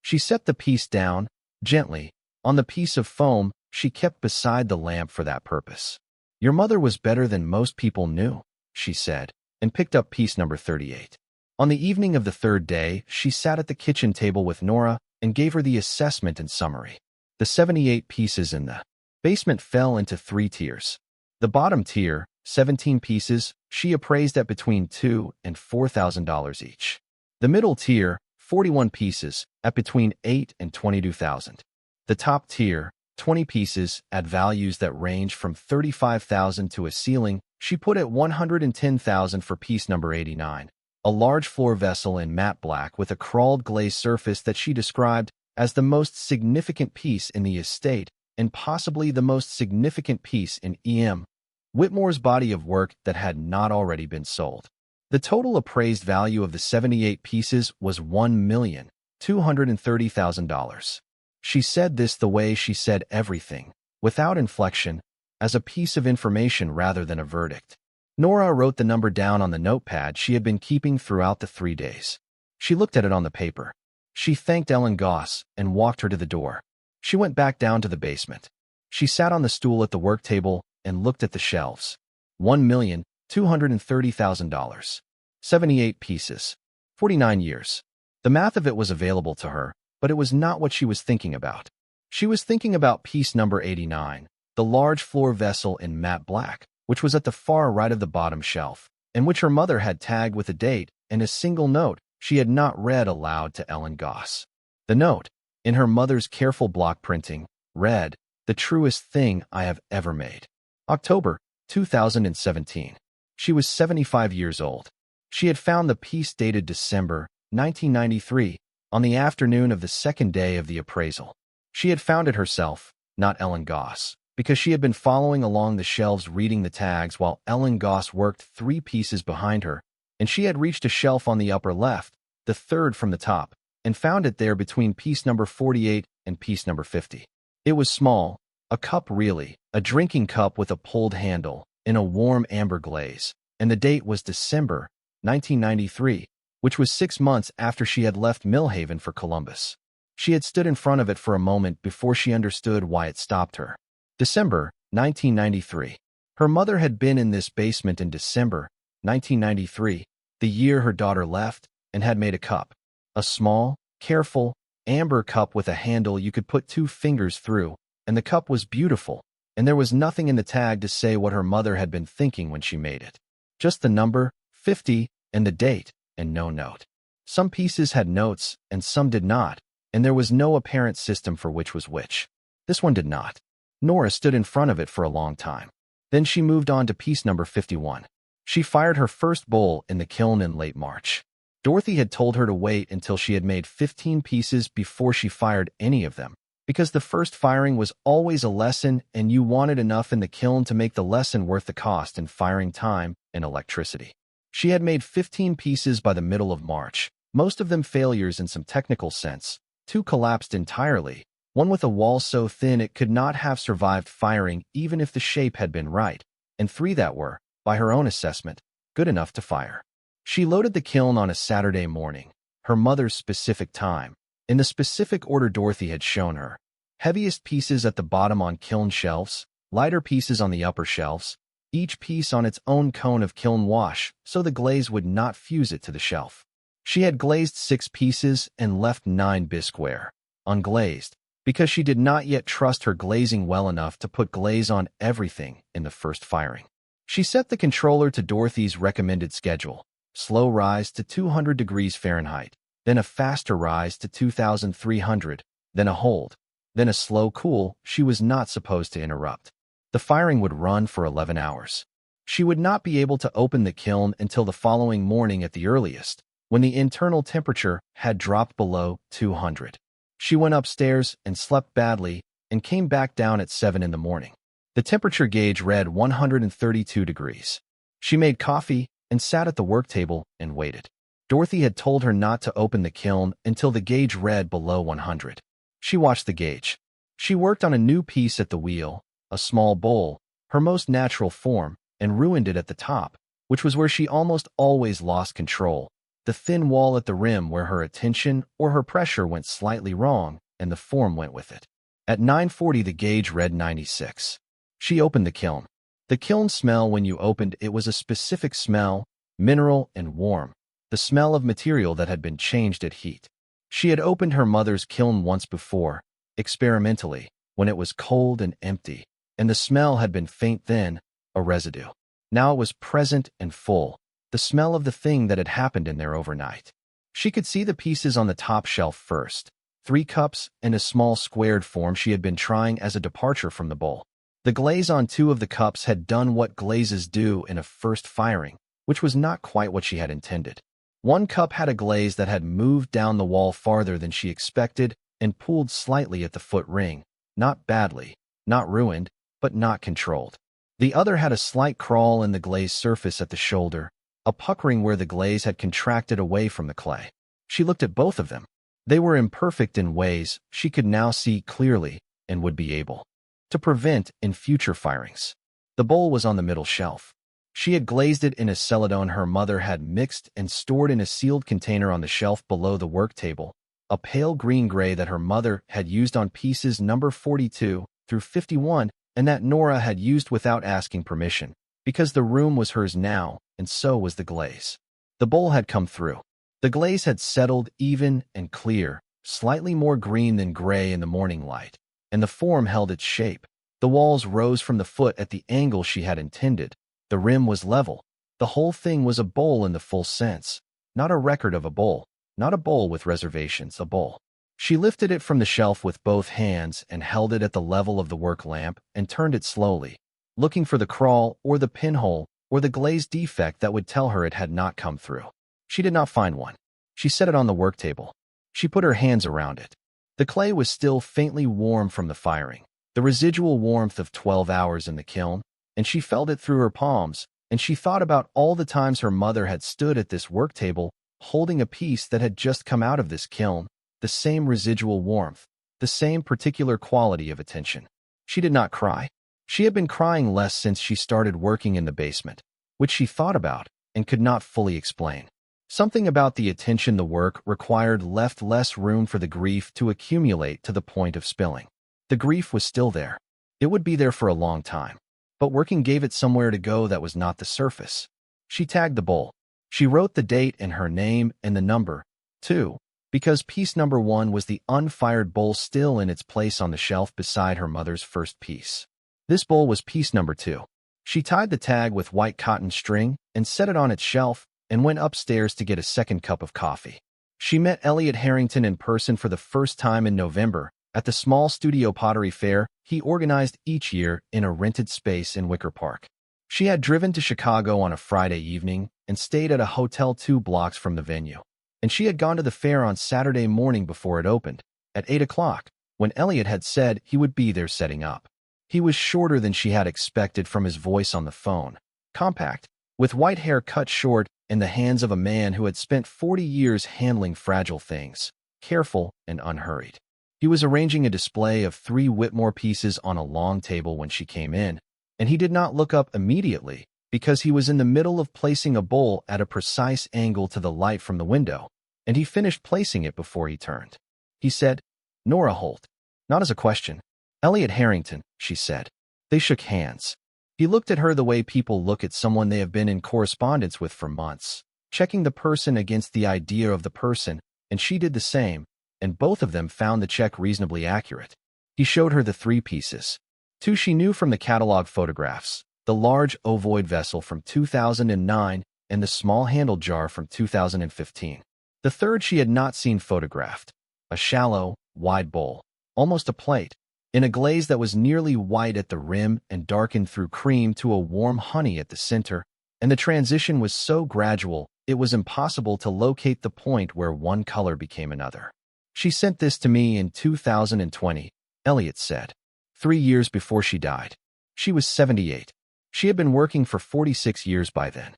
She set the piece down, gently, on the piece of foam she kept beside the lamp for that purpose. Your mother was better than most people knew, she said, and picked up piece number 38. On the evening of the 3rd day, she sat at the kitchen table with Nora and gave her the assessment and summary. The 78 pieces in the basement fell into 3 tiers. The bottom tier, 17 pieces, she appraised at between $2,000 and $4,000 each. The middle tier, 41 pieces, at between $8,000 and $22,000. The top tier, 20 pieces, at values that range from $35,000 to a ceiling, she put at $110,000 for piece number 89. A large floor vessel in matte black with a crawled glazed surface that she described as the most significant piece in the estate and possibly the most significant piece in E.M. Whitmore's body of work that had not already been sold. The total appraised value of the 78 pieces was $1,230,000. She said this the way she said everything, without inflection, as a piece of information rather than a verdict. Nora wrote the number down on the notepad she had been keeping throughout the 3 days. She looked at it on the paper. She thanked Ellen Goss and walked her to the door. She went back down to the basement. She sat on the stool at the work table and looked at the shelves. $1,230,000. 78 pieces. 49 years. The math of it was available to her, but it was not what she was thinking about. She was thinking about piece number 89, the large floor vessel in matte black, which was at the far right of the bottom shelf, and which her mother had tagged with a date and a single note she had not read aloud to Ellen Goss. The note, in her mother's careful block printing, read, "The truest thing I have ever made." October 2017. She was 75 years old. She had found the piece dated December 1993 on the afternoon of the second day of the appraisal. She had found it herself, not Ellen Goss, because she had been following along the shelves reading the tags while Ellen Goss worked 3 pieces behind her, and she had reached a shelf on the upper left, the third from the top, and found it there between piece number 48 and piece number 50. It was small, a cup really, a drinking cup with a pulled handle, in a warm amber glaze, and the date was December 1993, which was 6 months after she had left Millhaven for Columbus. She had stood in front of it for a moment before she understood why it stopped her. December 1993. Her mother had been in this basement in December 1993, the year her daughter left, and had made a cup. A small, careful, amber cup with a handle you could put 2 fingers through, and the cup was beautiful, and there was nothing in the tag to say what her mother had been thinking when she made it. Just the number, 50, and the date, and no note. Some pieces had notes, and some did not, and there was no apparent system for which was which. This one did not. Nora stood in front of it for a long time. Then she moved on to piece number 51. She fired her first bowl in the kiln in late March. Dorothy had told her to wait until she had made 15 pieces before she fired any of them, because the first firing was always a lesson and you wanted enough in the kiln to make the lesson worth the cost in firing time and electricity. She had made 15 pieces by the middle of March, most of them failures in some technical sense. 2 collapsed entirely, one with a wall so thin it could not have survived firing even if the shape had been right, and 3 that were, by her own assessment, good enough to fire. She loaded the kiln on a Saturday morning, her mother's specific time, in the specific order Dorothy had shown her. Heaviest pieces at the bottom on kiln shelves, lighter pieces on the upper shelves, each piece on its own cone of kiln wash so the glaze would not fuse it to the shelf. She had glazed 6 pieces and left 9 bisqueware, unglazed, because she did not yet trust her glazing well enough to put glaze on everything in the first firing. She set the controller to Dorothy's recommended schedule, slow rise to 200 degrees Fahrenheit, then a faster rise to 2,300, then a hold, then a slow cool she was not supposed to interrupt. The firing would run for 11 hours. She would not be able to open the kiln until the following morning at the earliest, when the internal temperature had dropped below 200. She went upstairs and slept badly and came back down at 7 in the morning. The temperature gauge read 132 degrees. She made coffee and sat at the work table and waited. Dorothy had told her not to open the kiln until the gauge read below 100. She watched the gauge. She worked on a new piece at the wheel, a small bowl, her most natural form, and ruined it at the top, which was where she almost always lost control. The thin wall at the rim where her attention or her pressure went slightly wrong, and the form went with it. At 9:40 the gauge read 96. She opened the kiln. The kiln smell when you opened it was a specific smell, mineral and warm, the smell of material that had been changed at heat. She had opened her mother's kiln once before, experimentally, when it was cold and empty, and the smell had been faint then, a residue. Now it was present and full, the smell of the thing that had happened in there overnight. She could see the pieces on the top shelf first, 3 cups and a small squared form she had been trying as a departure from the bowl. The glaze on 2 of the cups had done what glazes do in a first firing, which was not quite what she had intended. 1 cup had a glaze that had moved down the wall farther than she expected and pulled slightly at the foot ring, not badly, not ruined, but not controlled. The other had a slight crawl in the glazed surface at the shoulder, a puckering where the glaze had contracted away from the clay. She looked at both of them. They were imperfect in ways she could now see clearly and would be able to prevent in future firings. The bowl was on the middle shelf. She had glazed it in a celadone her mother had mixed and stored in a sealed container on the shelf below the work table, a pale green-gray that her mother had used on pieces number 42 through 51 and that Nora had used without asking permission, because the room was hers now, and so was the glaze. The The bowl had come through. The glaze had settled even and clear, slightly more green than gray in the morning light, and the form held its shape. The walls rose from the foot at the angle she had intended. The rim was level. The whole thing was a bowl in the full sense. Not a record of a bowl. Not a bowl with reservations, a bowl. She lifted it from the shelf with both hands and held it at the level of the work lamp and turned it slowly, looking for the crawl or the pinhole or the glazed defect that would tell her it had not come through. She did not find one. She set it on the work table. She put her hands around it. The clay was still faintly warm from the firing, the residual warmth of 12 hours in the kiln, and she felt it through her palms, and she thought about all the times her mother had stood at this work table, holding a piece that had just come out of this kiln, the same residual warmth, the same particular quality of attention. She did not cry. She had been crying less since she started working in the basement, which she thought about and could not fully explain. Something about the attention the work required left less room for the grief to accumulate to the point of spilling. The grief was still there. It would be there for a long time. But working gave it somewhere to go that was not the surface. She tagged the bowl. She wrote the date and her name and the number, too, because piece number 1 was the unfired bowl still in its place on the shelf beside her mother's first piece. This bowl was piece number 2. She tied the tag with white cotton string and set it on its shelf and went upstairs to get a second cup of coffee. She met Elliot Harrington in person for the first time in November at the small studio pottery fair he organized each year in a rented space in Wicker Park. She had driven to Chicago on a Friday evening and stayed at a hotel 2 blocks from the venue. And she had gone to the fair on Saturday morning before it opened, at 8 o'clock, when Elliot had said he would be there setting up. He was shorter than she had expected from his voice on the phone, compact, with white hair cut short in the hands of a man who had spent 40 years handling fragile things, careful and unhurried. He was arranging a display of 3 Whitmore pieces on a long table when she came in, and he did not look up immediately because he was in the middle of placing a bowl at a precise angle to the light from the window, and he finished placing it before he turned. He said, "Nora Holt." Not as a question. "Elliot Harrington," she said. They shook hands. He looked at her the way people look at someone they have been in correspondence with for months, checking the person against the idea of the person, and she did the same, and both of them found the check reasonably accurate. He showed her the 3 pieces. 2 she knew from the catalog photographs, the large ovoid vessel from 2009 and the small handled jar from 2015. The third she had not seen photographed, a shallow, wide bowl, almost a plate, in a glaze that was nearly white at the rim and darkened through cream to a warm honey at the center, and the transition was so gradual it was impossible to locate the point where one color became another. "She sent this to me in 2020, Elliot said, 3 years before she died. She was 78. She had been working for 46 years by then."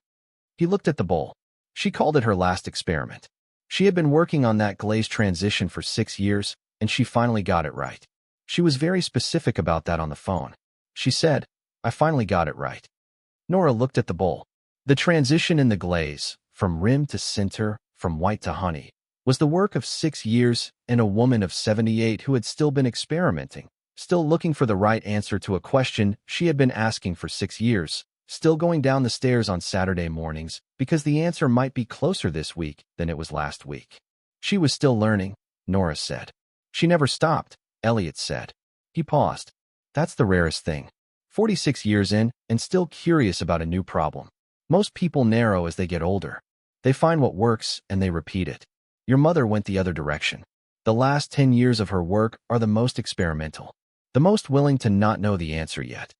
He looked at the bowl. She called it her last experiment. She had been working on that glaze transition for 6 years, and she finally got it right. She was very specific about that on the phone. She said, "I finally got it right." Nora looked at the bowl. The transition in the glaze, from rim to center, from white to honey, was the work of 6 years and a woman of 78 who had still been experimenting, still looking for the right answer to a question she had been asking for 6 years, still going down the stairs on Saturday mornings because the answer might be closer this week than it was last week. She was still learning, Nora said. She never stopped, Elliot said. He paused. That's the rarest thing. 46 years in and still curious about a new problem. Most people narrow as they get older. They find what works and they repeat it. Your mother went the other direction. The last 10 years of her work are the most experimental, the most willing to not know the answer yet.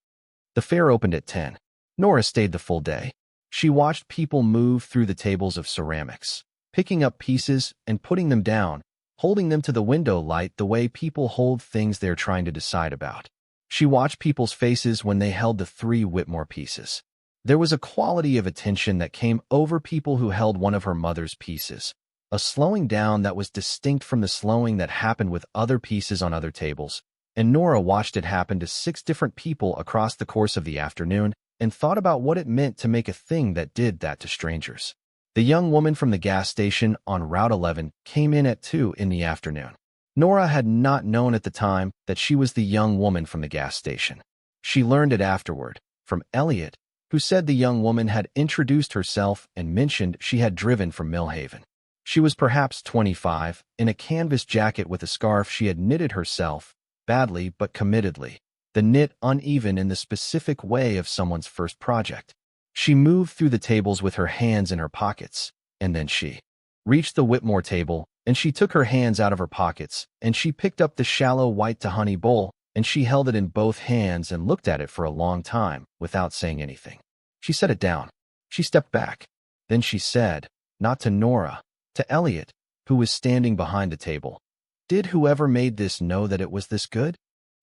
The fair opened at 10. Nora stayed the full day. She watched people move through the tables of ceramics, picking up pieces and putting them down, holding them to the window light the way people hold things they're trying to decide about. She watched people's faces when they held the 3 Whitmore pieces. There was a quality of attention that came over people who held one of her mother's pieces, a slowing down that was distinct from the slowing that happened with other pieces on other tables, and Nora watched it happen to 6 different people across the course of the afternoon and thought about what it meant to make a thing that did that to strangers. The young woman from the gas station on Route 11 came in at 2 in the afternoon. Nora had not known at the time that she was the young woman from the gas station. She learned it afterward, from Elliot, who said the young woman had introduced herself and mentioned she had driven from Millhaven. She was perhaps 25, in a canvas jacket with a scarf she had knitted herself, badly but committedly, the knit uneven in the specific way of someone's first project. She moved through the tables with her hands in her pockets, and then she reached the Whitmore table, and she took her hands out of her pockets, and she picked up the shallow white to honey bowl, and she held it in both hands and looked at it for a long time without saying anything. She set it down. She stepped back. Then she said, not to Nora, to Elliot, who was standing behind the table, "Did whoever made this know that it was this good?"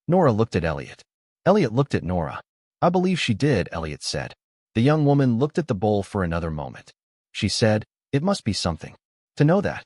Nora looked at Elliot. Elliot looked at Nora. "I believe she did," Elliot said. The young woman looked at the bowl for another moment. She said, "It must be something to know that."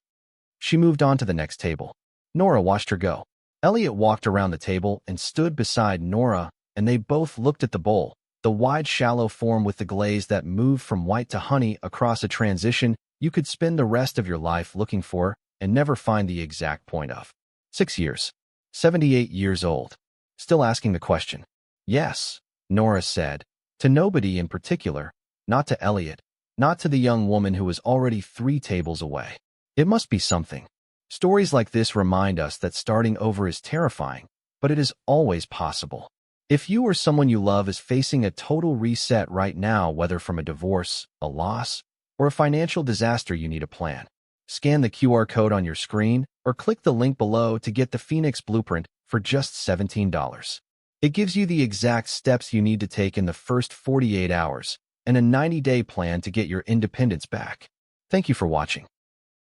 She moved on to the next table. Nora watched her go. Elliot walked around the table and stood beside Nora, and they both looked at the bowl, the wide shallow form with the glaze that moved from white to honey across a transition you could spend the rest of your life looking for and never find the exact point of. 6 years. 78 years old. Still asking the question. "Yes," Nora said. To nobody in particular, not to Elliot, not to the young woman who was already 3 tables away. It must be something. Stories like this remind us that starting over is terrifying, but it is always possible. If you or someone you love is facing a total reset right now, whether from a divorce, a loss, or a financial disaster, you need a plan. Scan the QR code on your screen or click the link below to get the Phoenix Blueprint for just $17. It gives you the exact steps you need to take in the first 48 hours and a 90-day plan to get your independence back. Thank you for watching.